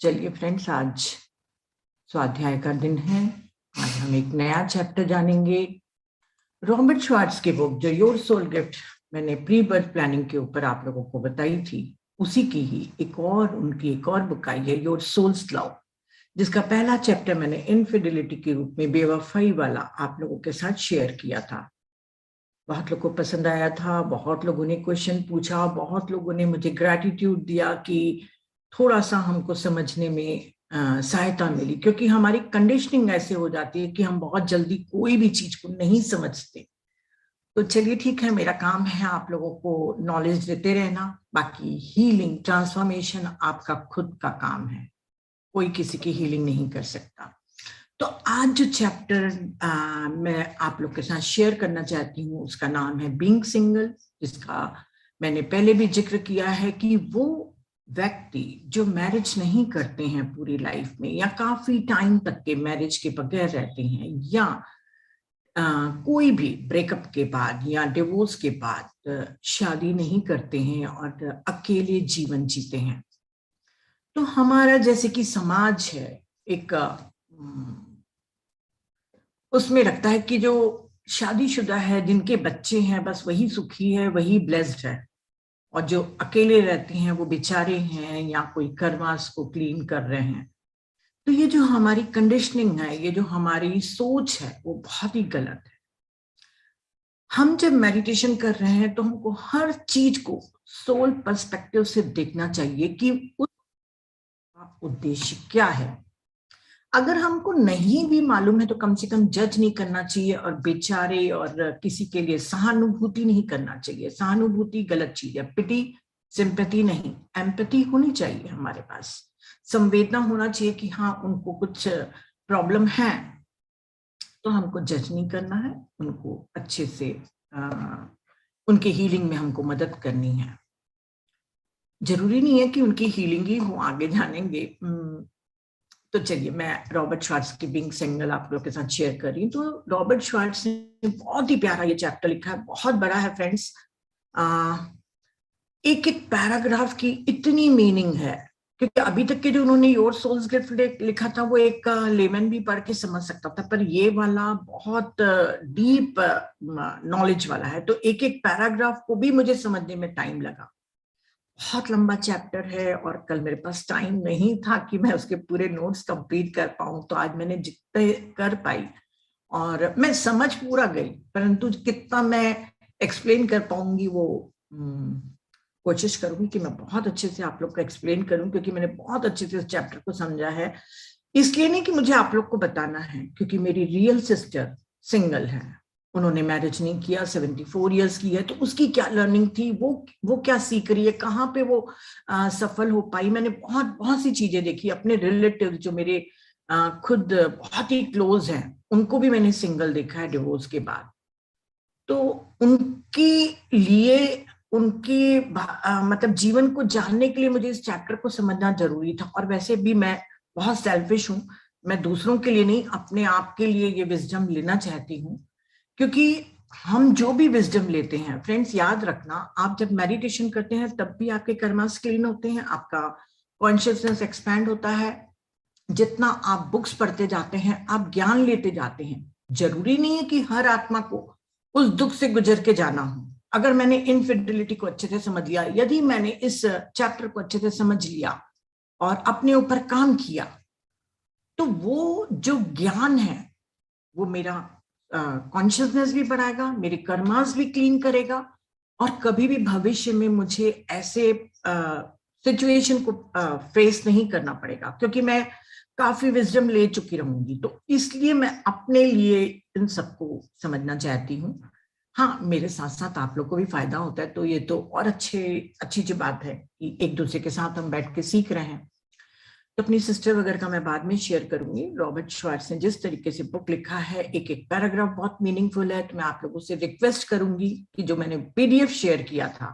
चलिए फ्रेंड्स, आज स्वाध्याय का दिन है। आज हम एक नया चैप्टर जानेंगे। रॉबर्ट श्वार्ट्ज की बुक जो योर सोल गिफ्ट मैंने प्री बर्थ प्लानिंग के ऊपर आप लोगों को बताई थी, उसी की ही उनकी एक और बुक आई है, योर सोल्स लव, जिसका पहला चैप्टर मैंने इनफिडेलिटी के रूप में, बेवफाई वाला, आप लोगों के साथ शेयर किया था। बहुत लोगों को पसंद आया था, बहुत लोगों ने क्वेश्चन पूछा, बहुत लोगों ने मुझे ग्रैटिट्यूड दिया कि थोड़ा सा हमको समझने में सहायता मिली, क्योंकि हमारी कंडीशनिंग ऐसे हो जाती है कि हम बहुत जल्दी कोई भी चीज को नहीं समझते। तो चलिए ठीक है, मेरा काम है आप लोगों को नॉलेज देते रहना, बाकी हीलिंग ट्रांसफॉर्मेशन आपका खुद का काम है, कोई किसी की हीलिंग नहीं कर सकता। तो आज जो चैप्टर मैं आप लोग के साथ शेयर करना चाहती हूँ उसका नाम है बीइंग सिंगल, जिसका मैंने पहले भी जिक्र किया है कि वो व्यक्ति जो मैरिज नहीं करते हैं पूरी लाइफ में, या काफी टाइम तक के मैरिज के बगैर रहते हैं, या कोई भी ब्रेकअप के बाद या डिवोर्स के बाद शादी नहीं करते हैं और अकेले जीवन जीते हैं। तो हमारा जैसे कि समाज है एक उसमें लगता है कि जो शादीशुदा है, जिनके बच्चे हैं, बस वही सुखी है, वही ब्लेस्ड है, और जो अकेले रहते हैं वो बेचारे हैं या कोई कर्मास को क्लीन कर रहे हैं। तो ये जो हमारी कंडीशनिंग है, ये जो हमारी सोच है, वो बहुत ही गलत है। हम जब मेडिटेशन कर रहे हैं तो हमको हर चीज को सोल पर्सपेक्टिव से देखना चाहिए कि उसका उद्देश्य क्या है। अगर हमको नहीं भी मालूम है तो कम से कम जज नहीं करना चाहिए, और बेचारे और किसी के लिए सहानुभूति नहीं करना चाहिए। सहानुभूति गलत चीज है, पिटी सिंपैथी नहीं, एम्पैथी होनी चाहिए हमारे पास, संवेदना होना चाहिए कि हाँ उनको कुछ प्रॉब्लम है, तो हमको जज नहीं करना है, उनको अच्छे से उनके हीलिंग में हमको मदद करनी है। जरूरी नहीं है कि उनकी हीलिंग ही हो, आगे जानेंगे। तो चलिए, मैं रॉबर्ट श्वार्ट्ज की बीइंग सिंगल आप लोगों के साथ शेयर कर रही हूँ। तो रॉबर्ट श्वार्ट्ज ने बहुत ही प्यारा ये चैप्टर लिखा है, बहुत बड़ा है फ्रेंड्स। एक एक पैराग्राफ की इतनी मीनिंग है, क्योंकि अभी तक के जो उन्होंने योर सोल्स गिफ्ट लिखा था वो एक लेमन भी पढ़ के समझ सकता था, पर ये वाला बहुत डीप नॉलेज वाला है। तो एक एक पैराग्राफ को भी मुझे समझने में टाइम लगा। बहुत लंबा चैप्टर है और कल मेरे पास टाइम नहीं था कि मैं उसके पूरे नोट्स कंप्लीट कर पाऊं, तो आज मैंने जितने कर पाई, और मैं समझ पूरा गई, परंतु कितना मैं एक्सप्लेन कर पाऊंगी वो कोशिश करूंगी कि मैं बहुत अच्छे से आप लोग को एक्सप्लेन करूं, क्योंकि मैंने बहुत अच्छे से इस चैप्टर को समझा है। इसलिए नहीं कि मुझे आप लोग को बताना है, क्योंकि मेरी रियल सिस्टर सिंगल है, उन्होंने मैरिज नहीं किया, 74 इयर्स की है, तो उसकी क्या लर्निंग थी, वो क्या सीख रही है, कहाँ पे वो सफल हो पाई। मैंने बहुत बहुत सी चीजें देखी, अपने रिलेटिव जो मेरे खुद बहुत ही क्लोज हैं, उनको भी मैंने सिंगल देखा है डिवोर्स के बाद। तो उनके लिए उनके मतलब जीवन को जानने के लिए मुझे इस चैप्टर को समझना जरूरी था। और वैसे भी मैं बहुत सेल्फिश हूँ, मैं दूसरों के लिए नहीं, अपने आप के लिए ये विजडम लेना चाहती हूँ। क्योंकि हम जो भी विजडम लेते हैं फ्रेंड्स, याद रखना, आप जब मेडिटेशन करते हैं तब भी आपके कर्मास क्लीन होते हैं, आपका कॉन्शियसनेस एक्सपैंड होता है। जितना आप बुक्स पढ़ते जाते हैं, आप ज्ञान लेते जाते हैं। जरूरी नहीं है कि हर आत्मा को उस दुख से गुजर के जाना हो। अगर मैंने इनफिडिलिटी को अच्छे से समझ लिया, यदि मैंने इस चैप्टर को अच्छे से समझ लिया और अपने ऊपर काम किया, तो वो जो ज्ञान है वो मेरा कॉन्शियसनेस भी बढ़ाएगा, मेरे कर्मास भी क्लीन करेगा, और कभी भी भविष्य में मुझे ऐसे सिचुएशन को फेस नहीं करना पड़ेगा, क्योंकि मैं काफी विजडम ले चुकी रहूंगी। तो इसलिए मैं अपने लिए इन सबको समझना चाहती हूँ। हाँ, मेरे साथ साथ आप लोग को भी फायदा होता है, तो ये तो और अच्छी जो बात है कि एक दूसरे के साथ हम बैठ के सीख रहे हैं। तो अपनी सिस्टर वगैरह का मैं बाद में शेयर करूंगी। रॉबर्ट श्वार्ट्ज ने जिस तरीके से बुक लिखा है, एक एक पैराग्राफ बहुत मीनिंगफुल है। तो मैं आप लोगों से रिक्वेस्ट करूंगी कि जो मैंने पीडीएफ शेयर किया था,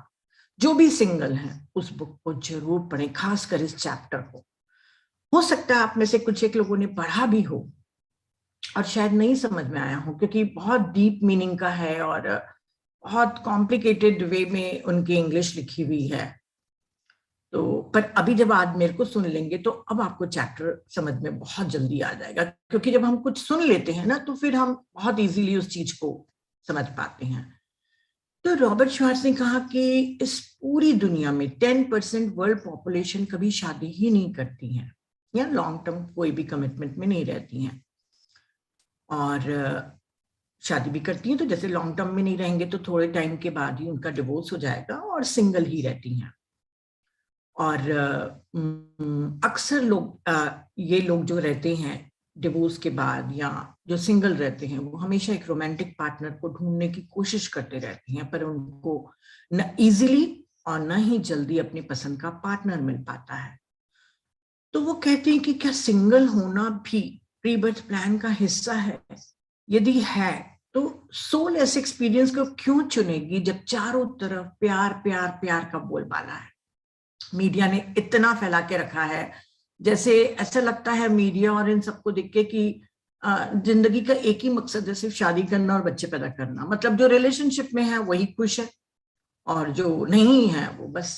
जो भी सिंगल है उस बुक को जरूर पढ़ें, खासकर इस चैप्टर को। हो सकता है आप में से कुछ एक लोगों ने पढ़ा भी हो और शायद नहीं समझ में आया हो, क्योंकि बहुत डीप मीनिंग का है और बहुत कॉम्प्लिकेटेड वे में उनकी इंग्लिश लिखी हुई है। तो पर अभी जब आज मेरे को सुन लेंगे तो अब आपको चैप्टर समझ में बहुत जल्दी आ जाएगा, क्योंकि जब हम कुछ सुन लेते हैं ना तो फिर हम बहुत इजीली उस चीज को समझ पाते हैं। तो रॉबर्ट श्वार्ट्ज ने कहा कि इस पूरी दुनिया में 10% वर्ल्ड पॉपुलेशन कभी शादी ही नहीं करती हैं या लॉन्ग टर्म कोई भी कमिटमेंट में नहीं रहती हैं, और शादी भी करती हैं तो जैसे लॉन्ग टर्म में नहीं रहेंगे तो थोड़े टाइम के बाद ही उनका डिवोर्स हो जाएगा और सिंगल ही रहती हैं। और अक्सर लोग ये लोग जो रहते हैं डिवोर्स के बाद या जो सिंगल रहते हैं वो हमेशा एक रोमांटिक पार्टनर को ढूंढने की कोशिश करते रहते हैं, पर उनको न इजीली और न ही जल्दी अपनी पसंद का पार्टनर मिल पाता है। तो वो कहते हैं कि क्या सिंगल होना भी प्री बर्थ प्लान का हिस्सा है? यदि है तो सोललेस एक्सपीरियंस को क्यों चुनेगी जब चारों तरफ प्यार प्यार प्यार का बोलबाला है? मीडिया ने इतना फैला के रखा है, जैसे ऐसा लगता है मीडिया और इन सबको देख के कि जिंदगी का एक ही मकसद है, सिर्फ शादी करना और बच्चे पैदा करना। मतलब जो रिलेशनशिप में है वही खुश है और जो नहीं है वो बस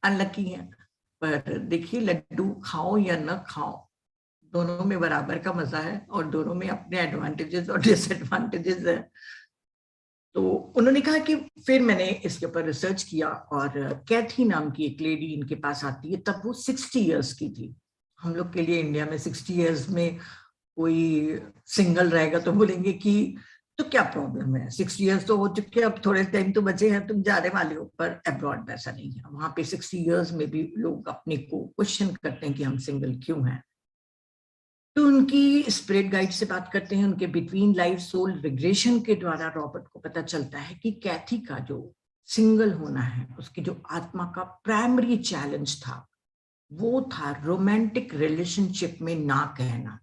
अनलकी है। पर देखिए, लड्डू खाओ या न खाओ, दोनों में बराबर का मजा है और दोनों में अपने एडवांटेजेस और डिसएडवांटेजेस है। तो उन्होंने कहा कि फिर मैंने इसके ऊपर रिसर्च किया और कैथी नाम की एक लेडी इनके पास आती है, तब वो 60 इयर्स की थी। हम लोग के लिए इंडिया में 60 इयर्स में कोई सिंगल रहेगा तो बोलेंगे कि तो क्या प्रॉब्लम है, 60 इयर्स तो हो चुके हैं, अब थोड़े टाइम तो बचे हैं, तुम जाने वाले हो। पर अब्रॉड वैसा नहीं है, वहां पे 60 इयर्स में भी लोग अपने को क्वेश्चन करते हैं कि हम सिंगल क्यों हैं। तो उनकी स्पिरिट गाइड से बात करते हैं, उनके बिटवीन लाइफ सोल रिग्रेशन के द्वारा रॉबर्ट को पता चलता है कि कैथी का जो सिंगल होना है, उसकी जो आत्मा का प्राइमरी चैलेंज था वो था रोमांटिक रिलेशनशिप में ना कहना।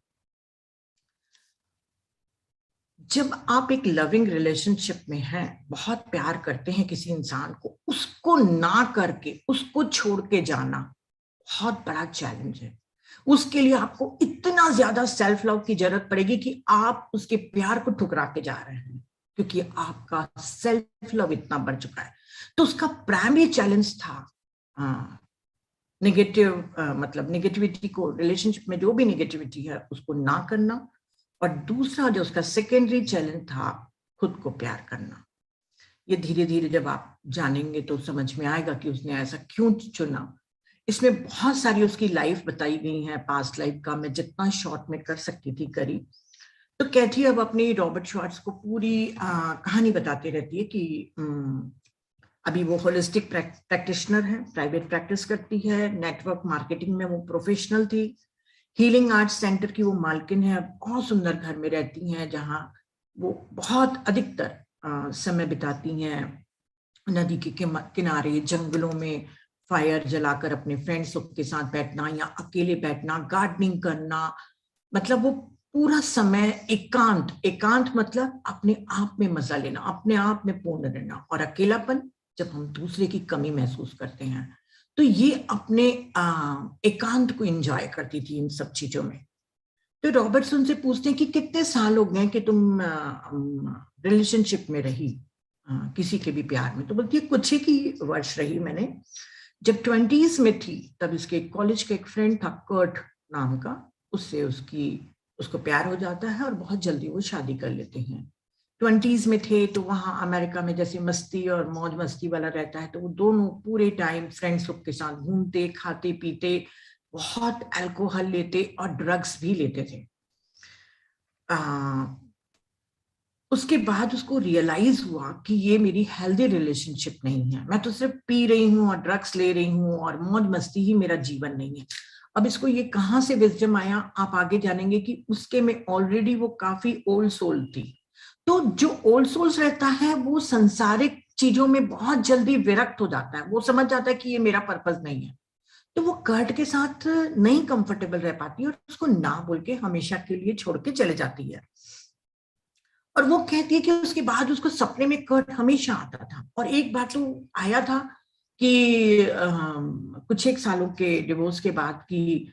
जब आप एक लविंग रिलेशनशिप में हैं, बहुत प्यार करते हैं किसी इंसान को, उसको ना करके उसको छोड़ के जाना बहुत बड़ा चैलेंज है। उसके लिए आपको इतना ज्यादा सेल्फ लव की जरूरत पड़ेगी कि आप उसके प्यार को ठुकरा के जा रहे हैं, क्योंकि आपका सेल्फ लव इतना बढ़ चुका है। तो उसका प्राइमरी चैलेंज था नेगेटिव, मतलब नेगेटिविटी को, रिलेशनशिप में जो भी नेगेटिविटी है उसको ना करना। और दूसरा जो उसका सेकेंडरी चैलेंज था, खुद को प्यार करना। ये धीरे धीरे जब आप जानेंगे तो समझ में आएगा कि उसने ऐसा क्यों चुना। इसमें बहुत सारी उसकी लाइफ बताई गई है, पास्ट लाइफ का, मैं जितना शॉर्ट में कर सकती थी करी। तो कैथी अब अपनी रॉबर्ट श्वार्ट्ज को पूरी कहानी बताती रहती है कि अभी वो होलिस्टिक प्रैक्टिशनर है, प्राइवेट प्रैक्टिस करती है, नेटवर्क मार्केटिंग में वो प्रोफेशनल थी, हीलिंग आर्ट्स सेंटर की वो मालकिन है, बहुत सुंदर घर में रहती हैं जहाँ वो बहुत अधिकतर समय बिताती हैं, नदी के किनारे, जंगलों में फायर जलाकर अपने फ्रेंड्स के साथ बैठना या अकेले बैठना, गार्डनिंग करना। मतलब वो पूरा समय एकांत, एकांत मतलब अपने आप में मजा लेना, अपने आप में पूर्ण रहना। और अकेलापन जब हम दूसरे की कमी महसूस करते हैं, तो ये अपने एकांत को एंजॉय करती थी इन सब चीजों में। तो रॉबर्ट्स उनसे पूछते हैं कि कितने साल हो गए कि तुम रिलेशनशिप में रही, किसी के भी प्यार में? तो बोलती है कुछ ही वर्ष रही मैंने। जब 20s में थी तब इसके कॉलेज का एक फ्रेंड था कर्ट नाम का, उससे उसको प्यार हो जाता है और बहुत जल्दी वो शादी कर लेते हैं। 20s में थे तो वहाँ अमेरिका में जैसे मस्ती और मौज मस्ती वाला रहता है, तो वो दोनों पूरे टाइम फ्रेंड्स के साथ घूमते, खाते पीते, बहुत अल्कोहल लेते और ड्रग्स भी लेते थे। उसके बाद उसको रियलाइज हुआ कि ये मेरी हेल्दी रिलेशनशिप नहीं है, मैं तो सिर्फ पी रही हूँ और ड्रग्स ले रही हूँ और मौज मस्ती ही मेरा जीवन नहीं है। अब इसको ये कहाँ से विजडम आया, आप आगे जानेंगे कि उसके में ऑलरेडी वो काफी ओल्ड सोल थी। तो जो ओल्ड सोल्स रहता है वो संसारिक चीजों में बहुत जल्दी विरक्त हो जाता है, वो समझ जाता है कि ये मेरा पर्पस नहीं है। तो वो कर्ट के साथ नहीं कंफर्टेबल रह पाती और उसको ना बोल के हमेशा के लिए छोड़ के चले जाती है। और वो कहती है कि उसके बाद उसको सपने में कर्ट हमेशा आता था, और एक बार तो आया था कि कुछ एक सालों के डिवोर्स के बाद की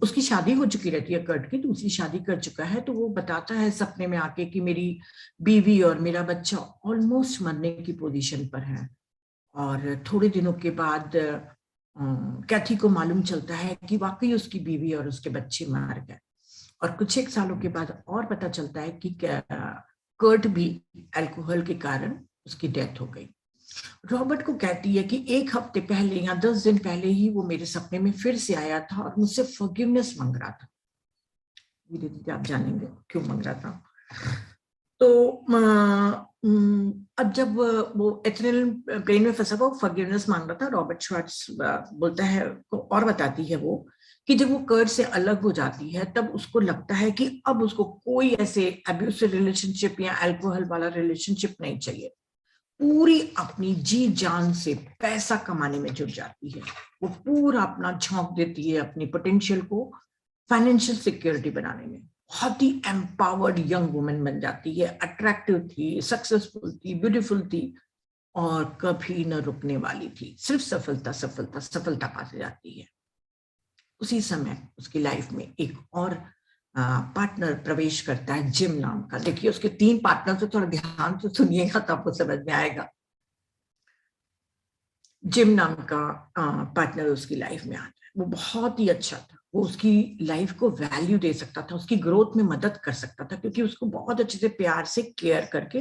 उसकी शादी हो चुकी रहती है, कर्ट की दूसरी शादी कर चुका है, तो वो बताता है सपने में आके कि मेरी बीवी और मेरा बच्चा ऑलमोस्ट मरने की पोजीशन पर है, और थोड़े दिनों के बाद कैथी को मालूम चलता है कि वाकई उसकी बीवी और उसके बच्चे मर गए। और कुछ एक सालों के बाद और पता चलता है कि कर्ट भी अल्कोहल के कारण उसकी डेथ हो गई। रॉबर्ट को कहती है कि 1 हफ्ते पहले या 10 दिन पहले ही वो मेरे सपने में फिर से आया था और मुझसे फॉरगिवनेस मांग रहा था। धीरे धीरे आप जानेंगे क्यों मांग रहा था। तो अब जब वो एथेनल प्लेन में फंसा हुआ फॉरगिवनेस मांग रहा था, रॉबर्ट श्वार्ट्ज बोलता है और बताती है वो कि जब वो कर्ट से अलग हो जाती है तब उसको लगता है कि अब उसको कोई ऐसे अब्यूसिव रिलेशनशिप या अल्कोहल वाला रिलेशनशिप नहीं चाहिए। पूरी अपनी जी जान से पैसा कमाने में जुट जाती है। वो पूरा अपना झोंक देती है अपनी पोटेंशियल को फाइनेंशियल सिक्योरिटी बनाने में। बहुत ही एम्पावर्ड यंग वुमेन बन जाती है, अट्रैक्टिव थी, सक्सेसफुल थी, ब्यूटीफुल थी और कभी न रुकने वाली थी। सिर्फ सफलता सफलता सफलता पाती जाती है। उसी समय उसकी लाइफ में एक और पार्टनर प्रवेश करता है, जिम नाम का। देखिए उसके 3 पार्टनर, तो थोड़ा ध्यान से सुनिएगा तो आपको समझ में आएगा। जिम नाम का पार्टनर उसकी लाइफ में आता है। वो बहुत ही अच्छा था, वो उसकी लाइफ को वैल्यू दे सकता था, उसकी ग्रोथ में मदद कर सकता था, क्योंकि उसको बहुत अच्छे से प्यार से केयर करके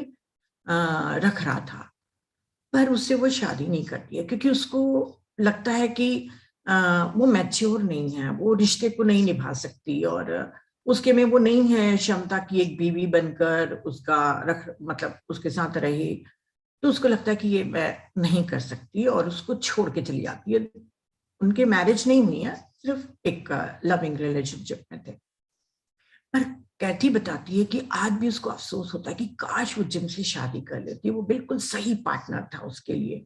रख रहा था। पर उससे वो शादी नहीं करती है क्योंकि उसको लगता है कि वो मैच्योर नहीं है, वो रिश्ते को नहीं निभा सकती और उसके में वो नहीं है क्षमता की एक बीवी बनकर उसका मतलब उसके साथ रहे। तो उसको लगता है कि ये मैं नहीं कर सकती और उसको छोड़ के चली जाती है। उनके मैरिज नहीं हुई है, सिर्फ एक लविंग रिलेशनशिप में थे। पर कैथी बताती है कि आज भी उसको अफसोस होता है कि काश वो जिम से शादी कर लेती, वो बिल्कुल सही पार्टनर था उसके लिए।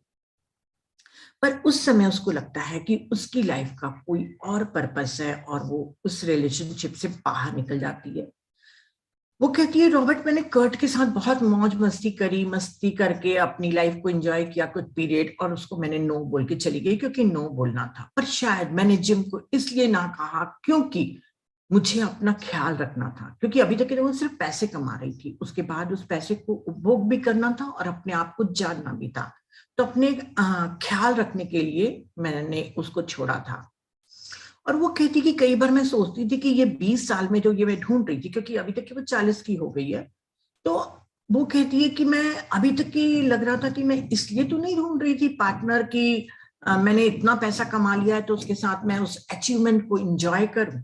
पर उस समय उसको लगता है कि उसकी लाइफ का कोई और पर्पस है और वो उस रिलेशनशिप से बाहर निकल जाती है। वो कहती है रॉबर्ट, मैंने कर्ट के साथ बहुत मौज मस्ती करी, मस्ती करके अपनी लाइफ को एंजॉय किया कुछ पीरियड, और उसको मैंने नो बोल के चली गई क्योंकि नो बोलना था। पर शायद मैंने जिम को इसलिए ना कहा क्योंकि मुझे अपना ख्याल रखना था, क्योंकि अभी तक वो सिर्फ पैसे कमा रही थी, उसके बाद उस पैसे को उपभोग भी करना था और अपने आप को जानना भी था। तो अपने ख्याल रखने के लिए मैंने उसको छोड़ा था। और वो कहती कि कई बार मैं सोचती थी कि ये 20 साल में जो ये मैं ढूंढ रही थी, क्योंकि अभी तक की वो 40 की हो गई है, तो वो कहती है कि मैं अभी तक की लग रहा था कि मैं इसलिए तो नहीं ढूंढ रही थी पार्टनर की मैंने इतना पैसा कमा लिया है तो उसके साथ मैं उस अचीवमेंट को एंजॉय करूं,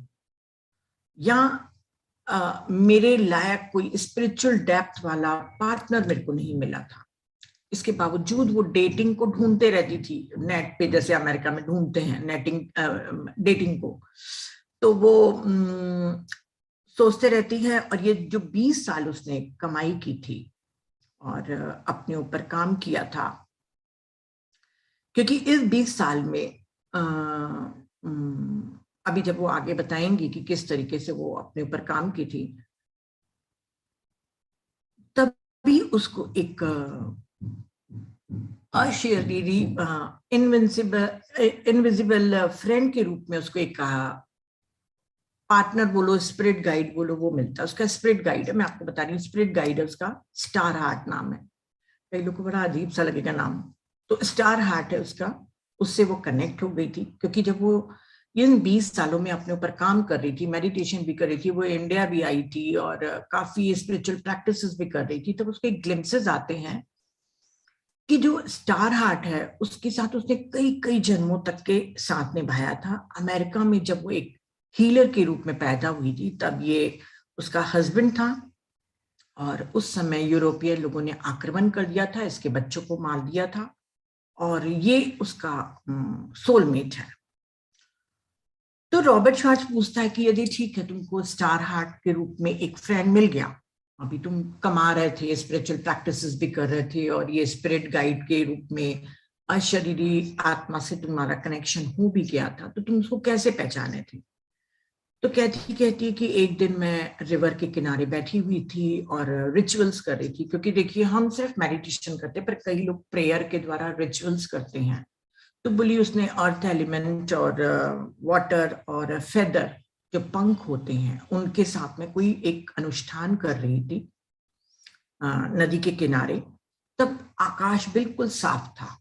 या मेरे लायक कोई स्पिरिचुअल डेप्थ वाला पार्टनर मेरे को नहीं मिला था। इसके बावजूद वो डेटिंग को ढूंढते रहती थी नेट पे, जैसे अमेरिका में ढूंढते हैं नेटिंग डेटिंग को। तो वो सोचते रहती है। और ये जो 20 साल उसने कमाई की थी और अपने ऊपर काम किया था, क्योंकि इस 20 साल में अभी जब वो आगे बताएंगी कि किस तरीके से वो अपने ऊपर काम की थी, तभी उसको एक अशरीरी इनविजिबल फ्रेंड के रूप में उसको एक पार्टनर बोलो, स्पिरिट गाइड बोलो, वो मिलता है। उसका स्पिरिट गाइड है, मैं आपको बता रही हूँ, स्पिरिट गाइड है उसका, स्टार हार्ट नाम है। कई लोगों को बड़ा अजीब सा लगेगा नाम, तो स्टार हार्ट है उसका। उससे वो कनेक्ट हो गई थी, क्योंकि जब वो इन 20 सालों में अपने ऊपर काम कर रही थी, मेडिटेशन भी कर रही थी, वो इंडिया भी आई थी और काफी स्पिरिचुअल प्रैक्टिसेस भी कर रही थी, तब उसके ग्लिम्पसेस आते हैं कि जो स्टार हार्ट है उसके साथ उसने कई कई जन्मों तक के साथ निभाया था। अमेरिका में जब वो एक हीलर के रूप में पैदा हुई थी तब ये उसका हस्बैंड था, और उस समय यूरोपियन लोगों ने आक्रमण कर दिया था, इसके बच्चों को मार दिया था, और ये उसका सोलमेट है। तो रॉबर्ट श्वार्ट्ज पूछता है कि यदि ठीक है, तुमको स्टार हार्ट के रूप में एक फ्रेंड मिल गया, अभी तुम कमा रहे थे, स्पिरिचुअल प्रैक्टिसेस भी कर रहे थे और ये स्पिरिट गाइड के रूप में अशरीरी आत्मा से तुम्हारा कनेक्शन हो भी गया था, तो तुम उसको कैसे पहचाने थे? तो कहती है कि एक दिन मैं रिवर के किनारे बैठी हुई थी और रिचुअल्स कर रही थी, क्योंकि देखिए हम सिर्फ मेडिटेशन करते हैं पर कई लोग प्रेयर के द्वारा रिचुअल्स करते हैं। तो बोली उसने अर्थ एलिमेंट और वाटर और फेदर, जो पंख होते हैं, उनके साथ में कोई एक अनुष्ठान कर रही थी नदी के किनारे। तब आकाश बिल्कुल साफ था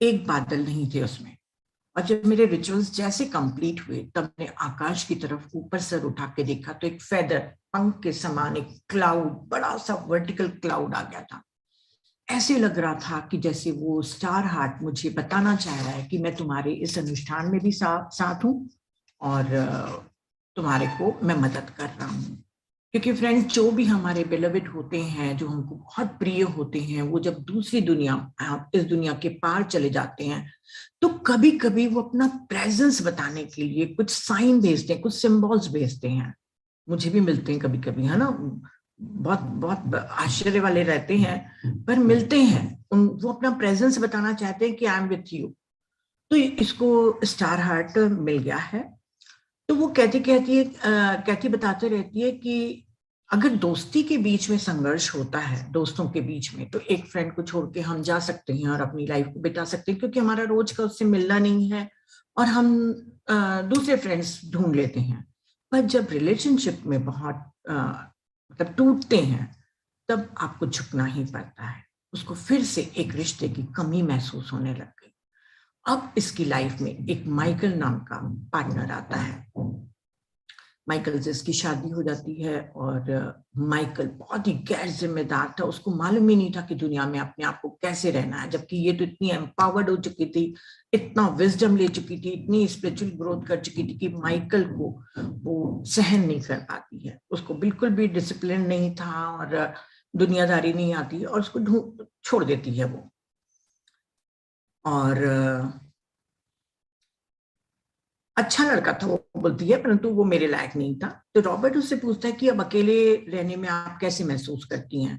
एक बादल नहीं थे उसमें। और जब मेरे रिचुअल्स जैसे कंप्लीट हुए तब मैंने आकाश की तरफ ऊपर सर उठा के देखा तो एक फेदर, पंख के समान एक क्लाउड, बड़ा सा वर्टिकल क्लाउड आ गया था। ऐसे लग रहा था कि जैसे वो स्टार हार्ट मुझे बताना चाह रहा है कि मैं तुम्हारे इस अनुष्ठान में भी साथ हूं और तुम्हारे को मैं मदद कर रहा हूँ। क्योंकि फ्रेंड्स, जो भी हमारे बिलविड होते हैं, जो हमको बहुत प्रिय होते हैं, वो जब दूसरी दुनिया, इस दुनिया के पार चले जाते हैं, तो कभी कभी वो अपना प्रेजेंस बताने के लिए कुछ साइन भेजते हैं, कुछ सिंबल्स भेजते हैं। मुझे भी मिलते हैं कभी कभी, है ना, बहुत बहुत आश्चर्य वाले रहते हैं पर मिलते हैं। वो अपना प्रेजेंस बताना चाहते हैं कि आई एम विथ यू। तो इसको स्टार हार्ट मिल गया है। तो वो कहती बताते रहती है कि अगर दोस्ती के बीच में संघर्ष होता है, दोस्तों के बीच में, तो एक फ्रेंड को छोड़ के हम जा सकते हैं और अपनी लाइफ को बिता सकते हैं क्योंकि हमारा रोज का उससे मिलना नहीं है और हम दूसरे फ्रेंड्स ढूंढ लेते हैं। पर जब रिलेशनशिप में बहुत मतलब टूटते हैं, तब आपको झुकना ही पड़ता है। उसको फिर से एक रिश्ते की कमी महसूस होने लग गई। अब इसकी लाइफ में एक माइकल नाम का पार्टनर आता है। माइकल से इसकी शादी हो जाती है और माइकल बहुत ही गैर जिम्मेदार था। उसको मालूम ही नहीं था कि दुनिया में अपने आप को कैसे रहना है, जबकि ये तो इतनी एम्पावर्ड हो चुकी थी, इतना विजडम ले चुकी थी, इतनी स्पिरिचुअल ग्रोथ कर चुकी थी कि माइकल को वो सहन नहीं कर पाती है। उसको बिल्कुल भी डिसिप्लिन नहीं था और दुनियादारी नहीं आती और उसको छोड़ देती है वो। और अच्छा लड़का था वो बोलती है, परंतु वो मेरे लायक नहीं था। तो रॉबर्ट उससे पूछता है कि अब अकेले रहने में आप कैसे महसूस करती हैं।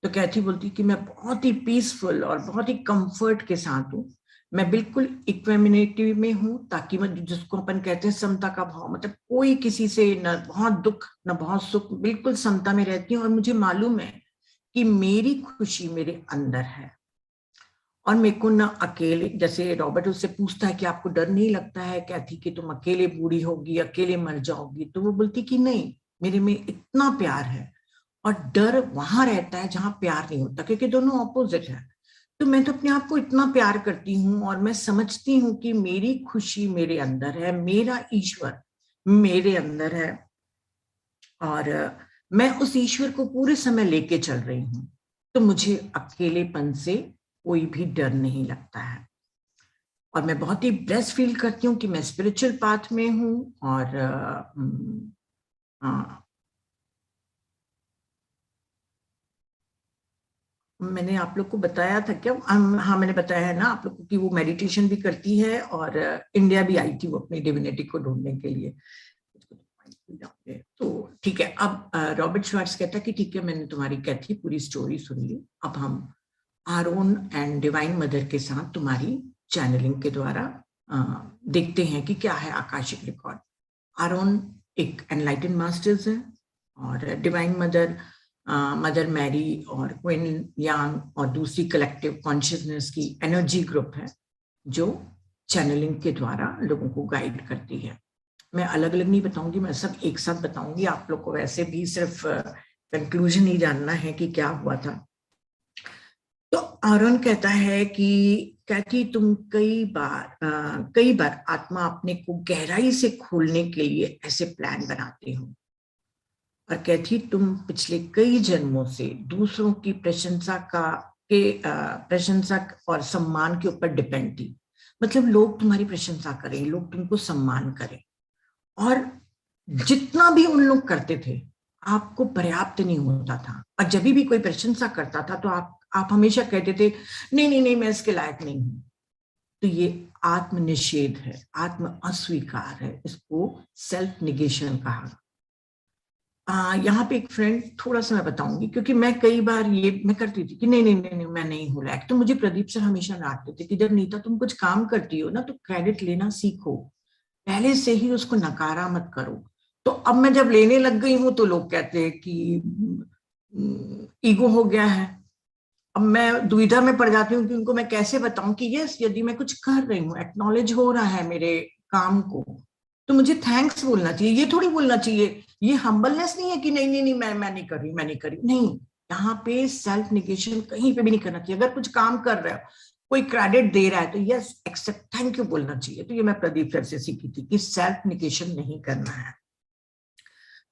तो कैथी बोलती है कि मैं बहुत ही पीसफुल और बहुत ही कंफर्ट के साथ हूँ। मैं बिल्कुल इक्वेनिटी में हूँ, ताकि मैं, जिसको अपन कहते हैं समता का भाव, मतलब कोई किसी से न बहुत दुख न बहुत सुख, बिल्कुल समता में रहती हूँ। और मुझे मालूम है कि मेरी खुशी मेरे अंदर है और मेरे को ना अकेले, जैसे रॉबर्ट उससे पूछता है कि आपको डर नहीं लगता है कैथी कि तुम अकेले बूढ़ी होगी, अकेले मर जाओगी, तो वो बोलती कि नहीं, मेरे में इतना प्यार है। और डर वहां रहता है जहां प्यार नहीं होता, क्योंकि दोनों ऑपोजिट है। तो मैं तो अपने आप को इतना प्यार करती हूँ और मैं समझती हूँ कि मेरी खुशी मेरे अंदर है, मेरा ईश्वर मेरे अंदर है और मैं उस ईश्वर को पूरे समय लेके चल रही हूँ। तो मुझे अकेलेपन से कोई भी डर नहीं लगता है और मैं बहुत ही ब्लेस्ड फील करती हूँ कि मैं स्पिरिचुअल पाथ में हूँ। और मैंने आप लोग को बताया था क्या? हाँ, मैंने बताया है ना आप लोग को कि वो मेडिटेशन भी करती है और इंडिया भी आई थी वो अपनी डिविनिटी को ढूंढने के लिए। तो ठीक है, अब रॉबर्ट श्वार्ट्ज कहता है कि ठीक है, मैंने तुम्हारी कैथी पूरी स्टोरी सुन ली। अब हम आरोन एंड डिवाइन मदर के साथ तुम्हारी चैनलिंग के द्वारा देखते हैं कि क्या है आकाशिक रिकॉर्ड। आरोन एक एनलाइटन मास्टर्स है और डिवाइन मदर, मदर मैरी और क्वीन यांग और दूसरी कलेक्टिव कॉन्शियसनेस की एनर्जी ग्रुप है जो चैनलिंग के द्वारा लोगों को गाइड करती है। मैं अलग अलग नहीं बताऊंगी, मैं सब एक साथ बताऊंगी। आप लोग को वैसे भी सिर्फ कंक्लूजन ही जानना है कि क्या हुआ था। तो आरोन कहता है कि कैथी, तुम कई बार आत्मा अपने को गहराई से खोलने के लिए ऐसे प्लान बनाते हो। और कैथी, तुम पिछले कई जन्मों से दूसरों की प्रशंसा और सम्मान के ऊपर डिपेंड थी। मतलब लोग तुम्हारी प्रशंसा करें, लोग तुमको सम्मान करें, और जितना भी उन लोग करते थे आपको पर्याप्त नहीं होता था। और जब भी कोई प्रशंसा करता था तो आप हमेशा कहते थे नहीं नहीं नहीं, मैं इसके लायक नहीं हूं। तो ये आत्म निषेध है, आत्म अस्वीकार है, इसको सेल्फ निगेशन कहा। यहाँ पे एक फ्रेंड, थोड़ा सा मैं बताऊंगी क्योंकि मैं कई बार ये मैं करती थी कि नहीं नहीं नहीं, नहीं मैं नहीं हूँ लायक। तो मुझे प्रदीप सर हमेशा डांटते थे कि जब नीता तुम कुछ काम करती हो ना तो क्रेडिट लेना सीखो, पहले से ही उसको नकारा मत करो। तो अब मैं जब लेने लग गई हूँ तो लोग कहते हैं कि ईगो हो गया है। अब मैं दुविधा में पड़ जाती हूँ कि उनको मैं कैसे बताऊं कि यस, यदि मैं कुछ कर रही हूँ, एक्नॉलेज हो रहा है मेरे काम को, तो मुझे थैंक्स बोलना चाहिए। ये थोड़ी बोलना चाहिए, ये हम्बलनेस नहीं है कि नहीं नहीं नहीं, मैं नहीं कर रही, मैं नहीं कर रही। नहीं, यहाँ पे सेल्फ निगेशन कहीं पे भी नहीं करना चाहिए। अगर कुछ काम कर रहे हो, कोई क्रेडिट दे रहा है तो यस एक्सेप्ट, थैंक यू बोलना चाहिए। तो ये मैं प्रदीप सर से सीखी थी कि सेल्फ निगेशन नहीं करना है।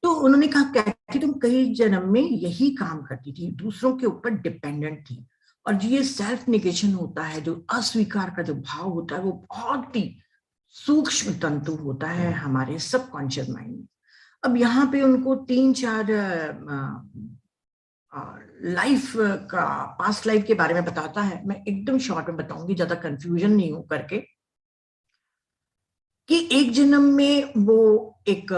तो उन्होंने कहा कि तुम कई जन्म में यही काम करती थी, दूसरों के ऊपर डिपेंडेंट थी, और ये सेल्फ निगेशन होता है, जो अस्वीकार का जो भाव होता है, वो बहुत ही सूक्ष्म तंतु होता है हमारे सबकॉन्शियस माइंड में। अब यहाँ पे उनको 3-4 लाइफ का, पास्ट लाइफ के बारे में बताता है। मैं एकदम शॉर्ट में बताऊंगी, ज्यादा कंफ्यूजन नहीं हो करके, कि एक जन्म में वो एक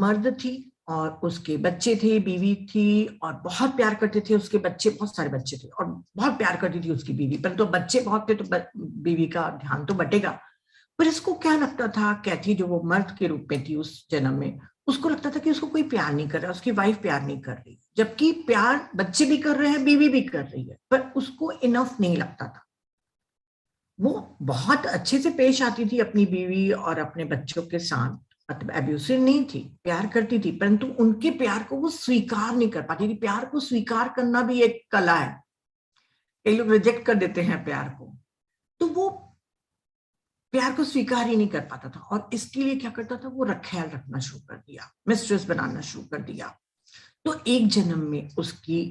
मर्द थी और उसके बच्चे थे, बीवी थी, और बहुत प्यार करते थे उसके बच्चे, बहुत सारे बच्चे थे और बहुत प्यार करती थी उसकी बीवी, पर तो बच्चे बहुत थे तो बीवी का ध्यान तो बटेगा। पर इसको क्या लगता था, कैथी जो वो मर्द के रूप में थी उस जन्म में, उसको लगता था कि उसको कोई प्यार नहीं कर रहा, उसकी वाइफ प्यार नहीं कर रही, जबकि प्यार बच्चे भी कर रहे हैं, बीवी भी कर रही है, पर उसको इनफ नहीं लगता था। वो बहुत अच्छे से पेश आती थी अपनी बीवी और अपने बच्चों के साथ, मतलब एब्यूसिव नहीं थी, प्यार करती थी, परंतु उनके प्यार को वो स्वीकार नहीं कर पाती थी। प्यार को स्वीकार करना भी एक कला है, कई लोग रिजेक्ट कर देते हैं प्यार को। तो वो प्यार को स्वीकार ही नहीं कर पाता था, और इसके लिए क्या करता था, वो ख्याल रखना शुरू कर दिया, मिस्ट्रेस बनाना शुरू कर दिया। तो एक जन्म में उसकी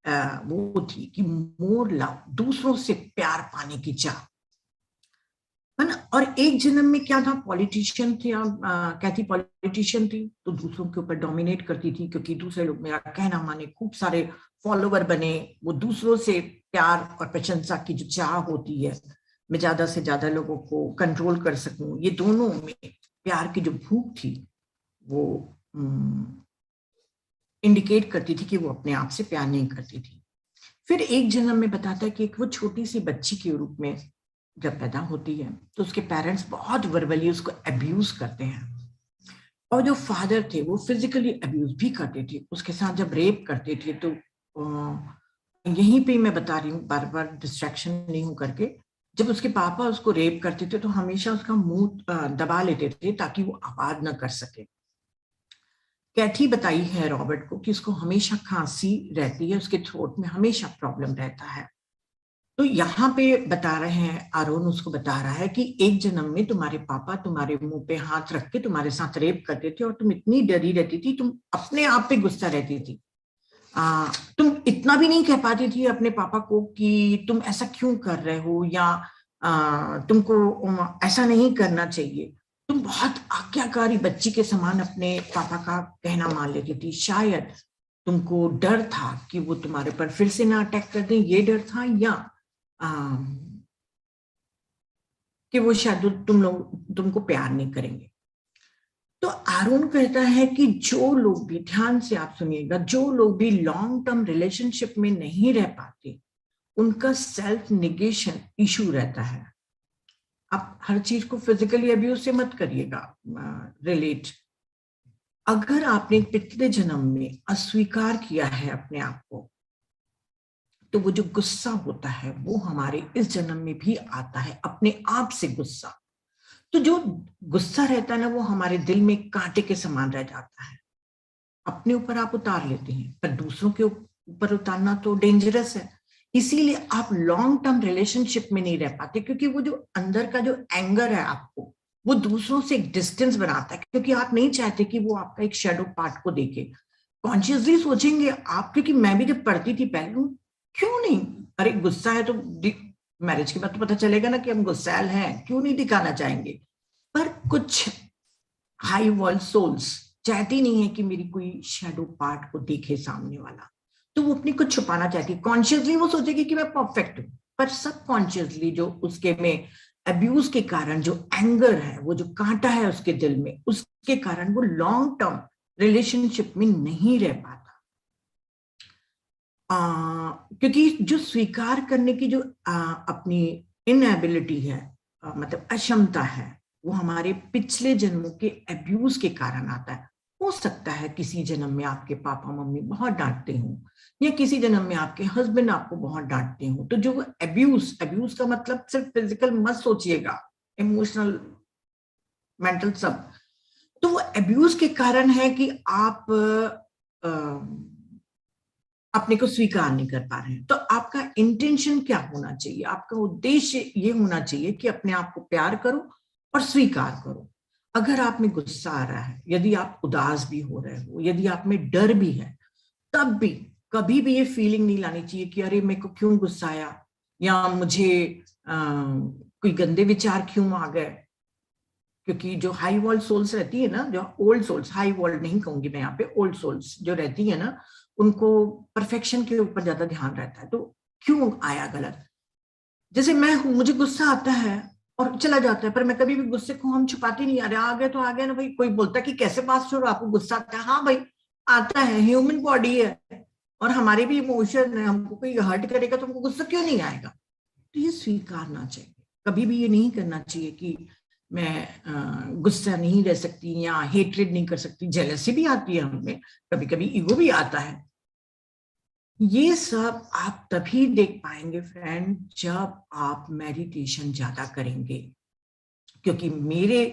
वो थी कि मोर लव, दूसरों से प्यार पाने की चाह, है ना। और एक जन्म में क्या था, पॉलिटिशियन थे, कैथी पॉलिटिशियन थी, तो दूसरों के ऊपर डोमिनेट करती थी, क्योंकि दूसरे लोग मेरा कहना माने, खूब सारे फॉलोवर बने, वो दूसरों से प्यार और प्रशंसा की जो चाह होती है, मैं ज्यादा से ज्यादा लोगों को कंट्रोल कर सकूं, ये दोनों में प्यार की जो भूख थी वो इंडिकेट करती थी कि वो अपने आप से प्यार नहीं करती थी। फिर एक जन्म में बताता है कि एक वो छोटी सी बच्ची के रूप में जब पैदा होती है, तो उसके पेरेंट्स बहुत वर्बली उसको अब्यूज करते हैं, और जो फादर थे वो फिजिकली अब्यूज भी करते थे उसके साथ, जब रेप करते थे। तो यहीं पे मैं बता रही हूँ, बार बार डिस्ट्रैक्शन नहीं हो करके, जब उसके पापा उसको रेप करते थे तो हमेशा उसका मुंह दबा लेते थे ताकि वो आवाज न कर सके। कैथी बताई है रॉबर्ट को कि उसको हमेशा खांसी रहती है, उसके थ्रोट में हमेशा प्रॉब्लम रहता है। तो यहाँ पे बता रहे हैं, आरोन उसको बता रहा है कि एक जन्म में तुम्हारे पापा तुम्हारे मुंह पे हाथ रख के तुम्हारे साथ रेप करते थे, और तुम इतनी डरी रहती थी, तुम अपने आप पे गुस्सा रहती थी, तुम इतना भी नहीं कह पाती थी अपने पापा को कि तुम ऐसा क्यों कर रहे हो, या तुमको ऐसा नहीं करना चाहिए। तुम बहुत आज्ञाकारी बच्ची के समान अपने पापा का कहना मान लेती थी। शायद तुमको डर था कि वो तुम्हारे पर फिर से ना अटैक कर दें, ये डर था, या कि वो शायद तुमको प्यार नहीं करेंगे। तो आरोन कहता है कि जो लोग भी, ध्यान से आप सुनिएगा, जो लोग भी लॉन्ग टर्म रिलेशनशिप में नहीं रह पाते, उनका सेल्फ निगेशन इशू रहता है। आप हर चीज को फिजिकली अब्यूज से मत करिएगा रिलेट। अगर आपने पिछले जन्म में अस्वीकार किया है अपने आप को, तो वो जो गुस्सा होता है वो हमारे इस जन्म में भी आता है, अपने आप से गुस्सा। तो जो गुस्सा रहता है ना, वो हमारे दिल में कांटे के समान रह जाता है। अपने ऊपर आप उतार लेते हैं, पर दूसरों के ऊपर उतारना तो डेंजरस है। इसीलिए आप लॉन्ग टर्म रिलेशनशिप में नहीं रह पाते, क्योंकि वो जो अंदर का जो एंगर है आपको, वो दूसरों से एक डिस्टेंस बनाता है, क्योंकि आप नहीं चाहते कि वो आपका एक शेडो पार्ट को देखे। कॉन्शियसली सोचेंगे आप, क्योंकि मैं भी जब पढ़ती थी पहले, क्यों नहीं, अरे गुस्सा है तो मैरिज के बाद तो पता चलेगा ना कि हम गुस्सैल हैं, क्यों नहीं दिखाना चाहेंगे। पर कुछ हाई वर्ल्ड सोल्स चाहती नहीं है कि मेरी कोई शेडो पार्ट को देखे सामने वाला, तो वो अपनी कुछ छुपाना चाहती है। कॉन्शियसली वो सोचेगी कि मैं परफेक्ट हूं, पर सबकॉन्शियसली जो उसके में अब्यूज के कारण जो एंगर है, वो जो कांटा है उसके दिल में, उसके कारण वो लॉन्ग टर्म रिलेशनशिप में नहीं रह पाता। क्योंकि जो स्वीकार करने की जो अपनी इनएबिलिटी है, मतलब अक्षमता है, वो हमारे पिछले जन्मों के अब्यूज के कारण आता है। हो सकता है किसी जन्म में आपके पापा मम्मी बहुत डांटते हों, या किसी जन्म में आपके हस्बैंड आपको बहुत डांटते हों। तो जो अब्यूज, अब्यूज का मतलब सिर्फ फिजिकल मत सोचिएगा, इमोशनल, मेंटल, सब। तो वो अब्यूज के कारण है कि आप अपने को स्वीकार नहीं कर पा रहे हैं। तो आपका इंटेंशन क्या होना चाहिए? आपका उद्देश्य ये होना चाहिए कि अपने आप को प्यार करो और स्वीकार करो। अगर आप में गुस्सा आ रहा है, यदि आप उदास भी हो रहे हो, यदि आप में डर भी है, तब भी कभी भी ये फीलिंग नहीं लानी चाहिए कि अरे मेरे को क्यों गुस्सा आया, या मुझे कोई गंदे विचार क्यों आ गए। क्योंकि जो हाई वॉल्ड सोल्स रहती है ना, जो ओल्ड सोल्स, हाई वॉल्ड नहीं कहूंगी मैं यहाँ पे, ओल्ड सोल्स जो रहती है ना, उनको परफेक्शन के ऊपर ज्यादा ध्यान रहता है। तो क्यों आया गलत, जैसे मैं हूं, मुझे गुस्सा आता है और चला जाता है, पर मैं कभी भी गुस्से को हम छुपाती नहीं। अरे आ गया तो आ गया ना भाई। कोई बोलता कि कैसे पास छोड़ो, आपको गुस्सा आता है? हाँ भाई आता है, ह्यूमन बॉडी है और हमारे भी इमोशन है। हमको कोई हर्ट करेगा तो हमको गुस्सा क्यों नहीं आएगा? तो ये स्वीकारना चाहिए। कभी भी ये नहीं करना चाहिए कि मैं गुस्सा नहीं रह सकती या हेट्रेड नहीं कर सकती। जेलसी भी आती है हमें, कभी कभी ईगो भी आता है। ये सब आप तभी देख पाएंगे फ्रेंड, जब आप मेडिटेशन ज्यादा करेंगे। क्योंकि मेरे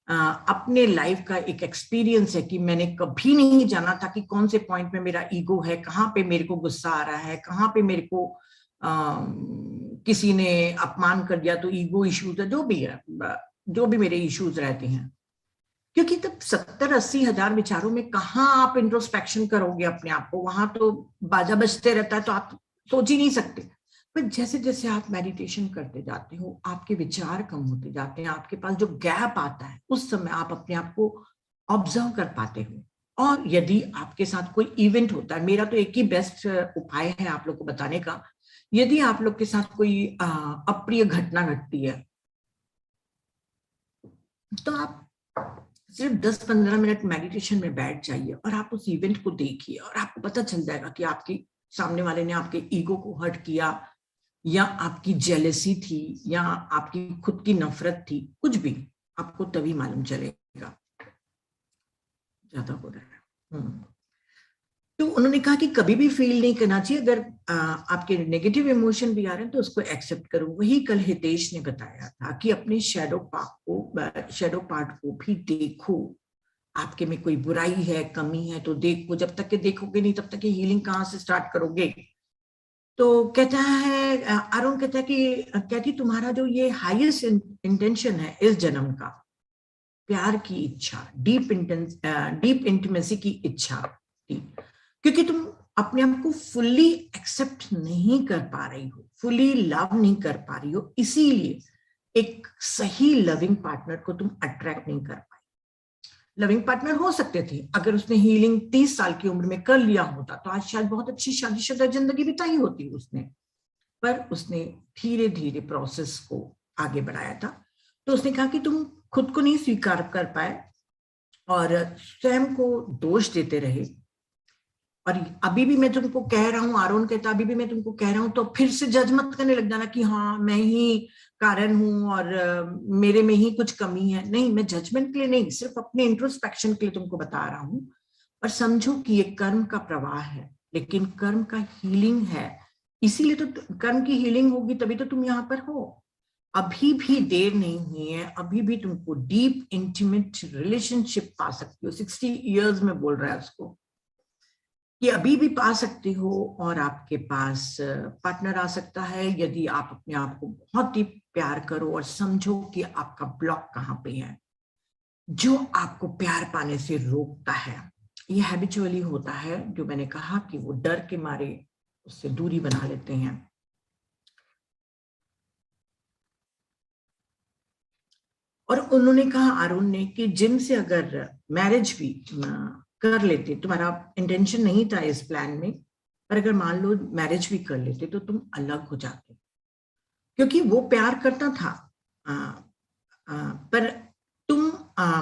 अपने लाइफ का एक एक्सपीरियंस है कि मैंने कभी नहीं जाना था कि कौन से पॉइंट पे मेरा ईगो है, कहाँ पे मेरे को गुस्सा आ रहा है, कहाँ पे मेरे को किसी ने अपमान कर दिया तो ईगो इश्यूज है, जो भी है, जो भी मेरे इश्यूज रहते हैं। क्योंकि तब 70-80 हजार विचारों में कहाँ आप इंट्रोस्पेक्शन करोगे अपने आप को, वहां तो बाजा बजते रहता है, तो आप सोच ही नहीं सकते। पर जैसे जैसे आप मेडिटेशन करते जाते हो, आपके विचार कम होते जाते हैं, आपके पास जो गैप आता है, उस समय आप अपने आप को ऑब्जर्व कर पाते हो। और यदि आपके साथ कोई इवेंट होता है, मेरा तो एक ही बेस्ट उपाय है आप लोग को बताने का, यदि आप लोग के साथ कोई अप्रिय घटना घटती है, तो आप सिर्फ 10-15 मिनट मेडिटेशन में बैठ जाइए और आप उस इवेंट को देखिए, और आपको पता चल जाएगा कि आपके सामने वाले ने आपके ईगो को हर्ट किया, या आपकी जेलसी थी, या आपकी खुद की नफरत थी, कुछ भी आपको तभी मालूम चलेगा। ज्यादा हो रहा है। तो उन्होंने कहा कि कभी भी फील नहीं करना चाहिए। अगर आपके नेगेटिव इमोशन भी आ रहे हैं तो उसको एक्सेप्ट करो। वही कल हितेश ने बताया था कि अपने शैडो पार्ट को भी देखो। आपके में कोई बुराई है, कमी है, तो देखो। जब तक के देखोगे नहीं, तब तक की हीलिंग कहाँ से स्टार्ट करोगे? तो कहता है अरुण, कहता है कि कहती तुम्हारा जो ये हाईएस्ट इंटेंशन है इस जन्म का, प्यार की इच्छा, डीप इंटीमेसी की इच्छा थी। क्योंकि तुम अपने आप को फुल्ली एक्सेप्ट नहीं कर पा रही हो, फुल्ली लव नहीं कर पा रही हो, इसीलिए एक सही लविंग पार्टनर को तुम अट्रैक्ट नहीं कर पाई। लविंग पार्टनर हो सकते थे, अगर उसने हीलिंग 30 साल की उम्र में कर लिया होता तो आज शायद बहुत अच्छी शादीशुदा जिंदगी बिताई होती उसने। पर उसने धीरे धीरे प्रोसेस को आगे बढ़ाया था। तो उसने कहा कि तुम खुद को नहीं स्वीकार कर पाए और स्वयं को दोष देते रहे। और अभी भी मैं तुमको कह रहा हूँ, आरोन कहता अभी भी मैं तुमको कह रहा हूँ, तो फिर से जज मत करने लग जाना कि हाँ मैं ही कारण हूँ और मेरे में ही कुछ कमी है। नहीं, मैं जजमेंट के लिए नहीं, सिर्फ अपने इंट्रोस्पेक्शन के लिए तुमको बता रहा हूँ। और समझो कि ये कर्म का प्रवाह है, लेकिन कर्म का हीलिंग है। इसीलिए तो कर्म की हीलिंग होगी, तभी तो तुम यहाँ पर हो। अभी भी देर नहीं हुई है, अभी भी तुमको डीप इंटीमेट रिलेशनशिप पा सकती हो। 60 ईयर्स में बोल रहा है उसको कि अभी भी पा सकती हो, और आपके पास पार्टनर आ सकता है यदि आप अपने आप को बहुत ही प्यार करो और समझो कि आपका ब्लॉक कहाँ पे है, जो आपको प्यार पाने से रोकता है। ये हैबिचुअली होता है, जो मैंने कहा कि वो डर के मारे उससे दूरी बना लेते हैं। और उन्होंने कहा, अरुण ने, कि जिम से अगर मैरिज भी कर लेते, तुम्हारा इंटेंशन नहीं था इस प्लान में, पर अगर मान लो मैरिज भी कर लेते तो तुम अलग हो जाते। क्योंकि वो प्यार करता था, आ, पर तुम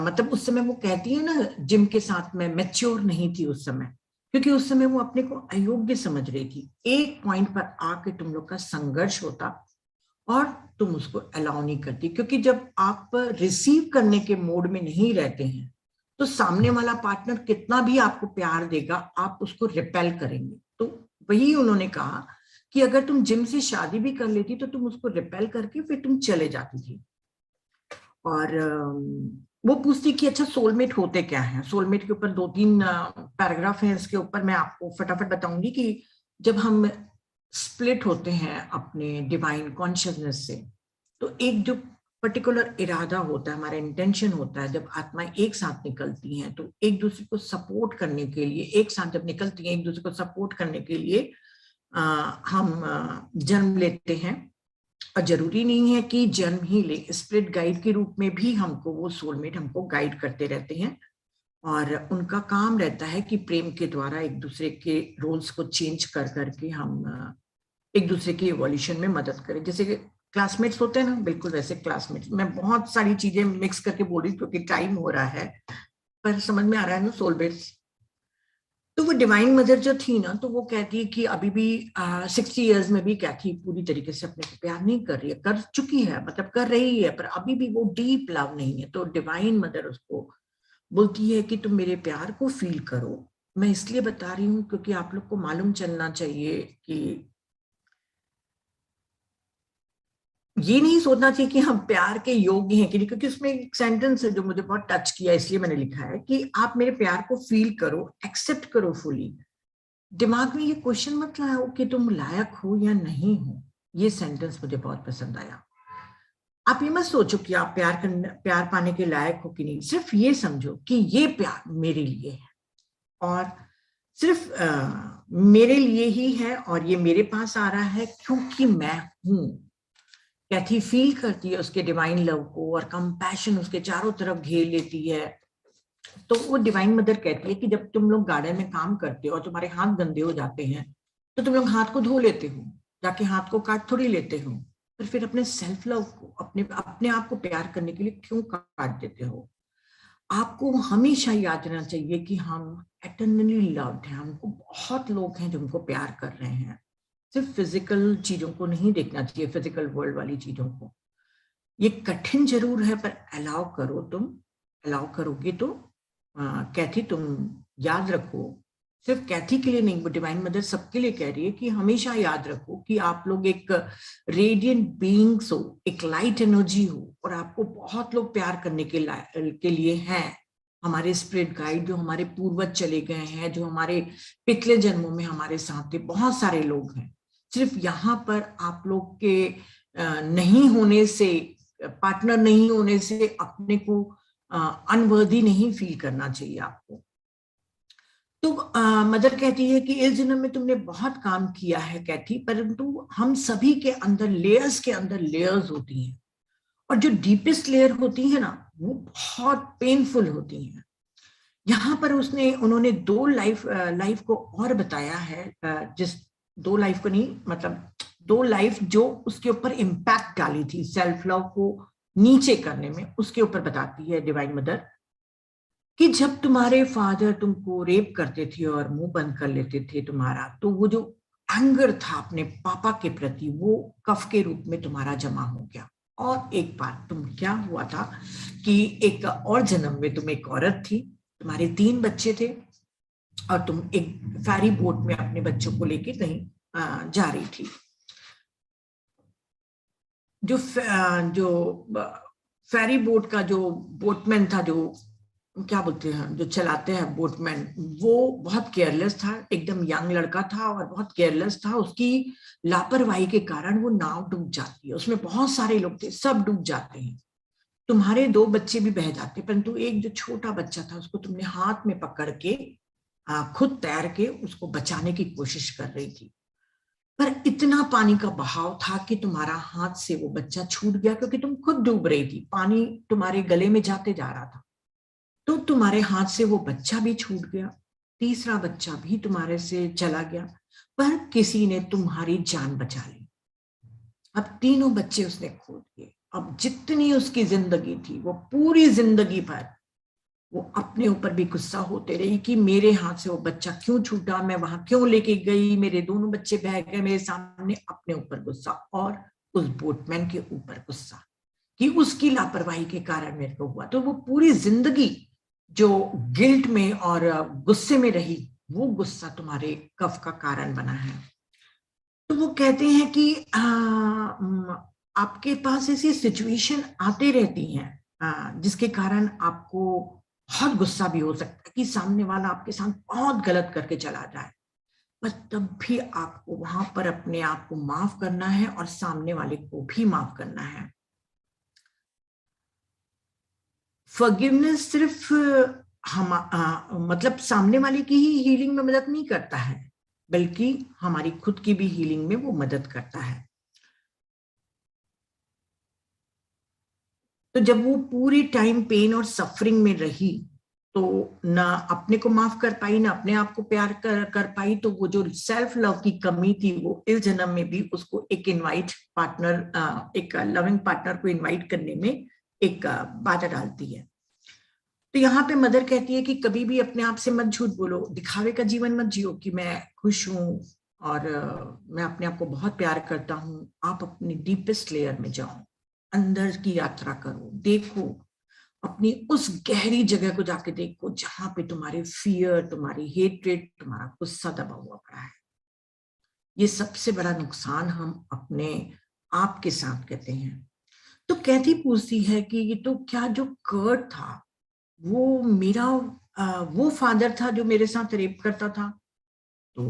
मतलब उस समय वो कहती है ना, जिम के साथ में मैच्योर नहीं थी उस समय, क्योंकि उस समय वो अपने को अयोग्य समझ रही थी। एक पॉइंट पर आके तुम लोग का संघर्ष होता और तुम उसको अलाउ नहीं करती। क्योंकि जब आप रिसीव करने के मोड में नहीं रहते हैं, तो सामने वाला पार्टनर कितना भी आपको प्यार देगा, आप उसको रिपेल करेंगे। तो वही उन्होंने कहा कि अगर तुम जिम से शादी भी कर लेती तो तुम उसको रिपेल करके फिर तुम चले जाती थी। और वो पूछती कि अच्छा सोलमेट होते क्या हैं। सोलमेट के ऊपर 2-3 पैराग्राफ हैं, इसके ऊपर मैं आपको फटाफट बताऊंगी कि जब हम स्प्लिट होते हैं अपने डिवाइन कॉन्शियसनेस से, तो एक जो पर्टिकुलर इरादा होता है, हमारा इंटेंशन होता है, जब आत्माएं एक साथ निकलती हैं तो एक दूसरे को सपोर्ट करने के लिए, एक साथ जब निकलती हैं एक दूसरे को सपोर्ट करने के लिए हम जन्म लेते हैं। और जरूरी नहीं है कि जन्म ही ले, स्पिरिट गाइड के रूप में भी हमको वो सोलमेट हमको गाइड करते रहते हैं, और उनका काम रहता है कि प्रेम के द्वारा एक दूसरे के रोल्स को चेंज कर करके हम एक दूसरे की इवोल्यूशन में मदद करें। जैसे कि क्लासमेट्स होते हैं ना, बिल्कुल वैसे क्लासमेट्स। मैं बहुत सारी चीजें मिक्स करके बोल रही हूँ क्योंकि टाइम हो रहा है, पर समझ में आ रहा है ना सोलमेट्स। तो वो डिवाइन मदर जो थी ना, तो वो कहती है कि अभी भी 60 ईयर्स में भी कैथी पूरी तरीके से अपने को प्यार नहीं कर रही है, कर चुकी है, मतलब कर रही है, पर अभी भी वो डीप लव नहीं है। तो डिवाइन मदर उसको बोलती है कि तुम मेरे प्यार को फील करो। मैं इसलिए बता रही हूँ क्योंकि आप लोग को मालूम चलना चाहिए कि ये नहीं सोचना चाहिए कि हम प्यार के योग्य हैं कि नहीं, क्योंकि उसमें एक सेंटेंस है जो मुझे बहुत टच किया, इसलिए मैंने लिखा है कि आप मेरे प्यार को फील करो, एक्सेप्ट करो फुली। दिमाग में ये क्वेश्चन मत लाओ कि तुम लायक हो या नहीं हो। ये सेंटेंस मुझे बहुत पसंद आया। आप ये मत सोचो कि आप प्यार पाने के लायक हो कि नहीं, सिर्फ ये समझो कि ये प्यार मेरे लिए है, और सिर्फ मेरे लिए ही है, और ये मेरे पास आ रहा है क्योंकि मैं हूं। कैथी फील करती है उसके डिवाइन लव को, और कंपैशन उसके चारों तरफ घेर लेती है। तो वो डिवाइन मदर कहती है कि जब तुम लोग गार्डन में काम करते हो और तुम्हारे हाथ गंदे हो जाते हैं, तो तुम लोग हाथ को धो लेते हो, जाके हाथ को काट थोड़ी लेते हो। पर फिर अपने सेल्फ लव को, अपने अपने आप को प्यार करने के लिए क्यों काट देते हो? आपको हमेशा याद रहना चाहिए कि हम एटर्नली लव्ड हैं। हमको बहुत लोग हैं जो हमको प्यार कर रहे हैं। सिर्फ फिजिकल चीजों को नहीं देखना चाहिए, फिजिकल वर्ल्ड वाली चीजों को। ये कठिन जरूर है, पर अलाउ करो। तुम अलाउ करोगे तो कैथी, तुम याद रखो, सिर्फ कैथी के लिए नहीं, वो डिवाइन मदर सबके लिए कह रही है कि हमेशा याद रखो कि आप लोग एक रेडियंट बीइंग्स हो, एक लाइट एनर्जी हो, और आपको बहुत लोग प्यार करने के लिए हैं। हमारे स्पिरिट गाइड जो हमारे पूर्वज चले गए हैं, जो हमारे पिछले जन्मों में हमारे साथ थे, बहुत सारे लोग हैं। सिर्फ यहाँ पर आप लोग के नहीं होने से, पार्टनर नहीं होने से अपने को अनवर्दी नहीं फील करना चाहिए आपको। तो मदर कहती है कि इस जन्म में तुमने बहुत काम किया है कैथी, परंतु हम सभी के अंदर लेयर्स के अंदर लेयर्स होती हैं, और जो डीपेस्ट लेयर होती है ना, वो बहुत पेनफुल होती हैं। यहाँ पर उन्होंने दो लाइफ को और बताया है, जिस दो लाइफ को नहीं, मतलब दो लाइफ जो उसके ऊपर इम्पैक्ट डाली थी सेल्फ लव को नीचे करने में, उसके ऊपर बताती है डिवाइन मदर कि जब तुम्हारे फादर तुमको रेप करते थे और मुंह बंद कर लेते थे तुम्हारा, तो वो जो एंगर था अपने पापा के प्रति, वो कफ के रूप में तुम्हारा जमा हो गया। और एक बार तुम क्या हुआ था कि एक और जन्म में तुम एक औरत थी, तुम्हारे 3 बच्चे थे, और तुम एक फेरी बोट में अपने बच्चों को लेके कहीं जा रही थी। जो फेरी बोट का जो बोटमैन था, जो क्या बोलते हैं, जो चलाते हैं बोटमैन, वो बहुत केयरलेस था, एकदम यंग लड़का था और बहुत केयरलेस था। उसकी लापरवाही के कारण वो नाव डूब जाती है। उसमें बहुत सारे लोग थे, सब डूब जाते हैं। तुम्हारे 2 बच्चे भी बह जाते, परंतु एक जो छोटा बच्चा था, उसको तुमने हाथ में पकड़ के खुद तैर के उसको बचाने की कोशिश कर रही थी। पर इतना पानी का बहाव था कि तुम्हारा हाथ से वो बच्चा छूट गया, क्योंकि तुम खुद डूब रही थी, पानी तुम्हारे गले में जाते जा रहा था। तो तुम्हारे हाथ से वो बच्चा भी छूट गया, तीसरा बच्चा भी तुम्हारे से चला गया, पर किसी ने तुम्हारी जान बचा ली। अब तीनों बच्चे उसने खो दिए। अब जितनी उसकी जिंदगी थी, वो पूरी जिंदगी भर वो अपने ऊपर भी गुस्सा होते रही कि मेरे हाथ से वो बच्चा क्यों छूटा, मैं वहां क्यों लेके गई, मेरे दोनों बच्चे बह गए मेरे सामने। अपने ऊपर गुस्सा, और उस बोटमैन के ऊपर गुस्सा कि उसकी लापरवाही के कारण मेरे को हुआ। तो वो पूरी जिंदगी जो गिल्ट में और गुस्से में रही, वो गुस्सा तुम्हारे कफ का कारण बना है। तो वो कहते हैं कि आपके पास ऐसी सिचुएशन आते रहती हैं जिसके कारण आपको बहुत गुस्सा भी हो सकता है कि सामने वाला आपके साथ बहुत गलत करके चला जाए। पर तब भी आपको वहां पर अपने आप को माफ करना है और सामने वाले को भी माफ करना है। फॉरगिवनेस सिर्फ मतलब सामने वाले की ही हीलिंग में मदद नहीं करता है, बल्कि हमारी खुद की भी हीलिंग में वो मदद करता है। तो जब वो पूरी टाइम पेन और सफरिंग में रही तो ना अपने को माफ कर पाई, ना अपने आप को प्यार कर पाई, तो वो जो सेल्फ लव की कमी थी वो इस जन्म में भी उसको एक इनवाइट पार्टनर, एक लविंग पार्टनर को इनवाइट करने में एक बाधा डालती है। तो यहाँ पे मदर कहती है कि कभी भी अपने आप से मत झूठ बोलो, दिखावे का जीवन मत जियो कि मैं खुश हूं और मैं अपने आप को बहुत प्यार करता हूँ। आप अपनी डीपेस्ट लेयर में जाओ, अंदर की यात्रा करो, देखो अपनी उस गहरी जगह को जाके देखो जहां पे तुम्हारे फियर, तुम्हारी हेट्रेड, तुम्हारा गुस्सा दबा हुआ पड़ा है। ये सबसे बड़ा नुकसान हम अपने आप के साथ कहते हैं। तो कैथी पूछती है कि ये तो क्या जो कर्ट था वो मेरा वो फादर था जो मेरे साथ रेप करता था? तो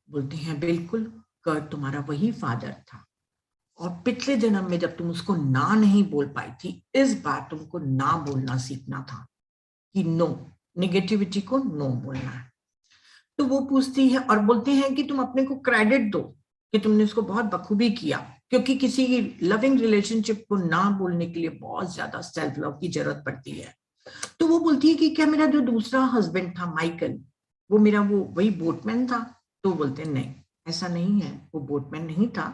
बोलते हैं बिल्कुल, कर्ट तुम्हारा वही फादर था। और पिछले जन्म में जब तुम उसको ना नहीं बोल पाई थी, इस बार तुमको ना बोलना सीखना था कि नो, नेगेटिविटी को नो बोलना है। तो वो पूछती है और बोलते हैं कि तुम अपने को क्रेडिट दो कि तुमने उसको बहुत बखूबी किया, क्योंकि किसी लविंग रिलेशनशिप को ना बोलने के लिए बहुत ज्यादा सेल्फ लव की जरूरत पड़ती है। तो वो बोलती है कि क्या मेरा जो दूसरा हस्बैंड था माइकल, वो मेरा वो वही बोटमैन था? तो बोलते हैं नहीं, ऐसा नहीं है, वो बोटमैन नहीं था।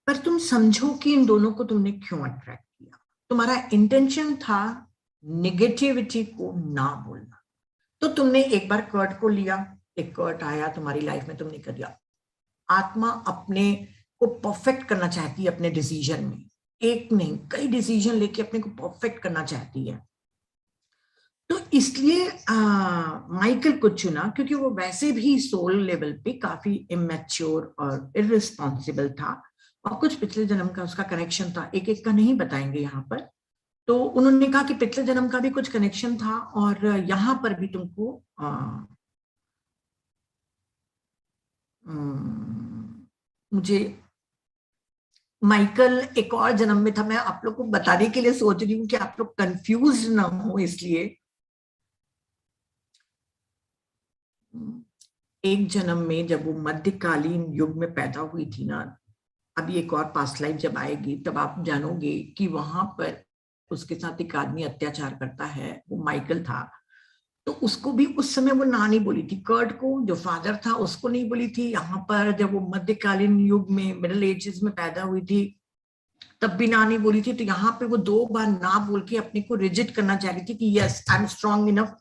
पर तुम समझो कि इन दोनों को तुमने क्यों अट्रैक्ट किया। तुम्हारा इंटेंशन था निगेटिविटी को ना बोलना। तो तुमने एक बार कर्ट को लिया, एक कर्ट आया तुम्हारी लाइफ में, तुमने कर दिया। आत्मा अपने को परफेक्ट करना चाहती है अपने डिसीजन में, एक नहीं कई डिसीजन लेके अपने को परफेक्ट करना चाहती है। तो इसलिए माइकल को चुना क्योंकि वो वैसे भी सोल लेवल पे काफी इमेच्योर और इररिस्पॉन्सिबल था, और कुछ पिछले जन्म का उसका कनेक्शन था, एक एक का नहीं बताएंगे यहाँ पर। तो उन्होंने कहा कि पिछले जन्म का भी कुछ कनेक्शन था और यहाँ पर भी तुमको मुझे माइकल एक और जन्म में था। मैं आप लोग को बताने के लिए सोच रही हूँ कि आप लोग कंफ्यूज ना हो, इसलिए एक जन्म में जब वो मध्यकालीन युग में पैदा हुई थी ना, अभी एक और पास्ट लाइफ जब आएगी तब आप जानोगे कि वहां पर उसके साथ एक आदमी अत्याचार करता है, वो माइकल था। तो उसको भी उस समय वो ना नहीं बोली थी, कर्ट को जो फादर था उसको नहीं बोली थी। यहाँ पर जब वो मध्यकालीन युग में मिडिल एजेस में पैदा हुई थी तब भी ना नहीं बोली थी। तो यहाँ पे वो 2 बार ना बोल के अपने को रिजेक्ट करना चाह रही थी कि yes I am strong enough,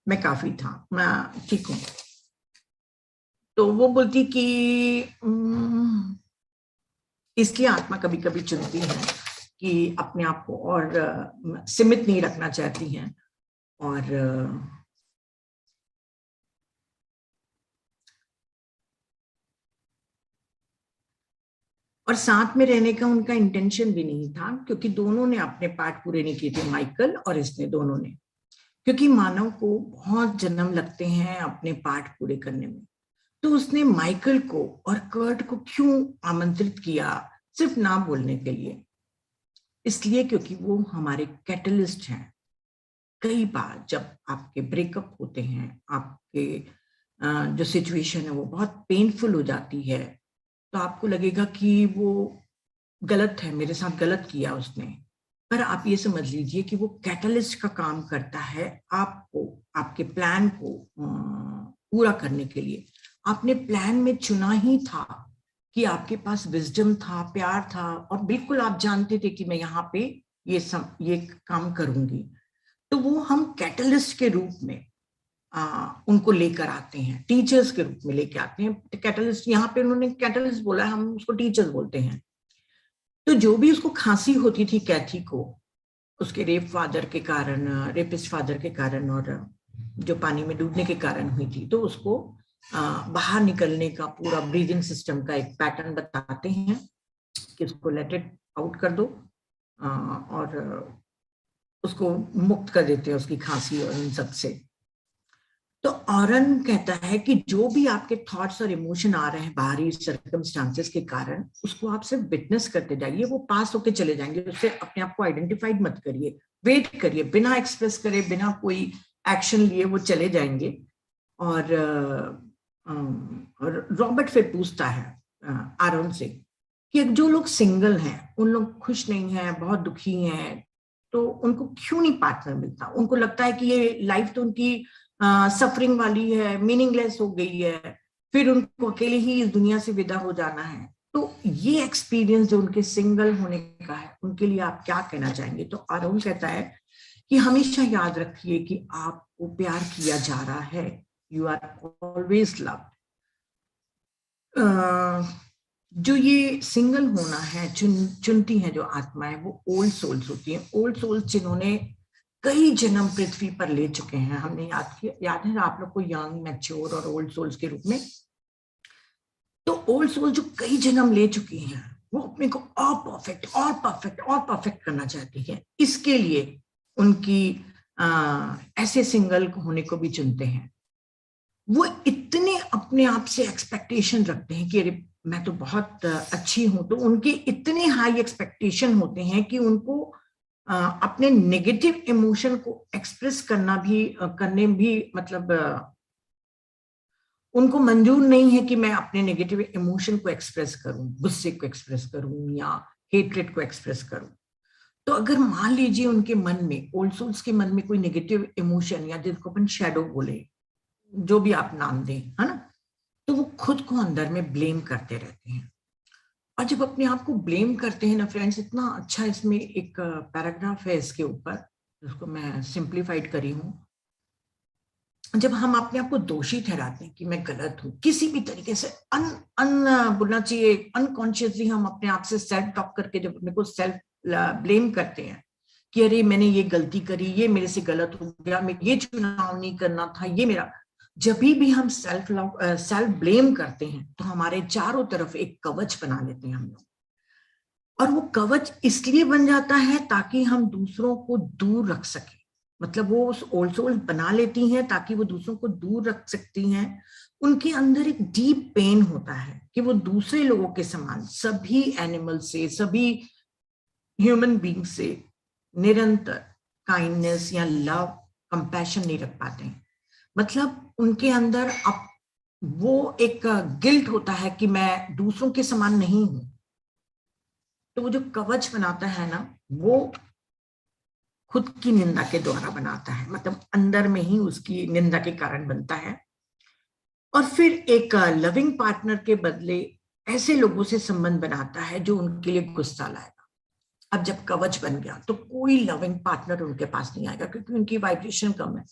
मैं काफी था, मैं ठीक हूँ। तो वो बोलती कि इसलिए आत्मा कभी कभी चुनती है कि अपने आप को और सीमित नहीं रखना चाहती हैं। और साथ में रहने का उनका इंटेंशन भी नहीं था, क्योंकि दोनों ने अपने पार्ट पूरे नहीं किए थे, माइकल और इसने, दोनों ने। क्योंकि मानव को बहुत जन्म लगते हैं अपने पार्ट पूरे करने में। तो उसने माइकल को और कर्ट को क्यों आमंत्रित किया सिर्फ ना बोलने के लिए? इसलिए क्योंकि वो हमारे कैटलिस्ट हैं। कई बार जब आपके ब्रेकअप होते हैं, आपके जो सिचुएशन है वो बहुत पेनफुल हो जाती है, तो आपको लगेगा कि वो गलत है, मेरे साथ गलत किया उसने। पर आप ये समझ लीजिए कि वो कैटलिस्ट का काम करता है आपको, आपके प्लान को पूरा करने के लिए। आपने प्लान में चुना ही था कि आपके पास विजडम था, प्यार था, और बिल्कुल आप जानते थे कि मैं यहाँ पे ये काम करूंगी। तो वो हम कैटलिस्ट के रूप में उनको लेकर आते हैं, टीचर्स के रूप में लेकर आते हैं। कैटलिस्ट यहाँ पे उन्होंने कैटलिस्ट बोला, हम उसको टीचर्स बोलते हैं। तो जो भी उसको खांसी होती थी कैथी को, उसके रेपिस्ट फादर के कारण और जो पानी में डूबने के कारण हुई थी, तो उसको बाहर निकलने का पूरा ब्रीदिंग सिस्टम का एक पैटर्न बताते हैं कि उसको लेट इट आउट कर दो, और उसको मुक्त कर देते हैं उसकी खांसी और इन सब से। तो ऑरन कहता है कि जो भी आपके थॉट्स और इमोशन आ रहे हैं बाहरी सर्कमस्टांसेस के कारण, उसको आप सिर्फ विटनेस करते जाइए, वो पास होके चले जाएंगे, उससे अपने आप को आइडेंटिफाइड मत करिए, वेट करिए, बिना एक्सप्रेस करे, बिना कोई एक्शन लिए वो चले जाएंगे। और रॉबर्ट फिर पूछता है आरोन से कि जो लोग सिंगल हैं, उन लोग खुश नहीं हैं, बहुत दुखी हैं, तो उनको क्यों नहीं पार्टनर मिलता? उनको लगता है कि ये लाइफ तो उनकी सफरिंग वाली है, मीनिंगलेस हो गई है, फिर उनको अकेले ही इस दुनिया से विदा हो जाना है। तो ये एक्सपीरियंस जो उनके सिंगल होने का है, उनके लिए आप क्या कहना चाहेंगे? तो आरोन कहता है कि हमेशा याद रखिए कि आपको प्यार किया जा रहा है, यू आर ऑलवेज लव्ड। जो ये सिंगल होना है चुनती हैं जो आत्माएं, वो ओल्ड सोल्स होती हैं। ओल्ड सोल्स जिन्होंने कई जन्म पृथ्वी पर ले चुके हैं। हमने याद है आप लोग को यंग, मैच्योर और ओल्ड सोल्स के रूप में। तो ओल्ड सोल जो कई जन्म ले चुकी हैं, वो अपने को और परफेक्ट और परफेक्ट और परफेक्ट करना चाहती है। इसके लिए उनकी ऐसे सिंगल होने को भी चुनते हैं। वो इतने अपने आप से एक्सपेक्टेशन रखते हैं कि अरे मैं तो बहुत अच्छी हूं, तो उनके इतने हाई एक्सपेक्टेशन होते हैं कि उनको अपने नेगेटिव इमोशन को एक्सप्रेस करने भी मतलब उनको मंजूर नहीं है कि मैं अपने नेगेटिव इमोशन को एक्सप्रेस करूं, गुस्से को एक्सप्रेस करूं या हेट्रेड को एक्सप्रेस करूं। तो अगर मान लीजिए उनके मन में, ओल्ड सोल्स के मन में कोई नेगेटिव इमोशन या जिसको अपन शैडो बोले, जो भी आप नाम दें, है ना, तो वो खुद को अंदर में ब्लेम करते रहते हैं। और जब अपने आप को ब्लेम करते हैं ना फ्रेंड्स, इतना अच्छा इसमें एक पैराग्राफ है इसके ऊपर, जिसको मैं सिंप्लीफाइड करी हूं। जब हम अपने आप को दोषी ठहराते हैं कि मैं गलत हूं किसी भी तरीके से, बोलना चाहिए अनकॉन्शियसली, हम अपने आप से सेल्फ टॉक करके जब अपने को सेल्फ ब्लेम करते हैं कि अरे मैंने ये गलती करी, ये मेरे से गलत हो गया, मैं ये चुनाव नहीं करना था, ये मेरा, जब भी हम सेल्फ ब्लेम करते हैं तो हमारे चारों तरफ एक कवच बना लेते हैं हम लोग। और वो कवच इसलिए बन जाता है ताकि हम दूसरों को दूर रख सके। मतलब वो उस ओल्ड सोल बना लेती हैं ताकि वो दूसरों को दूर रख सकती हैं। उनके अंदर एक डीप पेन होता है कि वो दूसरे लोगों के समान सभी एनिमल से, सभी ह्यूमन बींग से निरंतर काइंडनेस या लव, कंपैशन नहीं रख पाते। मतलब उनके अंदर अब वो एक गिल्ट होता है कि मैं दूसरों के समान नहीं हूं। तो वो जो कवच बनाता है ना, वो खुद की निंदा के द्वारा बनाता है, मतलब अंदर में ही उसकी निंदा के कारण बनता है। और फिर एक लविंग पार्टनर के बदले ऐसे लोगों से संबंध बनाता है जो उनके लिए गुस्सा लाएगा। अब जब कवच बन गया तो कोई लविंग पार्टनर उनके पास नहीं आएगा क्योंकि उनकी वाइब्रेशन कम है।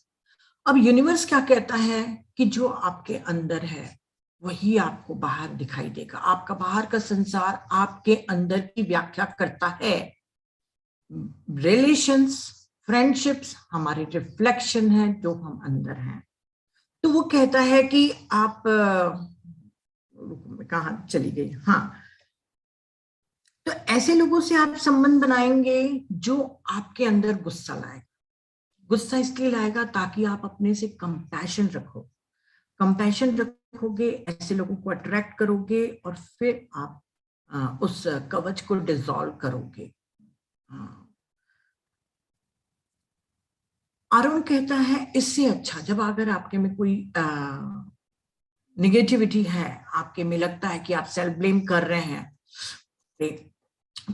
अब यूनिवर्स क्या कहता है कि जो आपके अंदर है वही आपको बाहर दिखाई देगा। आपका बाहर का संसार आपके अंदर की व्याख्या करता है। रिलेशंस, फ्रेंडशिप्स हमारे रिफ्लेक्शन है जो हम अंदर हैं। तो वो कहता है कि आप कहाँ चली गई, हाँ, तो ऐसे लोगों से आप संबंध बनाएंगे जो आपके अंदर गुस्सा लाएगा। गुस्सा इसलिए लाएगा ताकि आप अपने से कंपैशन रखो। कंपैशन रखोगे, ऐसे लोगों को अट्रैक्ट करोगे और फिर आप उस कवच को डिसॉल्व करोगे। आरोन कहता है इससे अच्छा, जब अगर आपके में कोई निगेटिविटी है, आपके में लगता है कि आप सेल्फ ब्लेम कर रहे हैं,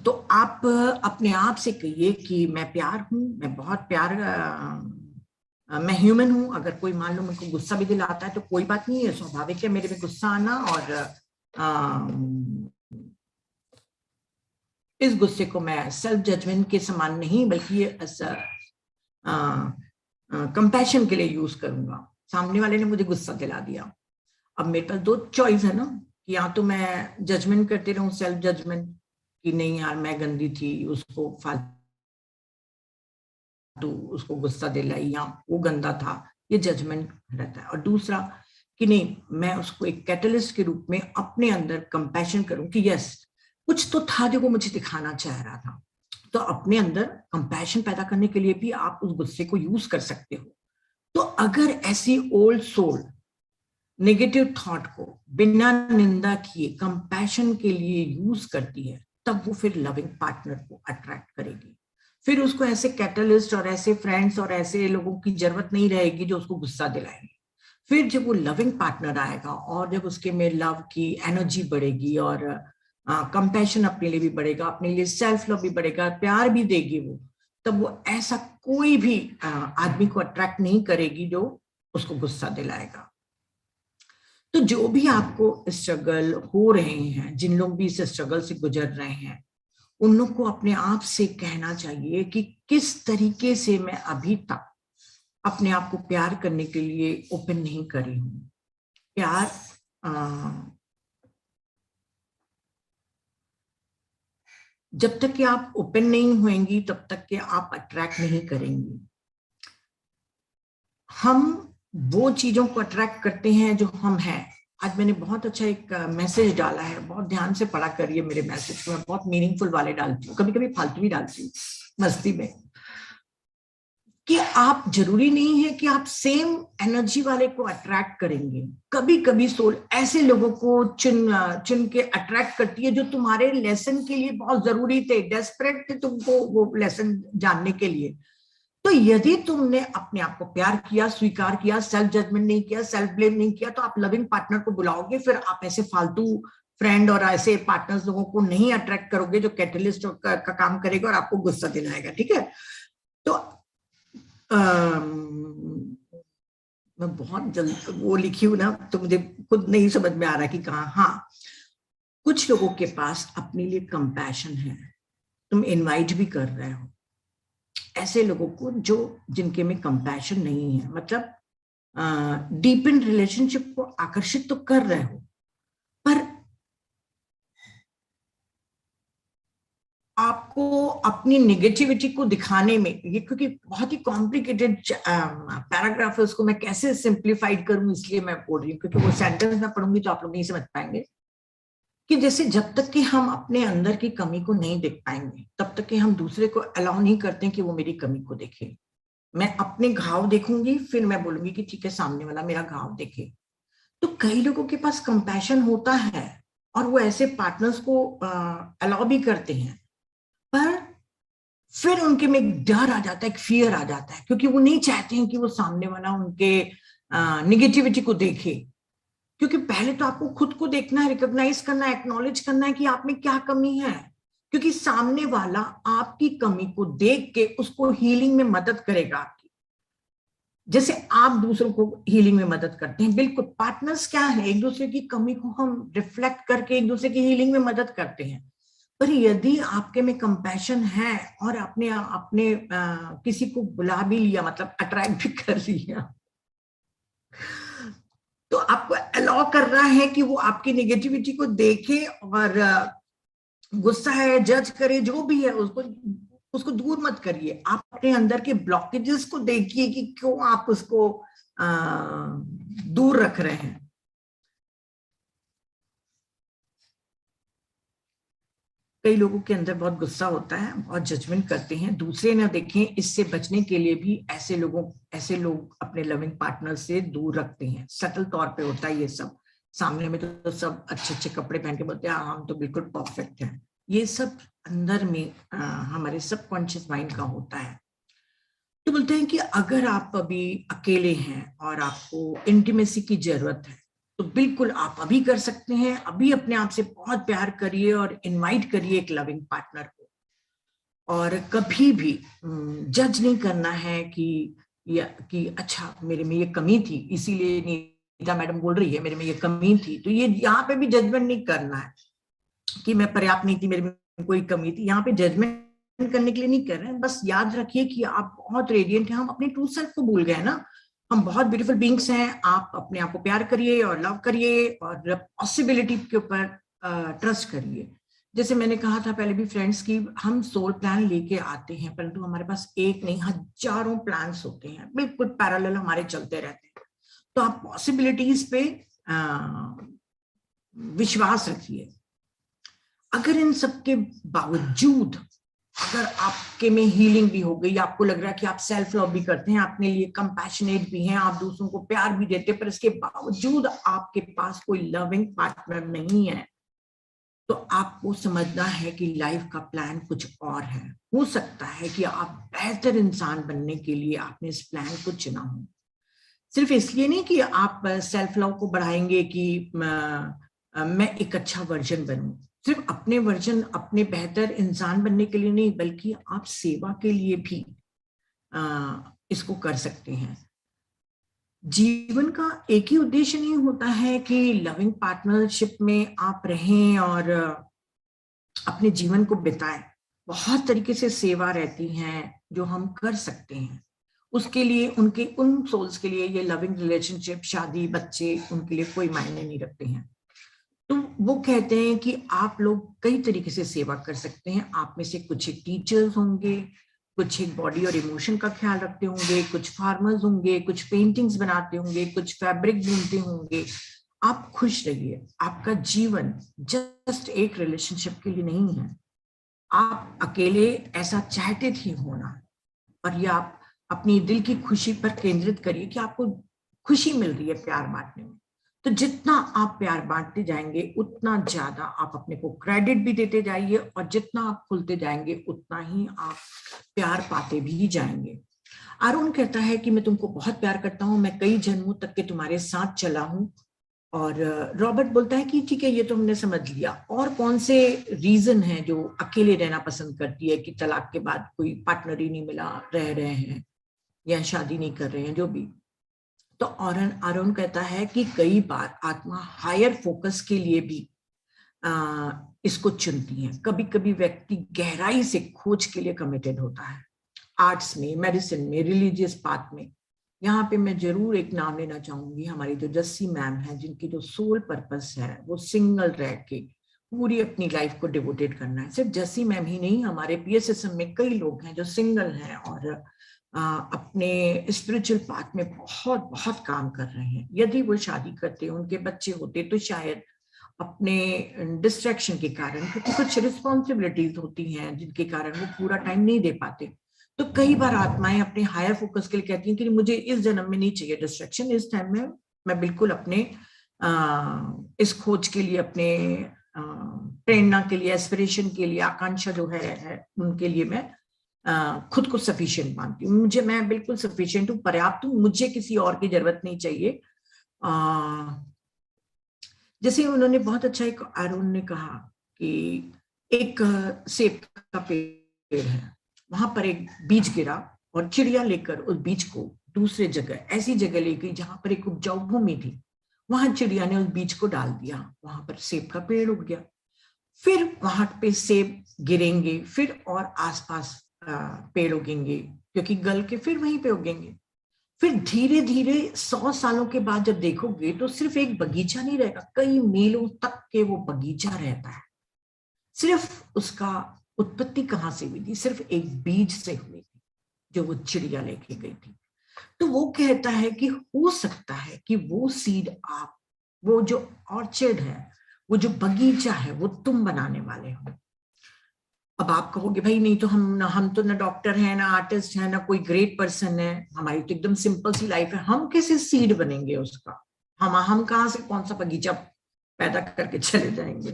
तो आप अपने आप से कहिए कि मैं प्यार हूं, मैं बहुत प्यार, मैं ह्यूमन हूं। अगर कोई मान लो मुझको गुस्सा भी दिलाता है तो कोई बात नहीं है, स्वाभाविक है मेरे में गुस्सा आना। और इस गुस्से को मैं सेल्फ जजमेंट के समान नहीं बल्कि कंपैशन के लिए यूज करूंगा। सामने वाले ने मुझे गुस्सा दिला दिया, अब मेरे पास दो चॉइस है ना, कि या तो मैं जजमेंट करते रहूं, सेल्फ जजमेंट कि नहीं यार मैं गंदी थी, उसको फालतू उसको गुस्सा दिलाई या वो गंदा था, ये जजमेंट रहता है। और दूसरा कि नहीं, मैं उसको एक कैटलिस्ट के रूप में अपने अंदर कंपैशन करूं कि यस कुछ तो था जो वो मुझे दिखाना चाह रहा था। तो अपने अंदर कंपैशन पैदा करने के लिए भी आप उस गुस्से को यूज कर सकते हो। तो अगर ऐसी ओल्ड सोल नेगेटिव थॉट को बिना निंदा किए कंपैशन के लिए यूज करती है, तब वो फिर लविंग पार्टनर को अट्रैक्ट करेगी। फिर उसको ऐसे कैटलिस्ट और ऐसे फ्रेंड्स और ऐसे लोगों की जरूरत नहीं रहेगी जो उसको गुस्सा दिलाएंगे। फिर जब वो लविंग पार्टनर आएगा और जब उसके में लव की एनर्जी बढ़ेगी और कंपैशन अपने लिए भी बढ़ेगा, अपने लिए सेल्फ लव भी बढ़ेगा, प्यार भी देगी वो, तब वो ऐसा कोई भी आदमी को अट्रैक्ट नहीं करेगी जो उसको गुस्सा दिलाएगा। तो जो भी आपको स्ट्रगल हो रहे हैं, जिन लोग भी इस स्ट्रगल से गुजर रहे हैं, उन लोग को अपने आप से कहना चाहिए कि किस तरीके से मैं अभी तक अपने आप को प्यार करने के लिए ओपन नहीं करी हूं। प्यार जब तक कि आप ओपन नहीं होंगी तब तक कि आप अट्रैक्ट नहीं करेंगी। हम वो चीजों को अट्रैक्ट करते हैं जो हम हैं। आज मैंने बहुत अच्छा एक मैसेज डाला है, बहुत ध्यान से पढ़ा करिए मेरे मैसेज को, मैं बहुत मीनिंगफुल वाले डालती हूँ, कभी कभी फालतू भी डालती हूँ मस्ती में, कि आप जरूरी नहीं है कि आप सेम एनर्जी वाले को अट्रैक्ट करेंगे। कभी कभी सोल ऐसे लोगों को चुन के अट्रैक्ट करती है जो तुम्हारे लेसन के लिए बहुत जरूरी थे, डेस्परेट थे तुमको वो लेसन जानने के लिए। तो यदि तुमने अपने आप को प्यार किया, स्वीकार किया, सेल्फ जजमेंट नहीं किया, सेल्फ ब्लेम नहीं किया, तो आप लविंग पार्टनर को बुलाओगे। फिर आप ऐसे फालतू फ्रेंड और ऐसे पार्टनर्स लोगों को नहीं अट्रैक्ट करोगे जो कैटलिस्ट का काम करेगा और आपको गुस्सा दिलाएगा। ठीक है, तो मैं बहुत जल्द वो लिखी हूं ना, तो मुझे खुद नहीं समझ में आ रहा कि कहा। हाँ, कुछ लोगों के पास अपने लिए कंपैशन है, तुम इनवाइट भी कर रहे हो ऐसे लोगों को जो जिनके में कंपैशन नहीं है, मतलब डीप इन रिलेशनशिप को आकर्षित तो कर रहे हो, पर आपको अपनी नेगेटिविटी को दिखाने में, ये क्योंकि बहुत ही कॉम्प्लिकेटेड पैराग्राफ है, उसको मैं कैसे सिंप्लीफाइड करूं इसलिए मैं बोल रही हूँ, क्योंकि वो सेंटेंस में पढ़ूंगी तो आप लोग नहीं समझ पाएंगे। कि जैसे जब तक कि हम अपने अंदर की कमी को नहीं देख पाएंगे तब तक कि हम दूसरे को अलाउ नहीं करते कि वो मेरी कमी को देखे। मैं अपने घाव देखूंगी, फिर मैं बोलूंगी कि ठीक है सामने वाला मेरा घाव देखे। तो कई लोगों के पास कंपैशन होता है और वो ऐसे पार्टनर्स को अलाउ भी करते हैं, पर फिर उनके में एक डर आ जाता है, एक फियर आ जाता है, क्योंकि वो नहीं चाहते हैं कि वो सामने वाला उनके निगेटिविटी को देखे। क्योंकि पहले तो आपको खुद को देखना है, रिकॉग्नाइज करना है, एक्नॉलेज करना है कि आप में क्या कमी है, क्योंकि सामने वाला आपकी कमी को देख के उसको हीलिंग में मदद करेगा आपकी, जैसे आप दूसरों को हीलिंग में मदद करते हैं। बिल्कुल, पार्टनर्स क्या है, एक दूसरे की कमी को हम रिफ्लेक्ट करके एक दूसरे की हीलिंग में मदद करते हैं। पर यदि आपके में कंपैशन है और आपने अपने किसी को बुला भी लिया, मतलब अट्रैक्ट भी कर लिया, तो आपको अलाउ कर रहा है कि वो आपकी नेगेटिविटी को देखे और गुस्सा है, जज करे, जो भी है उसको दूर मत करिए। आप अपने अंदर के ब्लॉकेजेस को देखिए कि क्यों आप उसको दूर रख रहे हैं। कई लोगों के अंदर बहुत गुस्सा होता है, बहुत जजमेंट करते हैं, दूसरे ना देखें, इससे बचने के लिए भी ऐसे लोग अपने लविंग पार्टनर से दूर रखते हैं। सटल तौर पे होता है ये सब, सामने में तो सब अच्छे अच्छे कपड़े पहन के बोलते हैं हम तो बिल्कुल परफेक्ट हैं। ये सब अंदर में हमारे सबकॉन्शियस माइंड का होता है। तो बोलते हैं कि अगर आप अभी अकेले हैं और आपको इंटीमेसी की जरूरत है, तो बिल्कुल आप अभी कर सकते हैं। अभी अपने आप से बहुत प्यार करिए और इनवाइट करिए एक लविंग पार्टनर को। और कभी भी जज नहीं करना है कि अच्छा मेरे में ये कमी थी इसीलिए नीता मैडम बोल रही है मेरे में ये कमी थी, तो ये यहाँ पे भी जजमेंट नहीं करना है कि मैं पर्याप्त नहीं थी, मेरे में कोई कमी थी। यहाँ पे जजमेंट करने के लिए नहीं कर रहे हैं। बस याद रखिए कि आप बहुत रेडियंट हैं, हम अपने ट्रू सेल्फ को भूल गए ना, हम बहुत ब्यूटीफुल बींग्स हैं। आप अपने आप को प्यार करिए और लव करिए और पॉसिबिलिटी के ऊपर ट्रस्ट करिए। जैसे मैंने कहा था पहले भी फ्रेंड्स की, हम सोल प्लान लेके आते हैं, परंतु हमारे पास एक नहीं हजारों प्लान्स होते हैं, बिल्कुल पैरेलल हमारे चलते रहते हैं। तो आप पॉसिबिलिटीज पे विश्वास रखिए। अगर इन सबके बावजूद अगर आपके में हीलिंग भी हो गई, आपको लग रहा है कि आप सेल्फ लव भी करते हैं, अपने लिए कंपैशनेट भी हैं, आप दूसरों को प्यार भी देते हैं, पर इसके बावजूद आपके पास कोई लविंग पार्टनर नहीं है, तो आपको समझना है कि लाइफ का प्लान कुछ और है। हो सकता है कि आप बेहतर इंसान बनने के लिए आपने इस प्लान को चुना हो, सिर्फ इसलिए नहीं कि आप सेल्फ लव को बढ़ाएंगे कि मैं एक अच्छा वर्जन बनूं, सिर्फ अपने वर्जन, अपने बेहतर इंसान बनने के लिए नहीं, बल्कि आप सेवा के लिए भी इसको कर सकते हैं। जीवन का एक ही उद्देश्य नहीं होता है कि लविंग पार्टनरशिप में आप रहें और अपने जीवन को बिताएं। बहुत तरीके से सेवा रहती हैं जो हम कर सकते हैं, उसके लिए उनके उन सोल्स के लिए ये लविंग रिलेशनशिप, शादी, बच्चे, उनके लिए कोई मायने नहीं रखते हैं। तो वो कहते हैं कि आप लोग कई तरीके से सेवा कर सकते हैं। आप में से कुछ एक टीचर्स होंगे, कुछ एक बॉडी और इमोशन का ख्याल रखते होंगे, कुछ फार्मर्स होंगे, कुछ पेंटिंग्स बनाते होंगे, कुछ फैब्रिक बुनते होंगे। आप खुश रहिए, आपका जीवन जस्ट एक रिलेशनशिप के लिए नहीं है। आप अकेले ऐसा चाहते थे होना, और ये आप अपनी दिल की खुशी पर केंद्रित करिए कि आपको खुशी मिल रही है प्यार बांटने में। तो जितना आप प्यार बांटते जाएंगे उतना ज्यादा आप अपने को क्रेडिट भी देते जाइए, और जितना आप खुलते जाएंगे उतना ही आप प्यार पाते भी जाएंगे। अरुण कहता है कि मैं तुमको बहुत प्यार करता हूं, मैं कई जन्मों तक के तुम्हारे साथ चला हूं। और रॉबर्ट बोलता है कि ठीक है, ये तो हमने समझ लिया, और कौन से रीजन है जो अकेले रहना पसंद करती है, कि तलाक के बाद कोई पार्टनर ही नहीं मिला, रह रहे हैं या शादी नहीं कर रहे हैं, जो भी। तो अरुण कहता है कि कई बार आत्मा हायर फोकस के लिए भी इसको चुनती है। कभी कभी व्यक्ति गहराई से खोज के लिए कमिटेड होता है, आर्ट्स में, मेडिसिन में, रिलीजियस पाथ में। यहाँ पे मैं जरूर एक नाम लेना चाहूंगी, हमारी जो जस्सी मैम है, जिनकी जो सोल पर्पस है वो सिंगल रह के पूरी अपनी लाइफ को डिवोटेड करना है। सिर्फ जस्सी मैम ही नहीं, हमारे पीएसएसएम में कई लोग हैं जो सिंगल हैं और अपने स्पिरिचुअल पाथ में बहुत बहुत काम कर रहे हैं। यदि वो शादी करते, उनके बच्चे होते, तो शायद अपने डिस्ट्रैक्शन के कारण, क्योंकि कुछ रिस्पॉन्सिबिलिटीज होती हैं जिनके कारण वो पूरा टाइम नहीं दे पाते, तो कई बार आत्माएं अपने हायर फोकस के लिए कहती हैं कि मुझे इस जन्म में नहीं चाहिए डिस्ट्रैक्शन, इस टाइम में मैं बिल्कुल अपने इस खोज के लिए, अपने प्रेरणा के लिए, एस्पिरेशन के लिए, आकांक्षा जो है उनके लिए मैं खुद को सफिशिएंट मानती हूँ। मैं बिल्कुल सफिशिएंट हूँ, पर्याप्त हूँ, मुझे किसी और की जरूरत नहीं चाहिए। जैसे उन्होंने बहुत अच्छा, एक अरुण ने कहा कि एक सेब का पेड़ है, वहां पर एक बीज गिरा और चिड़िया लेकर उस बीज को दूसरे जगह, ऐसी जगह ले गई जहां पर एक उपजाऊ भूमि थी। वहां चिड़िया ने उस बीज को डाल दिया, वहां पर सेब का पेड़ उग गया। फिर वहां पे सेब गिरेंगे, फिर और आसपास पेड़ उगेंगे, क्योंकि गल के फिर वहीं पे उगेंगे। फिर धीरे धीरे 100 सालों के बाद जब देखोगे तो सिर्फ एक बगीचा नहीं रहेगा, कई मीलों तक के वो बगीचा रहता है। सिर्फ उसका उत्पत्ति कहां से हुई थी? सिर्फ एक बीज से हुई थी जो वो चिड़िया लेके गई थी। तो वो कहता है कि हो सकता है कि वो सीड आप, वो जो ऑर्चर्ड है, वो जो बगीचा है, वो तुम बनाने वाले हो। अब आप कहोगे भाई नहीं, तो हम तो ना डॉक्टर हैं, ना आर्टिस्ट हैं, ना कोई ग्रेट पर्सन है, हमारी तो एकदम सिंपल सी लाइफ है, हम कैसे सीड बनेंगे उसका? हम कहाँ से कौन सा बगीचा पैदा करके चले जाएंगे?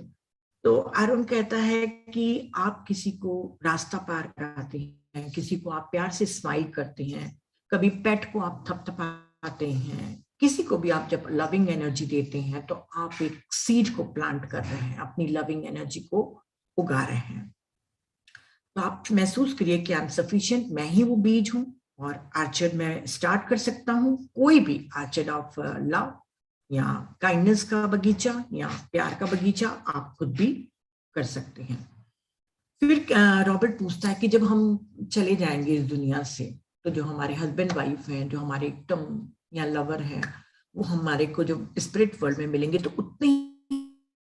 तो अरुण कहता है कि आप किसी को रास्ता पार कराते हैं, किसी को आप प्यार से स्माइल करते हैं, कभी पेट को आप थपथपाते हैं, किसी को भी आप जब लविंग एनर्जी देते हैं, तो आप एक सीड को प्लांट कर रहे हैं, अपनी लविंग एनर्जी को उगा रहे हैं। तो आप महसूस करिए कि आई एम सफिशिएंट, मैं ही वो बीज हूं, और आर्चर्ड में स्टार्ट कर सकता हूं, कोई भी आर्चर्ड ऑफ लव या काइंडनेस का बगीचा या प्यार का बगीचा आप खुद भी कर सकते हैं। फिर रॉबर्ट पूछता है कि जब हम चले जाएंगे इस दुनिया से, तो जो हमारे हस्बैंड वाइफ हैं, जो हमारे एकदम या लवर हैं, वो हमारे को जो स्पिरिट वर्ल्ड में मिलेंगे तो उतने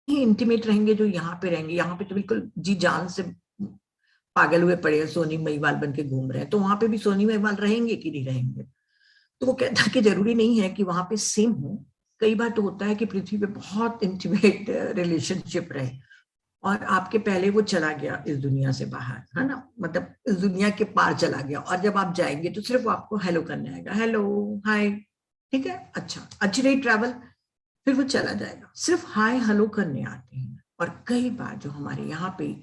ही इंटीमेट रहेंगे जो यहाँ पे रहेंगे। यहाँ पे तो बिल्कुल जी जान से पागल हुए पड़े हैं, सोनी महिवाल बन के घूम रहे हैं, तो वहां पे भी सोनी महिवाल रहेंगे कि नहीं रहेंगे? तो वो कहता है कि जरूरी नहीं है कि वहां पे सेम हो। कई बार तो होता है कि पृथ्वी पे बहुत इंटीमेट रिलेशनशिप रहे, और आपके पहले वो चला गया इस दुनिया से बाहर, है ना, मतलब इस दुनिया के पार चला गया, और जब आप जाएंगे तो सिर्फ आपको हेलो करने आएगा, हेलो हाय, ठीक है, अच्छा अच्छी रही ट्रैवल, फिर वो चला जाएगा। सिर्फ हाय हेलो करने आते हैं। और कई बार जो हमारे यहाँ पे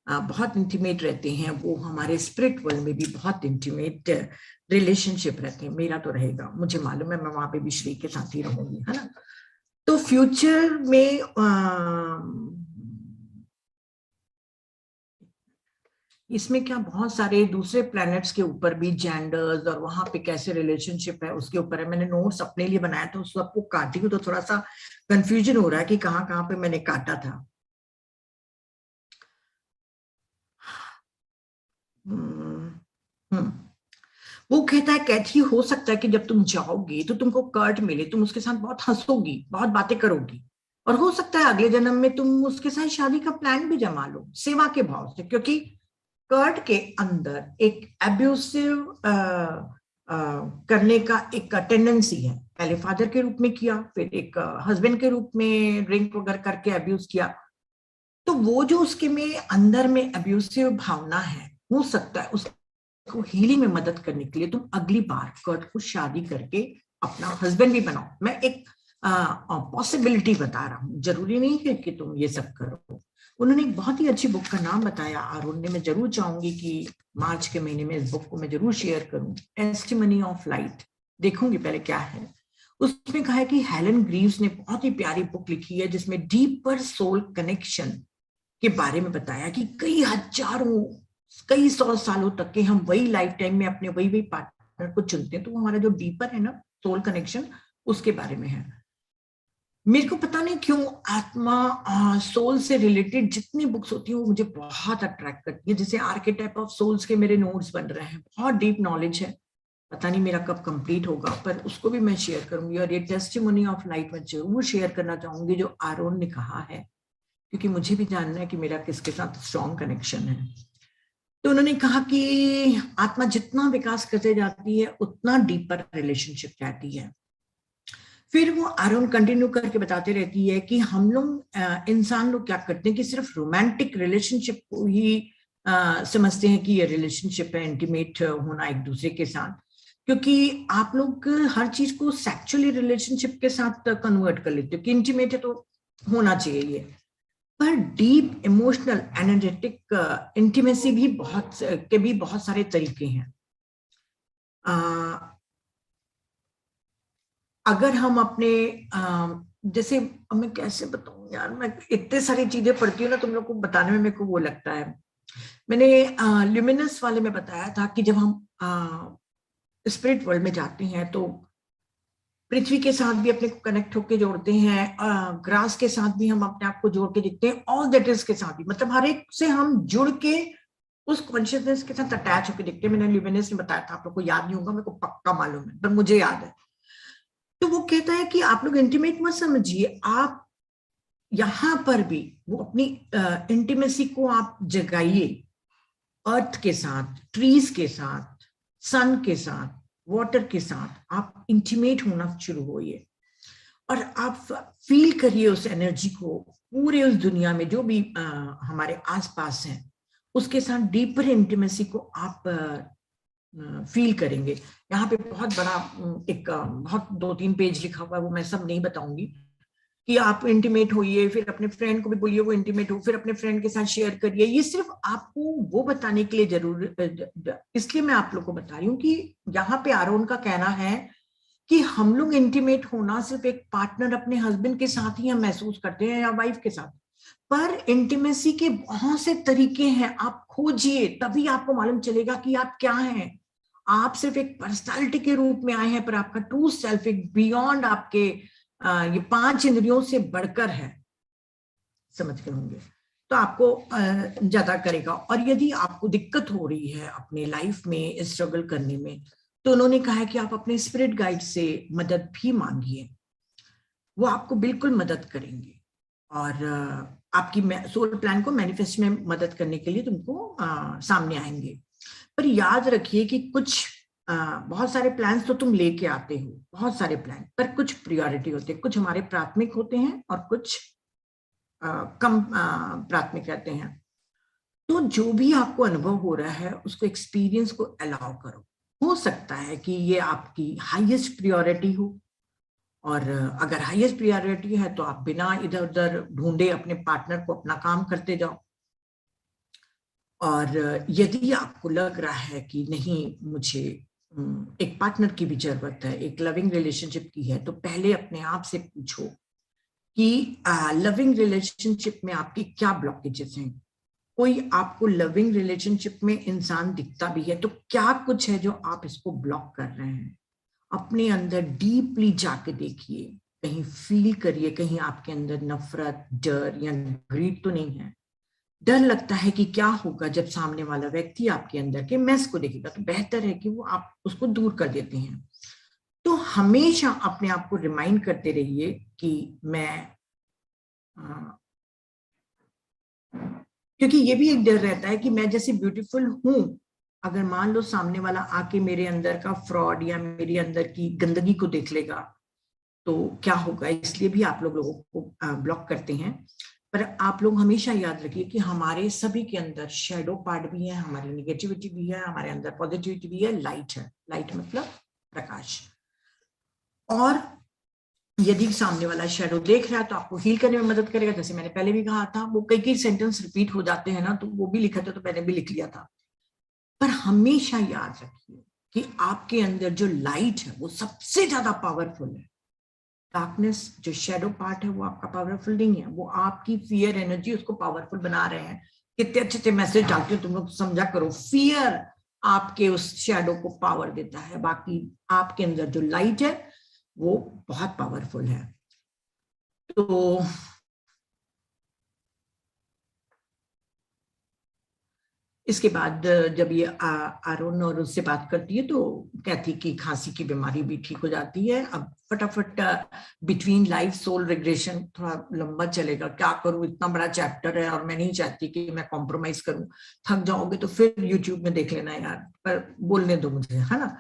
बहुत इंटीमेट रहते हैं, वो हमारे स्पिरिट वर्ल्ड में भी बहुत इंटीमेट रिलेशनशिप रहते हैं। मेरा तो रहेगा, मुझे मालूम है, मैं वहां पे भी श्री के साथ ही रहूंगी, है ना। तो फ्यूचर में इसमें क्या बहुत सारे दूसरे प्लैनेट्स के ऊपर भी जेंडर्स और वहां पे कैसे रिलेशनशिप है उसके ऊपर है। मैंने नोट्स अपने लिए बनाया था, उस सबको काटी हूँ, तो थोड़ा सा कंफ्यूजन हो रहा है कि कहाँ कहाँ पे मैंने काटा था। हम्म हम्म। वो कहता है, कैथी, हो सकता है कि जब तुम जाओगी तो तुमको कर्ट मिले, तुम उसके साथ बहुत हंसोगी, बहुत बातें करोगी, और हो सकता है अगले जन्म में तुम उसके साथ शादी का प्लान भी जमा लो सेवा के भाव से, क्योंकि कर्ट के अंदर एक एब्यूसिव करने का एक टेंडेंसी है। पहले फादर के रूप में किया, फिर एक हस्बैंड के रूप में ड्रिंक वगैरह करके अब्यूज किया। तो वो जो उसके में अंदर में अब्यूसिव भावना है, हो सकता है उसको हीलिंग में मदद करने के लिए तुम अगली बार कर्ट को शादी करके अपना हस्बैंड भी बनाओ। मैं एक पॉसिबिलिटी बता रहा हूँ, जरूरी नहीं है कि तुम ये सब करो। उन्होंने एक बहुत ही अच्छी बुक का नाम बताया, अरुण ने, मैं जरूर चाहूंगी कि मार्च के महीने में इस बुक को मैं जरूर शेयर करूं, टेस्टिमनी ऑफ लाइट। देखूंगी पहले क्या है। उसमें कहा है कि हेलन ग्रीव्स ने बहुत ही प्यारी बुक लिखी है जिसमें डीपर सोल कनेक्शन के बारे में बताया कि कई हजारों, कई सौ सालों तक के हम वही लाइफ टाइम में अपने वही वही पार्टनर को चुनते हैं, तो हमारा जो डीपर है ना सोल कनेक्शन, उसके बारे में है। मेरे को पता नहीं क्यों आत्मा सोल से रिलेटेड जितनी बुक्स होती है वो मुझे बहुत अट्रैक्ट करती है। जैसे आर्केटाइप ऑफ सोल्स के मेरे नोट्स बन रहे हैं, बहुत डीप नॉलेज है, पता नहीं मेरा कब कंप्लीट होगा, पर उसको भी मैं शेयर करूंगी। और ये टेस्टिमोनी ऑफ लाइट मैं जरूर शेयर करना चाहूंगी जो आरोन ने कहा है, क्योंकि मुझे भी जानना है कि मेरा किसके साथ स्ट्रॉन्ग कनेक्शन है। तो उन्होंने कहा कि आत्मा जितना विकास करते जाती है उतना डीपर रिलेशनशिप चाहती है। फिर वो आरोन कंटिन्यू करके बताते रहती है कि हम लोग इंसान लोग क्या करते हैं कि सिर्फ रोमांटिक रिलेशनशिप को ही समझते हैं कि ये रिलेशनशिप है, इंटीमेट होना एक दूसरे के साथ, क्योंकि आप लोग हर चीज को सेक्सुअली रिलेशनशिप के साथ कन्वर्ट कर लेते हो कि इंटीमेट है तो होना चाहिए ये। पर डीप इमोशनल एनर्जेटिक इंटीमेसी भी बहुत सारे तरीके हैं। अगर हम अपने जैसे, मैं कैसे बताऊं यार, मैं इतने सारी चीजें पढ़ती हूँ ना, तुम लोग को बताने में मेरे को वो लगता है। मैंने ल्यूमिनस वाले में बताया था कि जब हम स्पिरिट वर्ल्ड में जाते हैं तो पृथ्वी के साथ भी अपने को कनेक्ट होकर जोड़ते हैं, ग्रास के साथ भी हम अपने आप को जोड़ के दिखते हैं, ऑल दैट इज के साथ भी, मतलब हर एक से हम जुड़ के उस कॉन्शियसनेस के साथ अटैच होकर दिखते हैं। मैंने ल्यूमिनस में बताया था, आप लोग को याद नहीं होगा, मेरे को पक्का मालूम है, पर मुझे याद है। तो वो कहता है कि आप लोग इंटीमेट मत समझिए, आप यहां पर भी वो अपनी इंटीमेसी को आप जगाइए, अर्थ के साथ, ट्रीज के साथ, सन के साथ, वाटर के साथ आप इंटीमेट होना शुरू होइए, और आप फील करिए उस एनर्जी को पूरे उस दुनिया में जो भी हमारे आसपास हैं, उसके साथ डीपर इंटीमेसी को आप फील करेंगे। यहाँ पे बहुत बड़ा एक बहुत 2-3 पेज लिखा हुआ है, वो मैं सब नहीं बताऊंगी, कि आप इंटीमेट होइए, फिर अपने फ्रेंड को भी बोलिए वो इंटीमेट हो, फिर अपने फ्रेंड के साथ शेयर करिए। ये सिर्फ आपको वो बताने के लिए जरूर, इसलिए मैं आप लोग को बता रही हूँ कि यहाँ पे आरोन का कहना है कि हम लोग इंटीमेट होना सिर्फ एक पार्टनर अपने हस्बैंड के साथ ही हम महसूस करते हैं या वाइफ के साथ, पर इंटीमेसी के बहुत से तरीके हैं। आप खोजिए, तभी आपको मालूम चलेगा कि आप क्या हैं। आप सिर्फ एक पर्सनालिटी के रूप में आए हैं, पर आपका ट्रू सेल्फ एक बियॉन्ड आपके ये 5 इंद्रियों से बढ़कर है, समझ के होंगे, तो आपको ज्यादा करेगा। और यदि आपको दिक्कत हो रही है अपने लाइफ में स्ट्रगल करने में, तो उन्होंने कहा है कि आप अपने स्पिरिट गाइड से मदद भी मांगिए, वो आपको बिल्कुल मदद करेंगे, और आपकी सोल प्लान को मैनिफेस्ट में मदद करने के लिए तुमको सामने आएंगे। पर याद रखिए कि कुछ बहुत सारे प्लान्स तो तुम लेके आते हो, बहुत सारे प्लान, पर कुछ प्रायोरिटी होते हैं, कुछ हमारे प्राथमिक होते हैं और कुछ कम प्राथमिक रहते हैं। तो जो भी आपको अनुभव हो रहा है उसको, एक्सपीरियंस को अलाउ करो। हो सकता है कि ये आपकी हाईएस्ट प्रायोरिटी हो, और अगर हाईएस्ट प्रायोरिटी है तो आप बिना इधर उधर ढूंढे अपने पार्टनर को अपना काम करते जाओ। और यदि आपको लग रहा है कि नहीं, मुझे एक पार्टनर की भी जरूरत है, एक लविंग रिलेशनशिप की है, तो पहले अपने आप से पूछो कि लविंग रिलेशनशिप में आपकी क्या ब्लॉकेजेस हैं। कोई आपको लविंग रिलेशनशिप में इंसान दिखता भी है तो क्या कुछ है जो आप इसको ब्लॉक कर रहे हैं। अपने अंदर डीपली जाके देखिए, कहीं फील करिए, कहीं आपके अंदर नफरत, डर या ग्रीड तो नहीं है। डर लगता है कि क्या होगा जब सामने वाला व्यक्ति आपके अंदर के मेस को देखेगा, तो बेहतर है कि वो आप उसको दूर कर देते हैं। तो हमेशा अपने आप को रिमाइंड करते रहिए कि मैं, क्योंकि ये भी एक डर रहता है कि मैं जैसे ब्यूटीफुल हूं, अगर मान लो सामने वाला आके मेरे अंदर का फ्रॉड या मेरे अंदर की गंदगी को देख लेगा तो क्या होगा। इसलिए भी आप लोगों को ब्लॉक करते हैं। पर आप लोग हमेशा याद रखिए कि हमारे सभी के अंदर शेडो पार्ट भी है, हमारी निगेटिविटी भी है, हमारे अंदर पॉजिटिविटी भी है, लाइट है। लाइट मतलब प्रकाश। और यदि सामने वाला शेडो देख रहा है तो आपको हील करने में मदद करेगा। जैसे मैंने पहले भी कहा था, वो कई सेंटेंस रिपीट हो जाते हैं ना, तो वो भी लिखा था तो मैंने भी लिख लिया था। पर हमेशा याद रखिए कि आपके अंदर जो लाइट है वो सबसे ज्यादा पावरफुल है। डार्कनेस जो शेडो पार्ट है वो आपका पावरफुल नहीं है, वो आपकी फियर एनर्जी उसको पावरफुल बना रहे हैं। कितने अच्छे अच्छे मैसेज डालते हो तुम लोग, समझा करो। फियर आपके उस शेडो को पावर देता है, बाकी आपके अंदर जो लाइट है वो बहुत पावरफुल है। तो इसके बाद जब ये आरोन और उससे बात करती है तो कहती कि खांसी की बीमारी भी ठीक हो जाती है। अब फटाफट बिटवीन लाइफ सोल रिग्रेशन थोड़ा लंबा चलेगा, क्या करूं, इतना बड़ा चैप्टर है और मैं नहीं चाहती कि मैं कॉम्प्रोमाइज करूं। थक जाओगे तो फिर यूट्यूब में देख लेना यार, पर बोलने दो मुझे, है ना।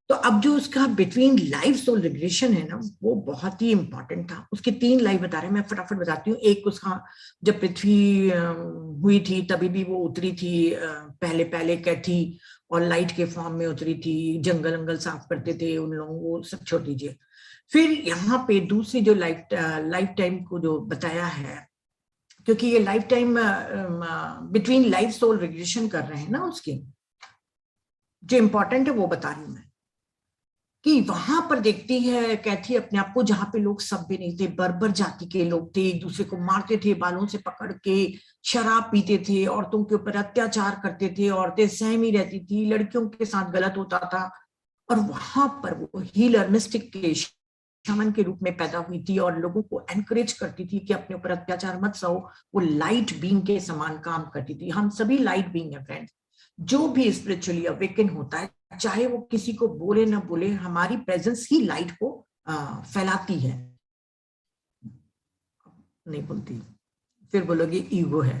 तो अब जो उसका बिटवीन लाइफ सोल रिग्रेशन है ना, वो बहुत ही इंपॉर्टेंट था। उसके 3 लाइफ बता रहे हैं, मैं फटाफट बताती हूँ। एक उसका, जब पृथ्वी हुई थी तभी भी वो उतरी थी, पहले पहले कैथी, और लाइट के फॉर्म में उतरी थी, जंगल अंगल साफ करते थे उन लोगों को, सब छोड़ दीजिए। फिर यहाँ पे दूसरी जो लाइफ टाइम को जो बताया है, क्योंकि ये life time between life soul regression कर रहे हैं ना, उसकी जो इंपॉर्टेंट है वो बता रही हूँ मैं। कि वहां पर देखती है कैथी अपने आप को, जहां पे लोग सभ्य नहीं थे, बर्बर जाति के लोग थे, एक दूसरे को मारते थे, बालों से पकड़ के, शराब पीते थे, औरतों के ऊपर अत्याचार करते थे, औरतें सहमी रहती थी, लड़कियों के साथ गलत होता था। और वहां पर वो हीलर, मिस्टिक के शमन के रूप में पैदा हुई थी और लोगों को एनकरेज करती थी कि अपने ऊपर अत्याचार मत सहो। वो लाइट बीइंग के समान काम करती थी। हम सभी लाइट बीइंग है फ्रेंड्स। जो भी स्पिरिचुअली अवेकन होता है, चाहे वो किसी को बोले ना बोले, हमारी प्रेजेंस ही लाइट को फैलाती है। नहीं बोलती फिर बोलोगे ईगो है।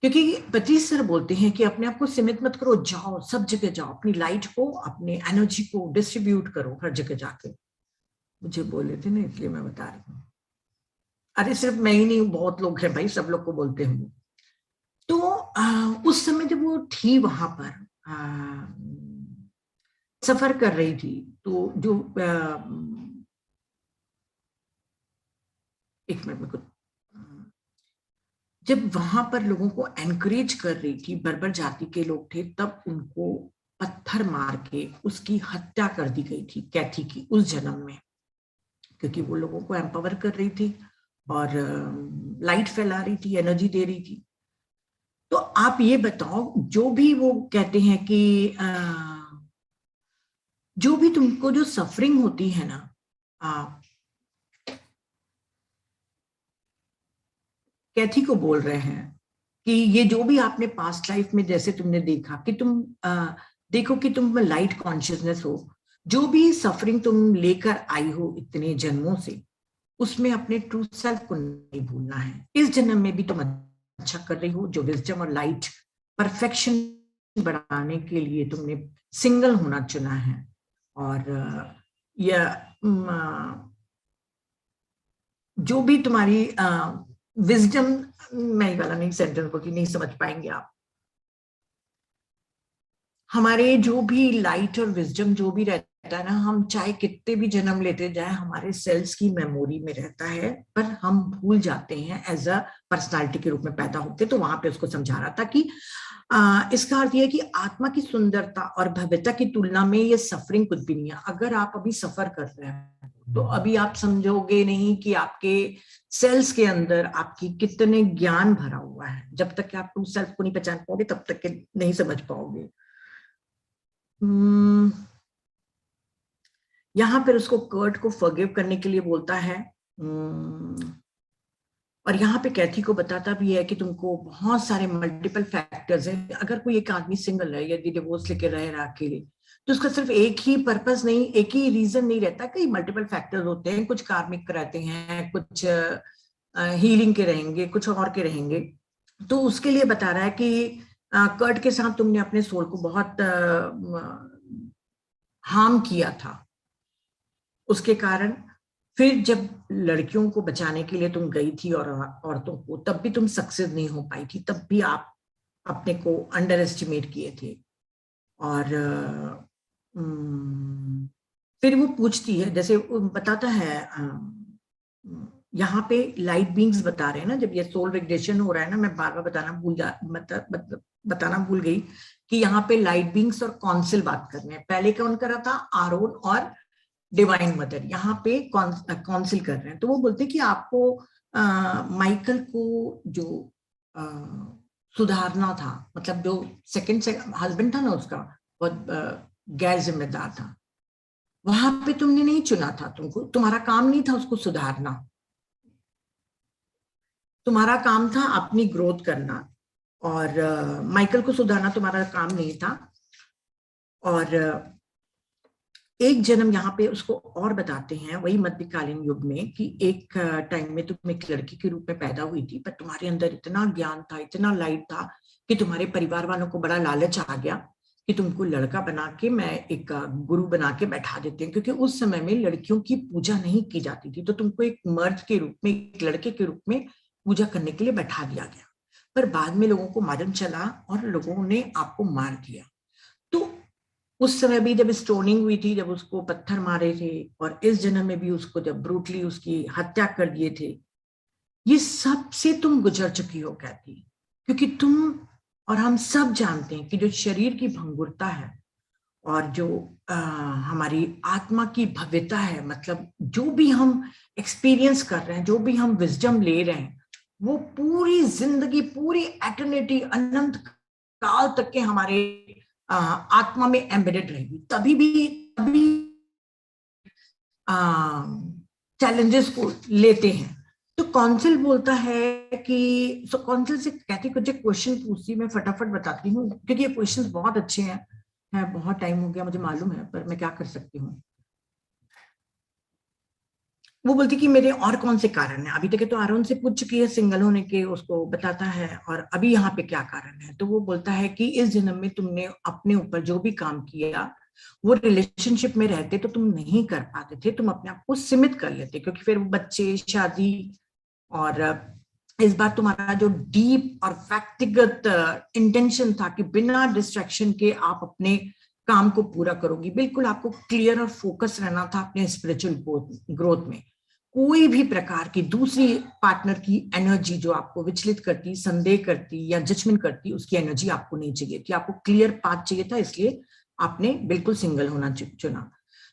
क्योंकि पति सर बोलते हैं कि अपने आप को सीमित मत करो, जाओ सब जगह जाओ, अपनी लाइट को, अपनी एनर्जी को डिस्ट्रीब्यूट करो हर जगह जाके। मुझे बोले थे ना, इसलिए मैं बता रही हूँ। अरे सिर्फ मैं ही नहीं हूँ, बहुत लोग हैं भाई, सब लोग को बोलते होंगे। तो उस समय जब वो थी वहां पर, सफर कर रही थी, तो जो एक मिनट में कुछ, जब वहां पर लोगों को एनकरेज कर रही थी, बर्बर जाति के लोग थे, तब उनको पत्थर मार के उसकी हत्या कर दी गई थी, कैथी की, उस जन्म में। क्योंकि वो लोगों को एम्पावर कर रही थी और लाइट फैला रही थी, एनर्जी दे रही थी। तो आप ये बताओ, जो भी वो कहते हैं कि जो भी तुमको जो सफरिंग होती है ना, कैथी को बोल रहे हैं कि ये जो भी आपने पास्ट लाइफ में जैसे तुमने देखा कि तुम देखो कि तुम लाइट कॉन्शियसनेस हो, जो भी सफरिंग तुम लेकर आई हो इतने जन्मों से, उसमें अपने ट्रू सेल्फ को नहीं भूलना है। इस जन्म में भी तुम अच्छा कर रही हो, जो विजडम और लाइट परफेक्शन बढ़ाने के लिए तुमने सिंगल होना चुना है। और यह जो भी तुम्हारी विजडम, मैं ये वाला नहीं सेंटेंस बोलती, नहीं समझ पाएंगे आप। हमारे जो भी लाइट और विजडम जो भी रहता है ना, हम चाहे कितने भी जन्म लेते जाए, हमारे सेल्स की मेमोरी में रहता है, पर हम भूल जाते हैं एज अ पर्सनालिटी के रूप में पैदा होते। तो वहां पे उसको समझा रहा था कि इसका अर्थ यह है कि आत्मा की सुंदरता और भव्यता की तुलना में ये सफरिंग कुछ भी नहीं है। अगर आप अभी सफर कर रहे हैं तो अभी आप समझोगे नहीं कि आपके सेल्स के अंदर आपकी कितने ज्ञान भरा हुआ है। जब तक कि आप टू सेल्फ को नहीं पहचान पाओगे तब तक के नहीं समझ पाओगे। यहां पर उसको कर्ट को फॉरगिव करने के लिए बोलता है। और यहाँ पे कैथी को बताता भी है कि तुमको बहुत सारे मल्टीपल फैक्टर्स हैं। अगर कोई एक आदमी सिंगल है, यदि डिवोर्स लेके रह रहा अकेले, तो उसका सिर्फ एक ही पर्पस नहीं, एक ही रीजन नहीं रहता, कई मल्टीपल फैक्टर्स होते हैं। कुछ कार्मिक रहते हैं, कुछ हीलिंग के रहेंगे, कुछ और के रहेंगे। तो उसके लिए बता रहा है कि कर्ट के साथ तुमने अपने सोल को बहुत हार्म किया था। उसके कारण फिर जब लड़कियों को बचाने के लिए तुम गई थी और औरतों को, तब भी तुम सक्सेस नहीं हो पाई थी, तब भी आप अपने को अंडर एस्टिमेट किए थे। और फिर वो पूछती है, जैसे बताता है, यहाँ पे लाइट बींग्स बता रहे हैं ना, जब ये सोल रेग्रेशन हो रहा है ना, मैं बार बार बताना भूल गई कि यहाँ पे लाइट बींग्स और काउंसिल बात कर रहे हैं। पहले कौन कर रहा था? आरोन और डिवाइन मदर। यहाँ पे काउंसिल कर रहे हैं। तो वो बोलते हैं कि आपको माइकल को जो सुधारना था, मतलब जो सेकंड से हस्बैंड था ना उसका, बहुत गैर जिम्मेदार था, वहां पे तुमने नहीं चुना था। तुमको, तुम्हारा काम नहीं था उसको सुधारना, तुम्हारा काम था अपनी ग्रोथ करना। और माइकल को सुधारना तुम्हारा काम नहीं था। और एक जन्म यहाँ पे उसको और बताते हैं, वही मध्यकालीन युग में, कि एक टाइम में तुम एक लड़की के रूप में पैदा हुई थी, पर तुम्हारे अंदर इतना ज्ञान था, इतना लाइट था, कि तुम्हारे परिवार वालों को बड़ा लालच आ गया कि तुमको लड़का बना के मैं एक गुरु बना के बैठा देते हैं। क्योंकि उस समय में लड़कियों की पूजा नहीं की जाती थी, तो तुमको एक मर्द के रूप में, एक लड़के के रूप में पूजा करने के लिए बैठा दिया गया। पर बाद में लोगों को मालूम चला और लोगों ने आपको मार दिया। तो उस समय भी जब स्टोनिंग हुई थी, जब उसको पत्थर मारे थे, और इस जन्म में भी उसको जब ब्रूटली उसकी हत्या कर दिए थे, ये सब से तुम गुजर चुकी हो कहती। क्योंकि तुम और हम सब जानते हैं कि जो शरीर की भंगुरता है और जो हमारी आत्मा की भव्यता है, मतलब जो भी हम एक्सपीरियंस कर रहे हैं, जो भी हम विजडम ले रहे हैं, वो पूरी जिंदगी, पूरी एटर्निटी, अनंत काल तक के हमारे आत्मा में एम्बेडेड रहेगी। तभी चैलेंजेस को लेते हैं। तो कौंसिल बोलता है कि, सो कौंसिल से कहती कुछ क्वेश्चन पूछती, मैं फटाफट बताती हूँ क्योंकि ये क्वेश्चंस बहुत अच्छे हैं। बहुत टाइम हो गया मुझे मालूम है, पर मैं क्या कर सकती हूँ। वो बोलती कि मेरे और कौन से कारण है। अभी तक तो आरोन से पूछ चुकी है सिंगल होने के, उसको बताता है, और अभी यहाँ पे क्या कारण है। तो वो बोलता है कि इस जन्म में तुमने अपने ऊपर जो भी काम किया, वो रिलेशनशिप में रहते तो तुम नहीं कर पाते थे, तुम अपने आप को सीमित कर लेते, क्योंकि फिर बच्चे, शादी। और इस बार तुम्हारा जो डीप और व्यक्तिगत इंटेंशन था कि बिना डिस्ट्रैक्शन के आप अपने काम को पूरा करोगी, बिल्कुल आपको क्लियर और फोकस रहना था अपने स्पिरिचुअल ग्रोथ में। कोई भी प्रकार की दूसरी पार्टनर की एनर्जी जो आपको विचलित करती, संदेह करती या जजमेंट करती, उसकी एनर्जी आपको नहीं चाहिए थी। आपको क्लियर पाथ चाहिए था, इसलिए आपने बिल्कुल सिंगल होना चुना।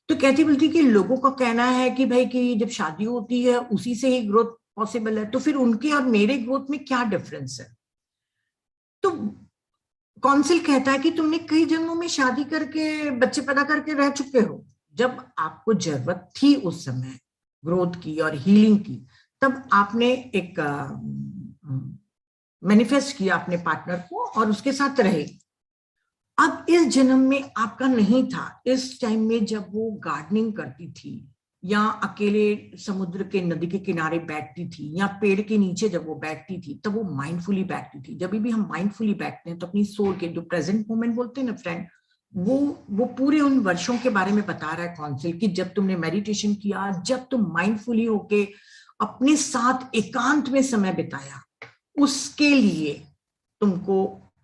तो कहती बोलती कि लोगों का कहना है कि भाई कि जब शादी होती है उसी से ही ग्रोथ पॉसिबल है, तो फिर उनके और मेरे ग्रोथ में क्या डिफरेंस है। तो कौंसिल कहता है कि तुमने कई जन्मों में शादी करके, बच्चे पैदा करके रह चुके हो। जब आपको जरूरत थी उस समय ग्रोथ की और हीलिंग की, तब आपने एक मैनिफेस्ट किया अपने पार्टनर को और उसके साथ रहे। अब इस जन्म में आपका नहीं था। इस टाइम में जब वो गार्डनिंग करती थी, या अकेले समुद्र के नदी के किनारे बैठती थी, या पेड़ के नीचे जब वो बैठती थी, तब वो माइंडफुली बैठती थी। जब भी हम माइंडफुली बैठते हैं तो अपनी सोल के, जो प्रेजेंट मोमेंट बोलते हैं ना फ्रेंड, वो पूरे उन वर्षों के बारे में बता रहा है कौंसिल, कि जब तुमने मेडिटेशन किया, जब तुम माइंडफुली होके अपने साथ एकांत में समय बिताया, उसके लिए तुमको,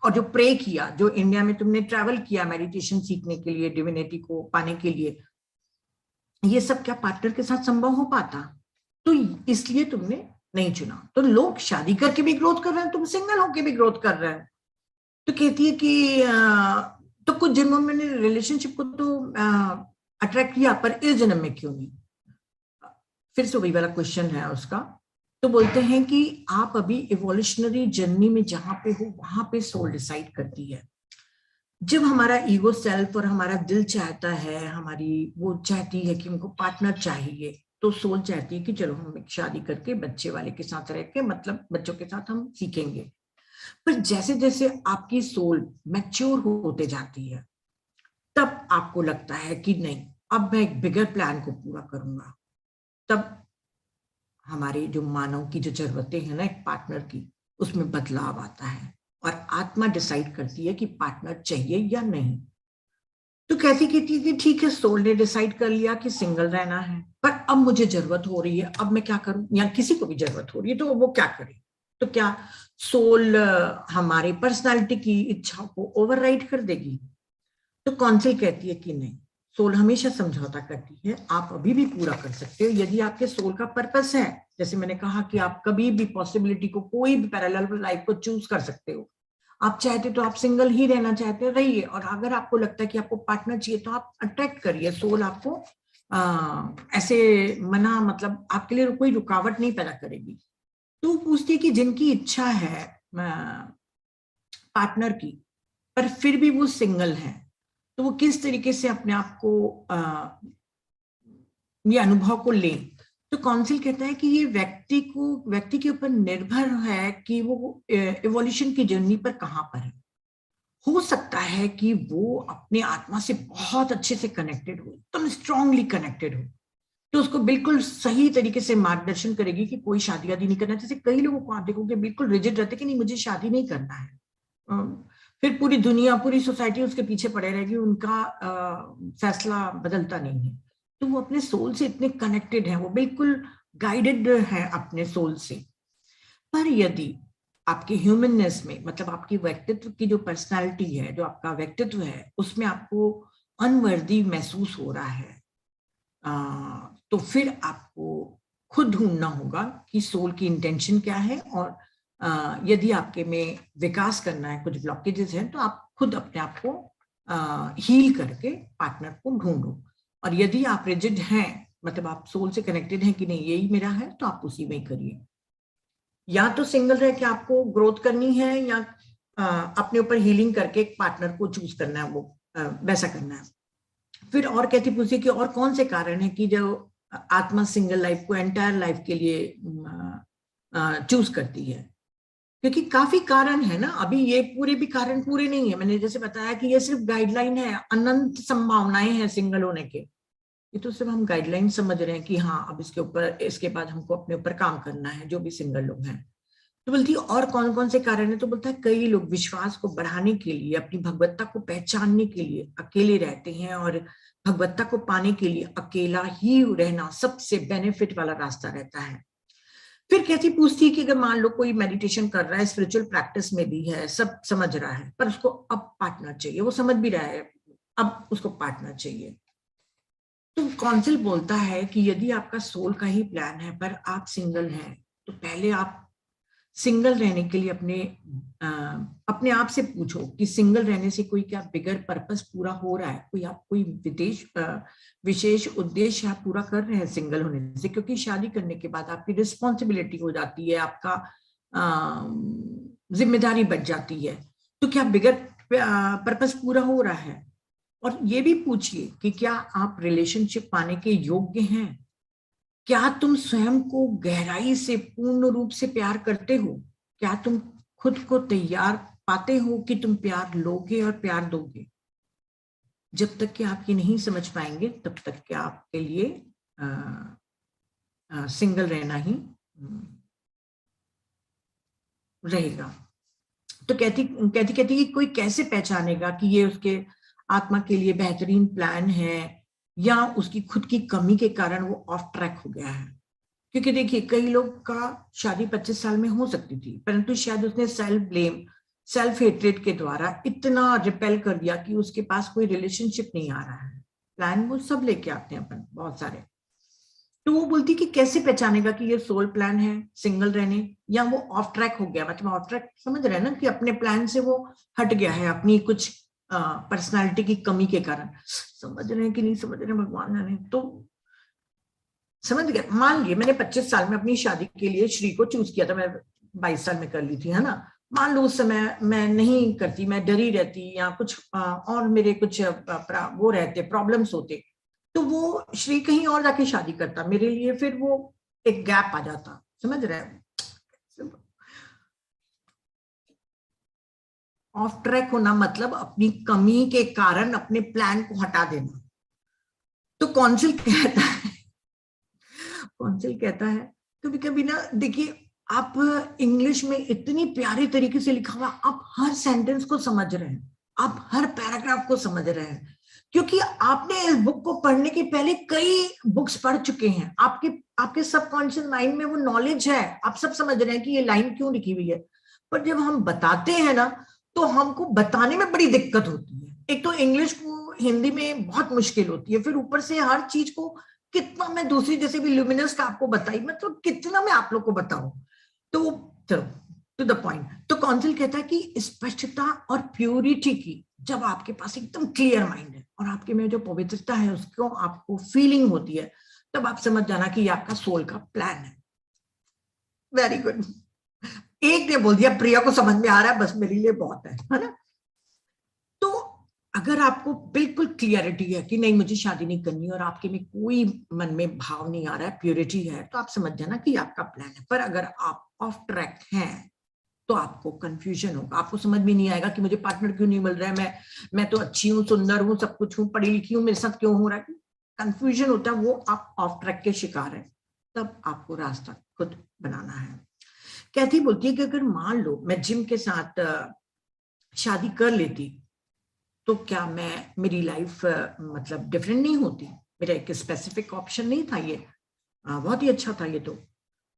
और जो प्रे किया, जो इंडिया में तुमने ट्रैवल किया मेडिटेशन सीखने के लिए, डिविनिटी को पाने के लिए, ये सब क्या पार्टनर के साथ संभव हो पाता? तो इसलिए तुमने नहीं चुना। तो लोग शादी करके भी ग्रोथ कर रहे हैं, तुम सिंगल होके भी ग्रोथ कर रहे हो। तो कहती है कि तो कुछ जन्मों में मैंने रिलेशनशिप को तो अट्रैक्ट किया, पर इस जन्म में क्यों नहीं? फिर से वही वाला क्वेश्चन है उसका। तो बोलते हैं कि आप अभी इवोल्यूशनरी जर्नी में जहां पे हो, वहां पे सोल डिसाइड करती है। जब हमारा ईगो सेल्फ और हमारा दिल चाहता है, हमारी वो चाहती है कि उनको पार्टनर चाहिए, तो सोल चाहती है कि चलो हम शादी करके बच्चे वाले के साथ रह के, मतलब बच्चों के साथ हम सीखेंगे। पर जैसे जैसे आपकी सोल मैच्योर होते जाती है, तब आपको लगता है कि नहीं, अब मैं एक बिगर प्लान को पूरा करूंगा। तब हमारे जो मानव की जो जरूरतें हैं ना एक पार्टनर की, उसमें बदलाव आता है और आत्मा डिसाइड करती है कि पार्टनर चाहिए या नहीं। तो कहती कहती थी ठीक है, सोल ने डिसाइड कर लिया कि सिंगल रहना है, पर अब मुझे जरूरत हो रही है, अब मैं क्या करूं? या किसी को भी जरूरत हो रही है तो वो क्या करे? तो क्या सोल हमारी पर्सनालिटी की इच्छा को ओवरराइड कर देगी? तो काउंसिल कहती है कि नहीं, सोल हमेशा समझौता करती है, आप अभी भी पूरा कर सकते हो यदि आपके सोल का पर्पस है। जैसे मैंने कहा कि आप कभी भी पॉसिबिलिटी को, कोई भी पैरेलल लाइफ को चूज कर सकते हो। आप चाहते तो आप सिंगल ही रहना चाहते रहिए, और अगर आपको लगता है कि आपको पार्टनर चाहिए तो आप अट्रैक्ट करिए। सोल आपको ऐसे मना, मतलब आपके लिए कोई रुकावट नहीं पैदा करेगी। तो पूछती है कि जिनकी इच्छा है पार्टनर की, पर फिर भी वो सिंगल है, तो वो किस तरीके से अपने आप को ये अनुभव को लें? तो काउंसिल कहता है कि ये व्यक्ति के ऊपर निर्भर है कि वो इवोल्यूशन की जर्नी पर कहां पर है। हो सकता है कि वो अपने आत्मा से बहुत अच्छे से कनेक्टेड हो, एकदम स्ट्रांगली कनेक्टेड हो, तो उसको बिल्कुल सही तरीके से मार्गदर्शन करेगी कि कोई शादी वादी नहीं करना। जैसे कई लोगों को आप देखोगे बिल्कुल रिजिड रहते कि नहीं, मुझे शादी नहीं करना है, फिर पूरी दुनिया, पूरी सोसाइटी उसके पीछे पड़े रहेगी, उनका फैसला बदलता नहीं है। तो वो अपने सोल से इतने कनेक्टेड हैं, वो बिल्कुल गाइडेड हैं अपने सोल से। पर यदि आपके ह्यूमननेस में, मतलब आपकी व्यक्तित्व की जो पर्सनालिटी है, जो आपका व्यक्तित्व है, उसमें आपको अनवर्दी महसूस हो रहा है, तो फिर आपको खुद ढूंढना होगा कि सोल की इंटेंशन क्या है। और यदि आपके में विकास करना है, कुछ ब्लॉकेजेस हैं, तो आप खुद अपने आप को हील करके पार्टनर को ढूंढो। और यदि आप रिजिड हैं, मतलब आप सोल से कनेक्टेड हैं कि नहीं यही मेरा है, तो आप उसी में ही करिए। या तो सिंगल रह के आपको ग्रोथ करनी है, या अपने ऊपर हीलिंग करके एक पार्टनर को चूज करना है, वो वैसा करना है। फिर और कहती पूछी कि और कौन से कारण है कि जो आत्मा सिंगल लाइफ को एंटायर लाइफ के लिए चूज करती है? क्योंकि काफी कारण है ना, अभी ये पूरे भी कारण पूरे नहीं है। मैंने जैसे बताया कि ये सिर्फ गाइडलाइन है, अनंत संभावनाएं हैं सिंगल होने के। ये तो सिर्फ हम गाइडलाइन समझ रहे हैं कि हाँ अब इसके ऊपर, इसके बाद हमको अपने ऊपर काम करना है, जो भी सिंगल लोग हैं। तो बोलती है और कौन कौन से कारण है? तो बोलता है कई लोग विश्वास को बढ़ाने के लिए, अपनी भगवत्ता को पहचानने के लिए अकेले रहते हैं, और भगवत्ता को पाने के लिए अकेला ही रहना सबसे बेनिफिट वाला रास्ता रहता है। फिर कैसी पूछती है कि अगर मान लो कोई मेडिटेशन कर रहा है, स्पिरिचुअल प्रैक्टिस में भी है, सब समझ रहा है, पर उसको अब पार्टनर चाहिए, वो समझ भी रहा है, अब उसको पार्टनर चाहिए। तो काउंसिल बोलता है कि यदि आपका सोल का ही प्लान है पर आप सिंगल हैं, तो पहले आप सिंगल रहने के लिए अपने आप से पूछो कि सिंगल रहने से कोई क्या बिगर पर्पस पूरा हो रहा है, कोई आप कोई विशेष उद्देश्य आप पूरा कर रहे हैं सिंगल होने से? क्योंकि शादी करने के बाद आपकी रिस्पॉन्सिबिलिटी हो जाती है, आपका जिम्मेदारी बढ़ जाती है, तो क्या बिगर पर्पस पूरा हो रहा है? और ये भी पूछिए कि क्या आप रिलेशनशिप पाने के योग्य हैं? क्या तुम स्वयं को गहराई से पूर्ण रूप से प्यार करते हो? क्या तुम खुद को तैयार पाते हो कि तुम प्यार लोगे और प्यार दोगे? जब तक कि आप ये नहीं समझ पाएंगे, तब तक कि आपके लिए सिंगल रहना ही रहेगा। तो कहती कहती कहती कि कोई कैसे पहचानेगा कि ये उसके आत्मा के लिए बेहतरीन प्लान है, या उसकी खुद की कमी के कारण वो ऑफ ट्रैक हो गया है? क्योंकि देखिए कई लोग का शादी 25 साल में हो सकती थी, परंतु शायद उसने सेल्फ ब्लेम, सेल्फ हेट्रेड के द्वारा इतना रिपेल कर दिया कि उसके पास कोई रिलेशनशिप नहीं आ रहा है। प्लान वो सब लेके आते हैं अपन, बहुत सारे। तो वो बोलती कि कैसे पहचानेगा कि ये सोल प्लान है सिंगल रहने, या वो ऑफ ट्रैक हो गया, मतलब ऑफ ट्रैक समझ रहे हैं ना, कि अपने प्लान से वो हट गया है अपनी कुछ पर्सनालिटी की कमी के कारण। समझ रहे हैं कि नहीं समझ रहे भगवान जाने। तो समझ गए। मान लिए मैंने 25 साल में अपनी शादी के लिए श्री को चूज किया था, मैं 22 साल में कर ली थी, है ना। मान लो उस समय मैं नहीं करती, मैं डरी रहती, या कुछ और मेरे कुछ वो रहते, प्रॉब्लम्स होते, तो वो श्री कहीं और जाके शादी करता मेरे लिए, फिर वो एक गैप आ जाता। समझ रहे हैं। ऑफ ट्रैक होना मतलब अपनी कमी के कारण अपने प्लान को हटा देना। तो कौंसिल कहता है, कौंसिल कहता है कभी कभी ना, देखिए आप इंग्लिश में इतनी प्यारे तरीके से लिखा हुआ, आप हर सेंटेंस को समझ रहे हैं, आप हर पैराग्राफ को समझ रहे हैं, क्योंकि आपने इस बुक को पढ़ने के पहले कई बुक्स पढ़ चुके हैं। आपके आपके सबकॉन्शियस माइंड में वो नॉलेज है, आप सब समझ रहे हैं कि ये लाइन क्यों लिखी हुई है। पर जब हम बताते हैं ना, तो हमको बताने में बड़ी दिक्कत होती है। एक तो इंग्लिश को हिंदी में बहुत मुश्किल होती है, फिर ऊपर से हर चीज को कितना मैं दूसरी जैसे भी ल्यूमिनस का आपको बताई, मतलब कितना मैं आप लोग को बताऊं। तो चलो टू द पॉइंट। तो कौंसिल कहता है कि स्पष्टता और प्योरिटी की, जब आपके पास एकदम क्लियर माइंड है और आपके में जो पवित्रता है उसको आपको फीलिंग होती है, तब आप समझ जाना कि ये आपका सोल का प्लान है। Very good. एक ने बोल दिया प्रिया को समझ में आ रहा है, बस मेरे लिए बहुत है ना। तो अगर आपको बिल्कुल क्लियरिटी है कि नहीं मुझे शादी नहीं करनी, और आपके में कोई मन में भाव नहीं आ रहा है, प्योरिटी है, तो आप समझ जाना कि आपका प्लान है। पर अगर आप ऑफ ट्रैक हैं तो आपको कंफ्यूजन होगा, आपको समझ में नहीं आएगा कि मुझे पार्टनर क्यों नहीं मिल रहा है, मैं तो अच्छी हूँ, सुंदर हूँ, सब कुछ हूँ, पढ़ी लिखी हूँ, मेरे साथ क्यों हो रहा है। कंफ्यूजन होता है, वो आप ऑफ ट्रैक के शिकार है। तब आपको रास्ता खुद बनाना है। कैथी बोलती है कि अगर मान लो मैं जिम के साथ शादी कर लेती, तो क्या मैं मेरी लाइफ मतलब डिफरेंट नहीं होती। मेरा एक स्पेसिफिक ऑप्शन नहीं था ये, बहुत ही अच्छा था ये।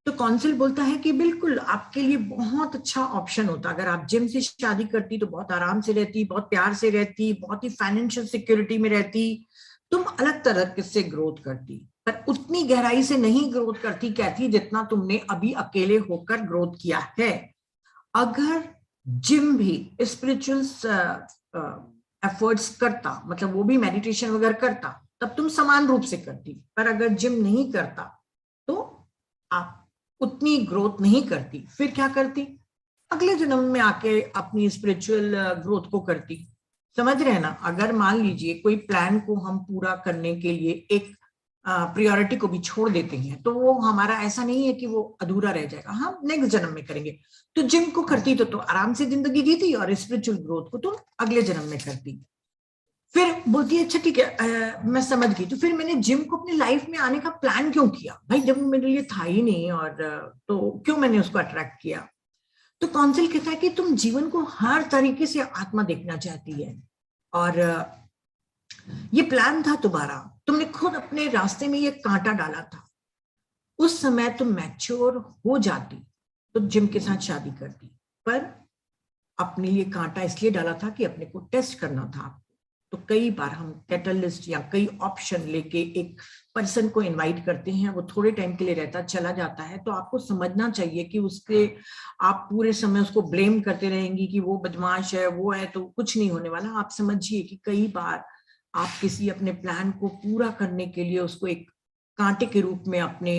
तो कौंसिल बोलता है कि बिल्कुल आपके लिए बहुत अच्छा ऑप्शन होता। अगर आप जिम से शादी करती तो बहुत आराम से रहती, बहुत प्यार से रहती, बहुत ही फाइनेंशियल सिक्योरिटी में रहती, तुम अलग तरह से ग्रोथ करती, पर उतनी गहराई से नहीं ग्रोथ करती कहती जितना तुमने अभी अकेले होकर ग्रोथ किया है। अगर जिम भी स्पिरिचुअल एफर्ट्स करता, मतलब वो भी मेडिटेशन वगैरह करता, तब तुम समान रूप से करती। पर अगर जिम नहीं करता तो आप उतनी ग्रोथ नहीं करती। फिर क्या करती, अगले जन्म में आके अपनी स्पिरिचुअल ग्रोथ को करती। समझ रहे हैं ना। अगर मान लीजिए कोई प्लान को हम पूरा करने के लिए एक प्रायोरिटी को भी छोड़ देते हैं, तो वो हमारा ऐसा नहीं है कि वो अधूरा रह जाएगा, हम नेक्स्ट जन्म में करेंगे। तो जिम को करती तो आराम से जिंदगी जीती, और स्पिरिचुअल ग्रोथ को तो अगले जन्म में करती। फिर बोलती है अच्छा ठीक है, मैं समझ गई, तो फिर मैंने जिम को अपनी लाइफ में आने का प्लान क्यों किया भाई, जब वो मेरे लिए था ही नहीं, और तो क्यों मैंने उसको अट्रैक्ट किया। तो कौंसिल कहता है कि तुम जीवन को हर तरीके से आत्मा देखना चाहती है, और ये प्लान था तुम्हारा, तुमने खुद अपने रास्ते में ये कांटा डाला था। उस समय तुम मैच्योर हो जाती तो जिम के साथ शादी करती, पर अपने लिए कांटा इसलिए डाला था कि अपने को टेस्ट करना था आपको। तो कई बार हम कैटलिस्ट या कई ऑप्शन लेके एक पर्सन को इनवाइट करते हैं, वो थोड़े टाइम के लिए रहता चला जाता है, तो आपको समझना चाहिए कि उसके आप पूरे समय उसको ब्लेम करते रहेंगी कि वो बदमाश है, वो है, तो कुछ नहीं होने वाला। आप समझिए कि कई बार आप किसी अपने प्लान को पूरा करने के लिए उसको एक कांटे के रूप में अपने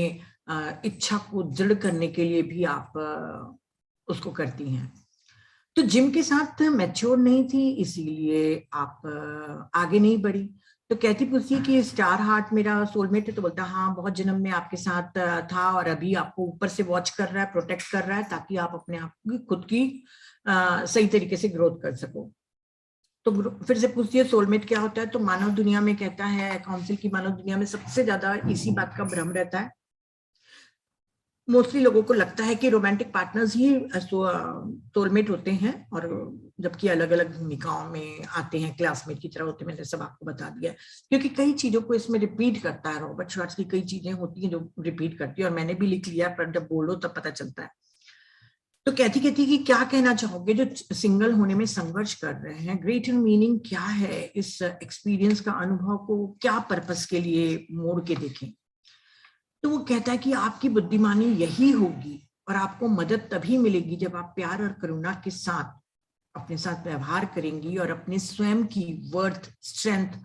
इच्छा को दृढ़ करने के लिए भी आप उसको करती हैं। तो जिम के साथ मैच्योर नहीं थी, इसीलिए आप आगे नहीं बढ़ी। तो कहती पूछती कि स्टार हार्ट मेरा सोलमेट है, तो बोलता हाँ बहुत जन्म में आपके साथ था, और अभी आपको ऊपर से वॉच कर रहा है, प्रोटेक्ट कर रहा है, ताकि आप अपने आप की खुद की सही तरीके से ग्रोथ कर सको। तो फिर से पूछती है सोलमेट क्या होता है। तो मानव दुनिया में कहता है कौंसिल की, मानव दुनिया में सबसे ज्यादा इसी बात का भ्रम रहता है। मोस्टली लोगों को लगता है कि रोमांटिक पार्टनर्स ही सोलमेट होते हैं, और जबकि अलग अलग भूमिकाओं में आते हैं, क्लासमेट की तरह होते हैं। मैंने सब आपको बता दिया, क्योंकि कई चीजों को इसमें रिपीट करता है। रॉबर्ट श्वार्ट्ज की कई चीजें होती हैं जो रिपीट करती है, और मैंने भी लिख लिया, पर जब बोलो तब पता चलता है। तो कहती कि क्या कहना चाहोगे जो सिंगल होने में संघर्ष कर रहे हैं? ग्रेटर मीनिंग क्या है इस एक्सपीरियंस का? अनुभव को क्या पर्पस के लिए मोड़ के देखें? तो वो कहता है कि आपकी बुद्धिमानी यही होगी, और आपको मदद तभी मिलेगी जब आप प्यार और करुणा के साथ अपने साथ व्यवहार करेंगी, और अपने स्वयं की वर्थ, स्ट्रेंथ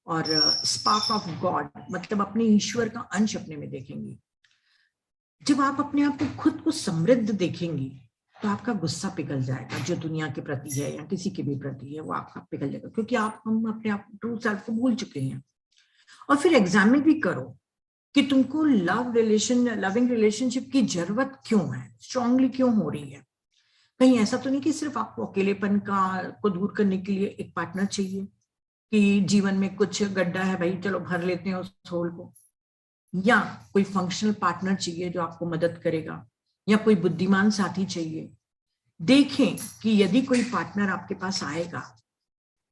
और स्पार्क ऑफ गॉड, मतलब अपने ईश्वर का अंश अपने में देखेंगी। जब आप अपने आप को, खुद को समृद्ध देखेंगी, तो आपका गुस्सा पिघल जाएगा, जो दुनिया के प्रति है या किसी के भी प्रति है, वो आपका पिघल जाएगा, क्योंकि हम अपने आप ट्रू सेल्फ को भूल चुके हैं। और फिर एग्जामिन भी करो कि तुमको लविंग रिलेशनशिप की जरूरत क्यों है, स्ट्रांगली क्यों हो रही है। कहीं ऐसा तो नहीं कि सिर्फ आपको अकेलेपन को दूर करने के लिए एक पार्टनर चाहिए, कि जीवन में कुछ गड्ढा है भाई, चलो भर लेते हैं उस होल को, या कोई फंक्शनल पार्टनर चाहिए जो आपको मदद करेगा, या कोई बुद्धिमान साथी चाहिए। देखें कि यदि कोई पार्टनर आपके पास आएगा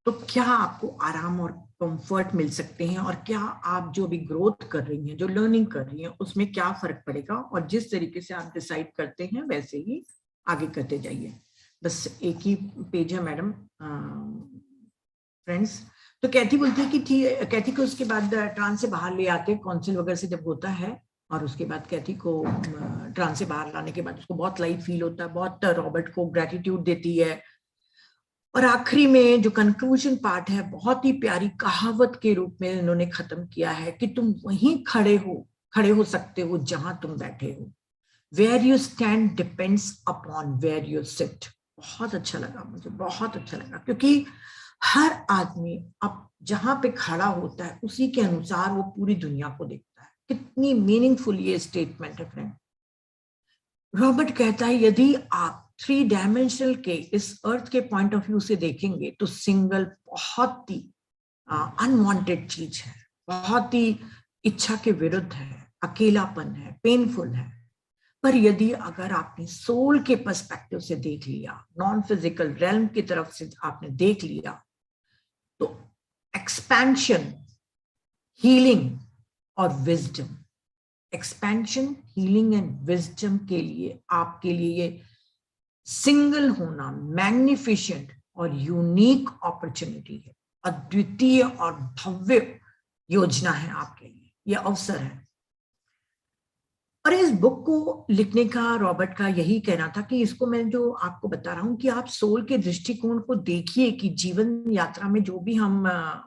तो क्या आपको आराम और कंफर्ट मिल सकते हैं, और क्या आप जो भी ग्रोथ कर रही हैं, जो लर्निंग कर रही हैं, उसमें क्या फर्क पड़ेगा। और जिस तरीके से आप डिसाइड करते हैं वैसे ही आगे करते जाइए। बस एक ही पेज है मैडम, फ्रेंड्स। तो कैथी बोलती है कि कैथी को उसके बाद ट्रांस से बाहर ले आते हैं, काउंसिल वगैरह से जब होता है, और उसके बाद कैथी को ट्रांस से बाहर लाने के बाद उसको बहुत लाइट फील होता है, बहुत रॉबर्ट को ग्रेटिट्यूड देती है। और आखिरी में जो कंक्लूजन पार्ट है, बहुत ही प्यारी कहावत के रूप में इन्होंने खत्म किया है कि तुम वहीं खड़े हो सकते हो जहां तुम बैठे हो। Where you stand depends upon where you sit. बहुत अच्छा लगा, मुझे बहुत अच्छा लगा, क्योंकि हर आदमी अब जहां पे खड़ा होता है उसी के अनुसार वो पूरी दुनिया को देखता है। कितनी मीनिंगफुल ये स्टेटमेंट है फ्रेंड। रॉबर्ट कहता है यदि आप 3 डायमेंशनल के इस अर्थ के पॉइंट ऑफ व्यू से देखेंगे तो सिंगल बहुत ही अनवांटेड चीज है, बहुत ही इच्छा के विरुद्ध है, अकेलापन है, पेनफुल है। पर यदि अगर आपने सोल के पर्सपेक्टिव से देख लिया, नॉन फिजिकल रेल्म की तरफ से आपने देख लिया, तो एक्सपेंशन, हीलिंग और wisdom, expansion, healing and wisdom के लिए आपके लिए ये सिंगल होना मैग्निफिशेंट और यूनिक अपॉर्चुनिटी है, अद्वितीय और भव्य योजना है आपके लिए, यह अवसर है। और इस बुक को लिखने का रॉबर्ट का यही कहना था कि इसको मैं जो आपको बता रहा हूं कि आप सोल के दृष्टिकोण को देखिए, कि जीवन यात्रा में जो भी हम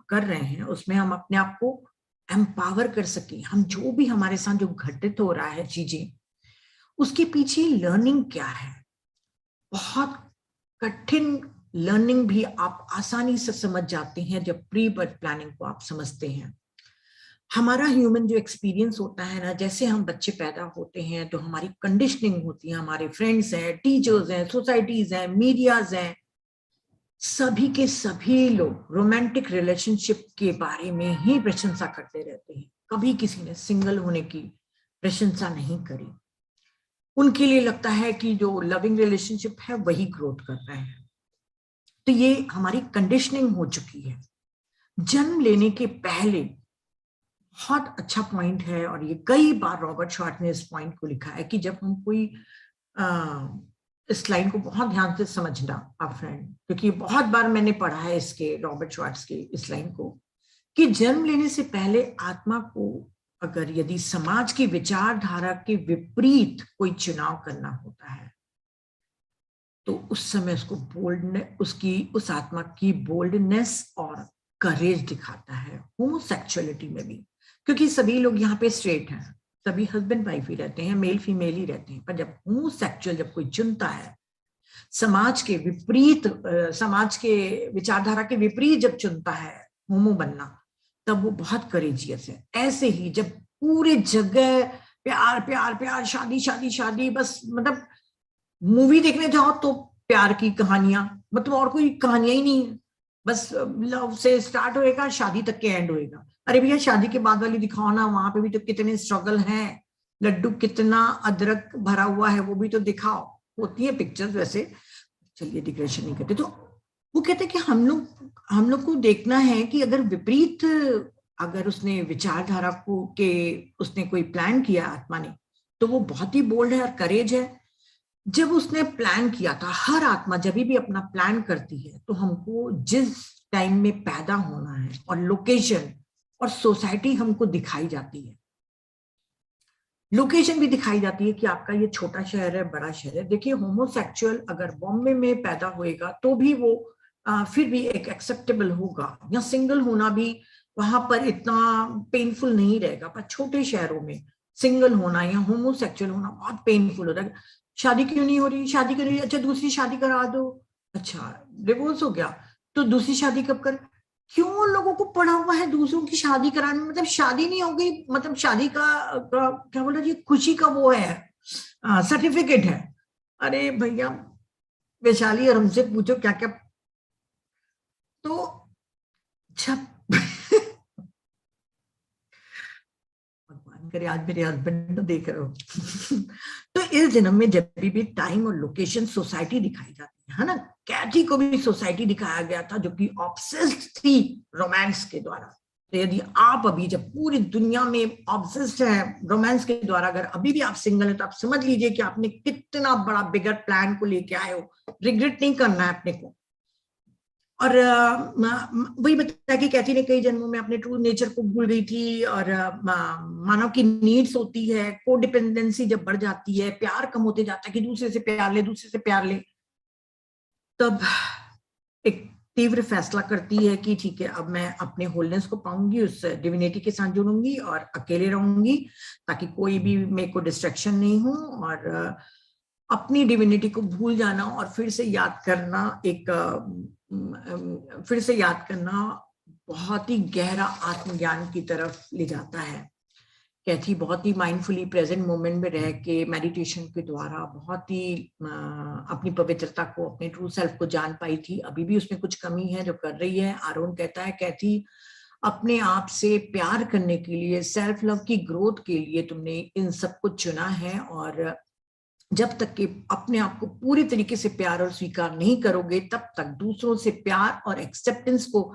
कर रहे हैं उसमें हम अपने आप को एम्पावर कर सके। हम जो भी हमारे साथ जो घटित हो रहा है चीजें, उसके पीछे लर्निंग क्या है। बहुत कठिन लर्निंग भी आप आसानी से समझ जाते हैं जब प्री बर्थ प्लानिंग को आप समझते हैं। हमारा ह्यूमन जो एक्सपीरियंस होता है ना, जैसे हम बच्चे पैदा होते हैं तो हमारी कंडीशनिंग होती है, हमारे फ्रेंड्स हैं, टीचर्स हैं, सोसाइटीज हैं, मीडियाज हैं, सभी के सभी लोग रोमांटिक रिलेशनशिप के बारे में ही प्रशंसा करते रहते हैं। कभी किसी ने सिंगल होने की प्रशंसा नहीं करी। उनके लिए लगता है कि जो लविंग रिलेशनशिप है वही ग्रोथ कर रहे हैं। तो ये हमारी कंडीशनिंग हो चुकी है। जन्म लेने के पहले बहुत अच्छा पॉइंट है, और ये कई बार रॉबर्ट श्वार्ट्ज ने इस पॉइंट को लिखा है कि जब हम कोई इस लाइन को बहुत ध्यान से समझना आप फ्रेंड, क्योंकि बहुत बार मैंने पढ़ा है इसके, रॉबर्ट श्वार्ट्ज के इस लाइन को, कि जन्म लेने से पहले आत्मा को अगर यदि समाज की विचारधारा के विपरीत कोई चुनाव करना होता है तो उस समय उसको उस आत्मा की बोल्डनेस और करेज दिखाता है। होमोसेक्सुअलिटी में भी, क्योंकि सभी लोग यहाँ पे स्ट्रेट हैं, सभी हस्बैंड वाइफ ही रहते हैं, मेल फीमेल ही रहते हैं, पर जब होमोसेक्सुअल जब कोई चुनता है, समाज के विचारधारा के विपरीत जब चुनता है होमो बनना, तब वो बहुत करेजियस है। ऐसे ही जब पूरे जगह प्यार प्यार प्यार, शादी शादी शादी, बस मतलब मूवी देखने जाओ तो प्यार की कहानियां, मतलब और कोई कहानियां ही नहीं है, बस लव से स्टार्ट होएगा, शादी तक के एंड होएगा। अरे भैया शादी के बाद वाली दिखाओ ना, वहां पे भी तो कितने स्ट्रगल हैं, लड्डू कितना अदरक भरा हुआ है वो भी तो दिखाओ। होती है पिक्चर्स वैसे, चलिए डिग्रेशन नहीं करते। तो वो कहते हैं कि हम लोग को देखना है कि अगर विपरीत, अगर उसने विचारधारा को के उसने कोई प्लान किया आत्मा ने, तो वो बहुत ही बोल्ड है और करेज है। जब उसने प्लान किया था, हर आत्मा जब भी अपना प्लान करती है तो हमको जिस टाइम में पैदा होना है और लोकेशन और सोसाइटी हमको दिखाई जाती है, लोकेशन भी दिखाई जाती है कि आपका ये छोटा शहर है, बड़ा शहर है। देखिए होमोसेक्सुअल अगर बॉम्बे में पैदा होएगा तो भी वो फिर भी एक एक्सेप्टेबल होगा, या सिंगल होना भी वहां पर इतना पेनफुल नहीं रहेगा। पर छोटे शहरों में सिंगल होना या होमोसेक्सुअल होना बहुत पेनफुल होता है। शादी क्यों नहीं हो रही, शादी क्यों नहीं, अच्छा दूसरी शादी करा दो, अच्छा डिवोर्स हो गया तो दूसरी शादी कब कर। क्यों लोगों को पड़ा हुआ है दूसरों की शादी कराने में, मतलब शादी नहीं हो गई मतलब शादी का क्या बोला जी, खुशी का वो है सर्टिफिकेट है। अरे भैया वैशाली और हमसे पूछो क्या क्या। तो जब भगवान करे आज मेरे हस्बैंड देख रहे हो तो इस जन्म में जब भी टाइम और लोकेशन सोसाइटी दिखाई जाती है ना। कैथी को भी सोसाइटी दिखाया गया था जो कि ऑब्सेस्ड थी रोमांस के द्वारा। तो यदि आप अभी जब पूरी दुनिया में ऑब्सेस्ड है रोमांस के द्वारा, अगर अभी भी आप सिंगल है तो आप समझ लीजिए कि आपने कितना बड़ा बिगर प्लान को लेके आए हो। रिग्रेट नहीं करना है अपने को। और वही बताया कि कैथी ने कई जन्मों में अपने ट्रू नेचर को भूल गई थी। और मानव की नीड्स होती है, को डिपेंडेंसी जब बढ़ जाती है, प्यार कम होते जाता है कि दूसरे से प्यार ले, दूसरे से प्यार ले, तब एक तीव्र फैसला करती है कि ठीक है अब मैं अपने होलनेस को पाऊंगी, उस डिविनिटी के साथ जुड़ूंगी और अकेले रहूंगी ताकि कोई भी मेरे को डिस्ट्रैक्शन नहीं हो। और अपनी डिविनिटी को भूल जाना और फिर से याद करना, फिर से याद करना बहुत ही गहरा आत्मज्ञान की तरफ ले जाता है। कैथी बहुत ही माइंडफुली प्रेजेंट मोमेंट में रह के मेडिटेशन के द्वारा बहुत ही अपनी पवित्रता को, अपने ट्रू सेल्फ को जान पाई थी। अभी भी उसमें कुछ कमी है जो कर रही है। आरोन कहता है कैथी अपने आप से प्यार करने के लिए, सेल्फ लव की ग्रोथ के लिए तुमने इन सब को चुना है। और जब तक कि अपने आप को पूरी तरीके से प्यार और स्वीकार नहीं करोगे तब तक दूसरों से प्यार और एक्सेप्टेंस को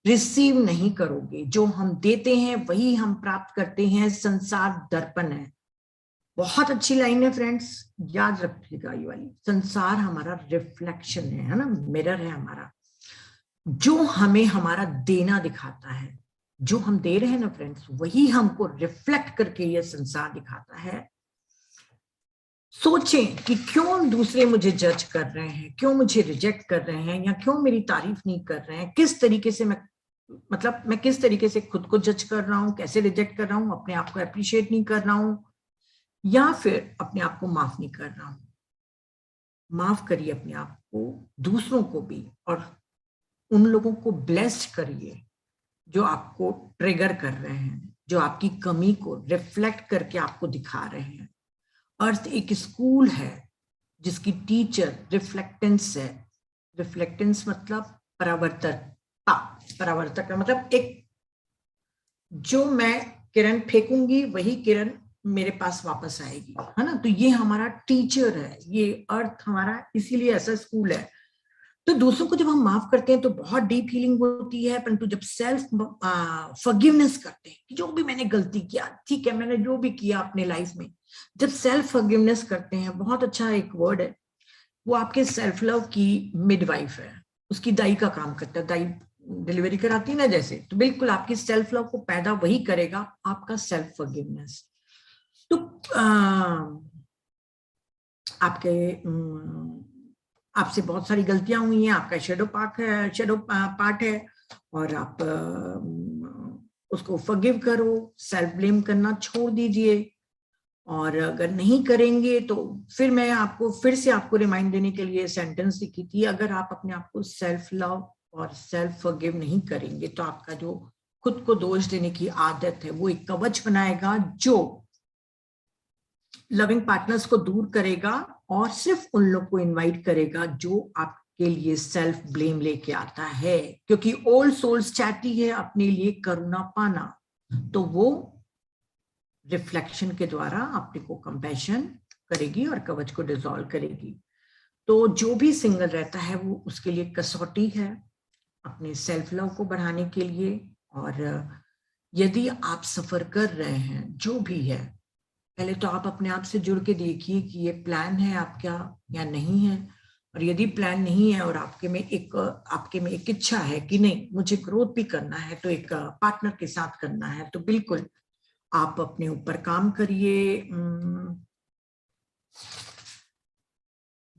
रिसीव नहीं करोगे। जो हम देते हैं वही हम प्राप्त करते हैं। संसार दर्पण है। बहुत अच्छी लाइन है फ्रेंड्स, याद रखिएगा ये वाली। संसार हमारा रिफ्लेक्शन है ना, मिरर है हमारा, जो हमें हमारा देना दिखाता है। जो हम दे रहे हैं ना फ्रेंड्स, वही हमको रिफ्लेक्ट करके ये संसार दिखाता है। सोचें कि क्यों दूसरे मुझे जज कर रहे हैं, क्यों मुझे रिजेक्ट कर रहे हैं, या क्यों मेरी तारीफ नहीं कर रहे हैं। किस तरीके से मैं किस तरीके से खुद को जज कर रहा हूं, कैसे रिजेक्ट कर रहा हूं, अपने आप को अप्रिशिएट नहीं कर रहा हूं, या फिर अपने आप को माफ नहीं कर रहा हूं। माफ करिए अपने आप को, दूसरों को भी, और उन लोगों को ब्लेस्ड करिए जो आपको ट्रिगर कर रहे हैं, जो आपकी कमी को रिफ्लेक्ट करके आपको दिखा रहे हैं। अर्थ एक स्कूल है जिसकी टीचर रिफ्लेक्टेंस है। रिफ्लेक्टेंस मतलब परावर्तकता। परावर्तक का मतलब एक, जो मैं किरण फेंकूंगी वही किरण मेरे पास वापस आएगी, है ना। तो ये हमारा टीचर है, ये अर्थ हमारा, इसीलिए ऐसा स्कूल है। तो दूसरों को जब हम माफ करते हैं तो बहुत डीप हीलिंग होती है। परंतु जब सेल्फ फॉरगिवनेस करते हैं कि जो भी मैंने गलती किया, ठीक है, मैंने जो भी किया अपने लाइफ में, जब सेल्फ फॉरगिवनेस करते हैं, बहुत अच्छा एक वर्ड है वो, आपके सेल्फ लव की मिडवाइफ है, उसकी दाई का काम करता है। दाई डिलीवरी कराती है ना जैसे, तो बिल्कुल आपकी सेल्फ लव को पैदा वही करेगा, आपका सेल्फ फॉरगिवनेस। तो आपके आपसे बहुत सारी गलतियां हुई हैं, आपका शेडो पार्ट है, और आप उसको फॉरगिव करो, सेल्फ ब्लेम करना छोड़ दीजिए। और अगर नहीं करेंगे तो फिर मैं आपको फिर से आपको रिमाइंड देने के लिए सेंटेंस लिखी थी, अगर आप अपने आप को सेल्फ लव और सेल्फ फॉरगिव नहीं करेंगे तो आपका जो खुद को दोष देने की आदत है वो एक कवच बनाएगा जो लविंग पार्टनर्स को दूर करेगा और सिर्फ उन लोग को इनवाइट करेगा जो आपके लिए सेल्फ ब्लेम लेके आता है। क्योंकि ओल्ड सोल्स चाहती है अपने लिए करुणा पाना, तो वो रिफ्लेक्शन के द्वारा अपने को कंपैशन करेगी और कवच को डिसॉल्व करेगी। तो जो भी सिंगल रहता है वो उसके लिए कसौटी है अपने सेल्फ लव को बढ़ाने के लिए। और यदि आप सफर कर रहे हैं जो भी है, पहले तो आप अपने आप से जुड़ के देखिए कि ये प्लान है आपका या नहीं है। और यदि प्लान नहीं है और आपके में एक इच्छा है कि नहीं मुझे ग्रोथ भी करना है, तो एक पार्टनर के साथ करना है, तो बिल्कुल आप अपने ऊपर काम करिए।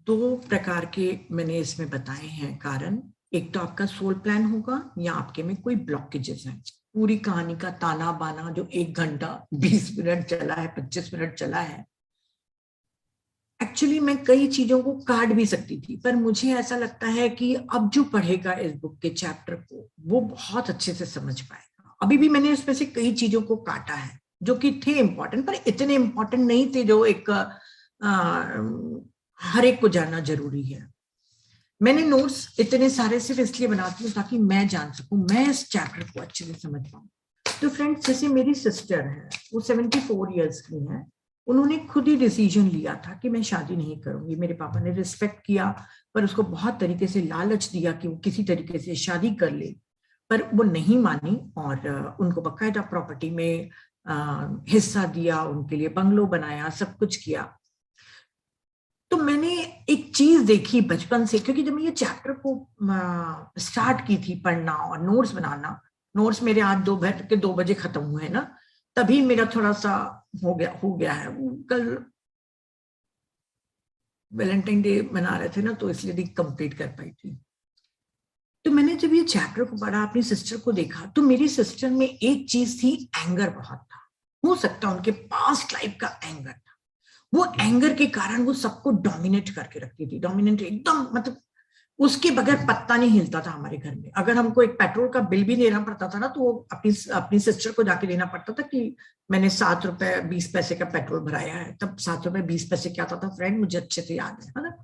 2 प्रकार के मैंने इसमें बताए हैं कारण। एक तो आपका सोल प्लान होगा या आपके में कोई ब्लॉकेजेस हैं। पूरी कहानी का ताना बाना जो 1 घंटा 20 मिनट चला है, 25 मिनट चला है, एक्चुअली मैं कई चीजों को काट भी सकती थी, पर मुझे ऐसा लगता है कि अब जो पढ़ेगा इस बुक के चैप्टर को वो बहुत अच्छे से समझ पाएगा। अभी भी मैंने इसमें से कई चीजों को काटा है जो कि थे इंपॉर्टेंट, पर इतने इंपॉर्टेंट नहीं थे जो एक हर एक को जानना जरूरी है। मैंने नोट्स इतने सारे सिर्फ इसलिए बनाती हूँ ताकि मैं जान सकूं, मैं इस चैप्टर को अच्छे से समझ पाऊं। तो फ्रेंड्स, जैसे मेरी सिस्टर है, वो 74 इयर्स की है। उन्होंने खुद ही डिसीजन लिया था कि मैं शादी नहीं करूंगी। मेरे पापा ने रिस्पेक्ट किया, पर उसको बहुत तरीके से लालच दिया कि वो किसी तरीके से शादी कर ले, पर वो नहीं मानी और उनको बकायदा प्रॉपर्टी में हिस्सा दिया, उनके लिए बंगलो बनाया, सब कुछ किया। तो मैंने एक चीज देखी बचपन से, क्योंकि जब मैं ये चैप्टर को स्टार्ट की थी पढ़ना और नोट्स बनाना, नोट्स मेरे आज 2 बजे खत्म हुए ना, तभी मेरा थोड़ा सा हो गया है। कल वैलेंटाइन डे मना रहे थे ना, तो इसलिए नहीं कंप्लीट कर पाई थी। तो मैंने जब ये चैप्टर को पढ़ा, अपनी सिस्टर को देखा, तो मेरी सिस्टर में एक चीज थी, एंगर बहुत था। हो सकता है उनके पास्ट लाइफ का एंगर था। वो एंगर के कारण वो सबको डोमिनेट करके रखती थी, डोमिनेट एकदम, मतलब उसके बगैर पत्ता नहीं हिलता था हमारे घर में। अगर हमको एक पेट्रोल का बिल भी देना पड़ता था ना, तो वो अपनी सिस्टर को जाके देना पड़ता था कि मैंने 7 रुपए 20 पैसे का पेट्रोल भराया है। तब 7 रुपए 20 पैसे क्या आता था फ्रेंड, मुझे अच्छे से याद है ना।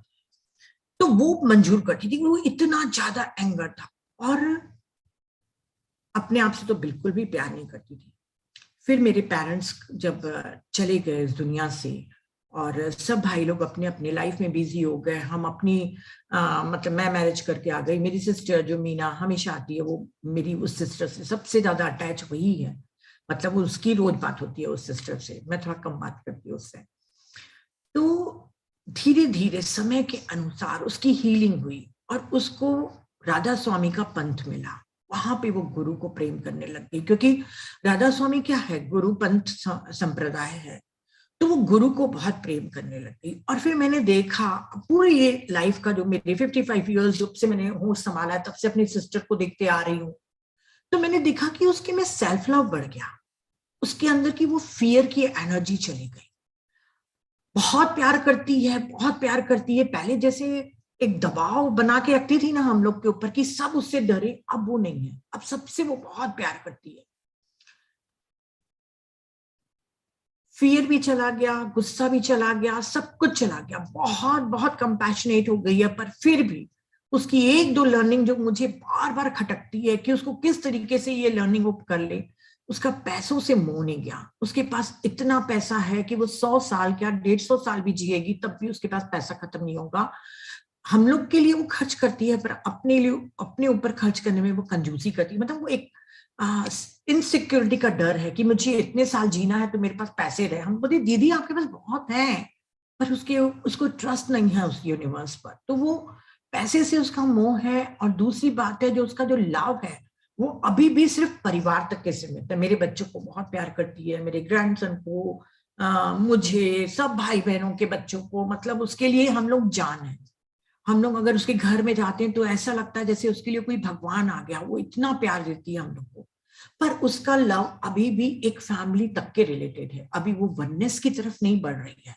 तो वो मंजूर करती थी। वो इतना ज्यादा एंगर था और अपने आप से तो बिल्कुल भी प्यार नहीं करती थी। फिर मेरे पेरेंट्स जब चले गए इस दुनिया से और सब भाई लोग अपने अपने लाइफ में बिजी हो गए, हम अपनी मतलब मैं मैरिज करके आ गई। मेरी सिस्टर जो मीना हमेशा आती है, वो मेरी उस सिस्टर से सबसे ज्यादा अटैच वही है, मतलब उसकी रोज बात होती है उस सिस्टर से, मैं थोड़ा कम बात करती हूँ उससे। तो धीरे धीरे समय के अनुसार उसकी हीलिंग हुई और उसको राधा स्वामी का पंथ मिला। वहां पे वो गुरु को प्रेम करने लग गई, क्योंकि राधा स्वामी क्या है, गुरु पंथ संप्रदाय है। तो वो गुरु को बहुत प्रेम करने लग गई। और फिर मैंने देखा पूरी ये लाइफ का जो मेरे 55 ईयर्स जब से मैंने होश संभाला है, तब से अपनी सिस्टर को देखते आ रही हूँ, तो मैंने देखा कि उसके में सेल्फ लव बढ़ गया। उसके अंदर की वो फियर की एनर्जी चली गई। बहुत प्यार करती है, बहुत प्यार करती है। पहले जैसे एक दबाव बना के रखती थी ना हम लोग के ऊपर कि सब उससे डरे, अब वो नहीं है। अब सबसे वो बहुत प्यार करती है। फियर भी चला गया, गुस्सा भी चला गया, सब कुछ चला गया। बहुत बहुत कंपैशनेट हो गई है। पर फिर भी उसकी 1-2 लर्निंग जो मुझे बार बार खटकती है कि उसको किस तरीके से ये लर्निंग वो कर ले। उसका पैसों से मोह नहीं गया। उसके पास इतना पैसा है कि वो 100 साल क्या 150 साल भी जिएगी, तब भी उसके पास पैसा खत्म नहीं होगा। हम लोग के लिए वो खर्च करती है, पर अपने लिए, अपने ऊपर खर्च करने में वो कंजूसी करती है। मतलब वो एक इनसिक्योरिटी का डर है कि मुझे इतने साल जीना है तो मेरे पास पैसे रहे। हम बोलते दीदी आपके पास बहुत है, पर उसको ट्रस्ट नहीं है उस यूनिवर्स पर। तो वो पैसे से उसका मोह है। और दूसरी बात है, जो उसका जो लव है वो अभी भी सिर्फ परिवार तक के सीमित है। मेरे बच्चों को बहुत प्यार करती है, मेरे ग्रैंडसन को, मुझे, सब भाई बहनों के बच्चों को, मतलब उसके लिए हम लोग जान है। हम लोग अगर उसके घर में जाते हैं तो ऐसा लगता है जैसे उसके लिए कोई भगवान आ गया। वो इतना प्यार देती है हम लोग को। पर उसका लव अभी भी एक फैमिली तक के रिलेटेड है। अभी वो वननेस की तरफ नहीं बढ़ रही है।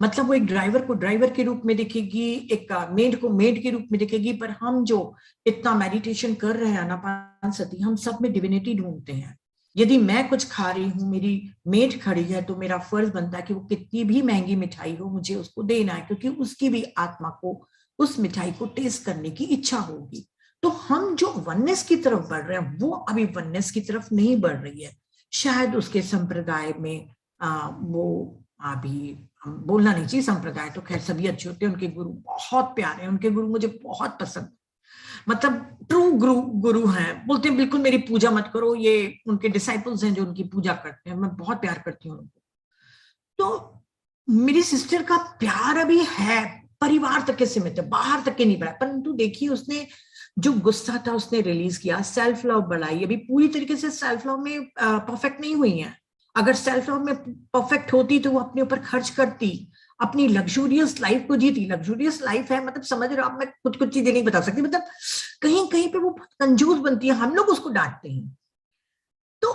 मतलब वो एक ड्राइवर को ड्राइवर के रूप में देखेगी, एक मेड को मेड के रूप में देखेगी। पर हम जो इतना मेडिटेशन कर रहे हैं आनापानसती, हम सब में डिविनिटी ढूंढते हैं। यदि मैं कुछ खा रही हूँ, मेरी मेड खड़ी है, तो मेरा फर्ज बनता है कि वो कितनी भी महंगी मिठाई हो मुझे उसको देना है, क्योंकि उसकी भी आत्मा को उस मिठाई को टेस्ट करने की इच्छा होगी। तो हम जो वननेस की तरफ बढ़ रहे हैं वो अभी वननेस की तरफ नहीं बढ़ रही है। शायद उसके संप्रदाय में वो अभी हम बोलना नहीं चाहिए, संप्रदाय तो खैर सभी अच्छे होते हैं, उनके गुरु बहुत प्यारे हैं, उनके गुरु मुझे बहुत पसंद, मतलब ट्रू गुरु गुरु हैं, बोलते हैं बिल्कुल मेरी पूजा मत करो, ये उनके डिसाइपल्स हैं जो उनकी पूजा करते हैं, मैं बहुत प्यार करती हूँ उनको। तो मेरी सिस्टर का प्यार अभी है, परिवार तक के सीमित है, बाहर तक के नहीं बढ़ा, परंतु देखिए उसने जो गुस्सा था उसने रिलीज किया, सेल्फ लव बढ़ाई, अभी पूरी तरीके से सेल्फ लव में परफेक्ट नहीं हुई है, अगर सेल्फ लव में परफेक्ट होती तो वो अपने ऊपर खर्च करती, अपनी लग्जूरियस लाइफ को जीती, लग्जूरियस लाइफ है मतलब समझ रहे हो आप, मैं कुछ कुछ चीजें नहीं बता सकती, मतलब कहीं कहीं पे वो बहुत कंजूस बनती है, हम लोग उसको डांटते हैं। तो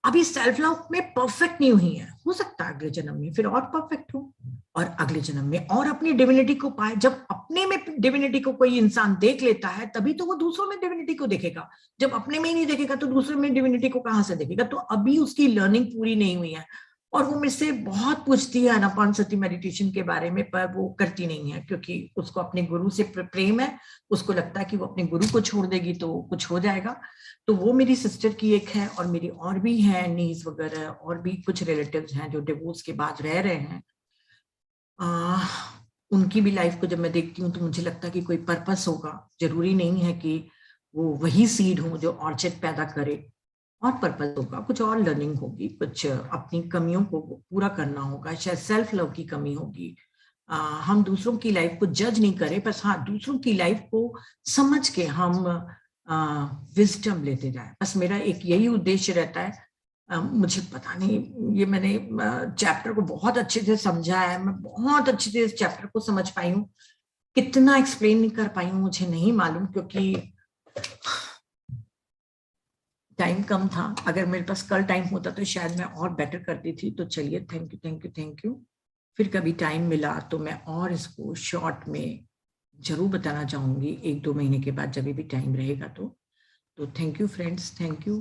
अभी सेल्फ लव में परफेक्ट नहीं हुई है, हो सकता है अगले जन्म में फिर और परफेक्ट हो, और अगले जन्म में और अपनी डिविनिटी को पाए। जब अपने में डिविनिटी को कोई इंसान देख लेता है तभी तो वो दूसरों में डिविनिटी को देखेगा, जब अपने में ही नहीं देखेगा तो दूसरों में डिविनिटी को कहां से देखेगा। तो अभी उसकी लर्निंग पूरी नहीं हुई है, और वो मुझसे बहुत पूछती है आनापानसति मेडिटेशन के बारे में, पर वो करती नहीं है क्योंकि उसको अपने गुरु से प्रेम है, उसको लगता है कि वो अपने गुरु को छोड़ देगी तो कुछ हो जाएगा। तो वो मेरी सिस्टर की एक है, और मेरी और भी है नीज वगैरह, और भी कुछ रिलेटिव्स हैं जो डिवोर्स के बाद रह रहे हैं। उनकी भी लाइफ को जब मैं देखती हूँ तो मुझे लगता है कि कोई पर्पस होगा, जरूरी नहीं है कि वो वही सीड हो जो ऑर्चिड पैदा करे, और पर्पस होगा, कुछ और लर्निंग होगी, कुछ अपनी कमियों को पूरा करना होगा, शायद सेल्फ लव की कमी होगी। हम दूसरों की लाइफ को जज नहीं करें, बस हाँ दूसरों की लाइफ को समझ के हम विजडम लेते जाए, बस मेरा एक यही उद्देश्य रहता है। मुझे पता नहीं, ये मैंने चैप्टर को बहुत अच्छे से समझा है, मैं बहुत अच्छे से इस चैप्टर को समझ पाई हूँ, कितना एक्सप्लेन नहीं कर पाई हूँ मुझे नहीं मालूम, क्योंकि टाइम कम था, अगर मेरे पास कल टाइम होता तो शायद मैं और बेटर करती थी। तो चलिए, thank you thank you thank you, फिर कभी टाइम मिला तो मैं और इसको शॉर्ट में जरूर बताना चाहूंगी, 1-2 महीने के बाद जब भी टाइम रहेगा तो thank you friends, thank you.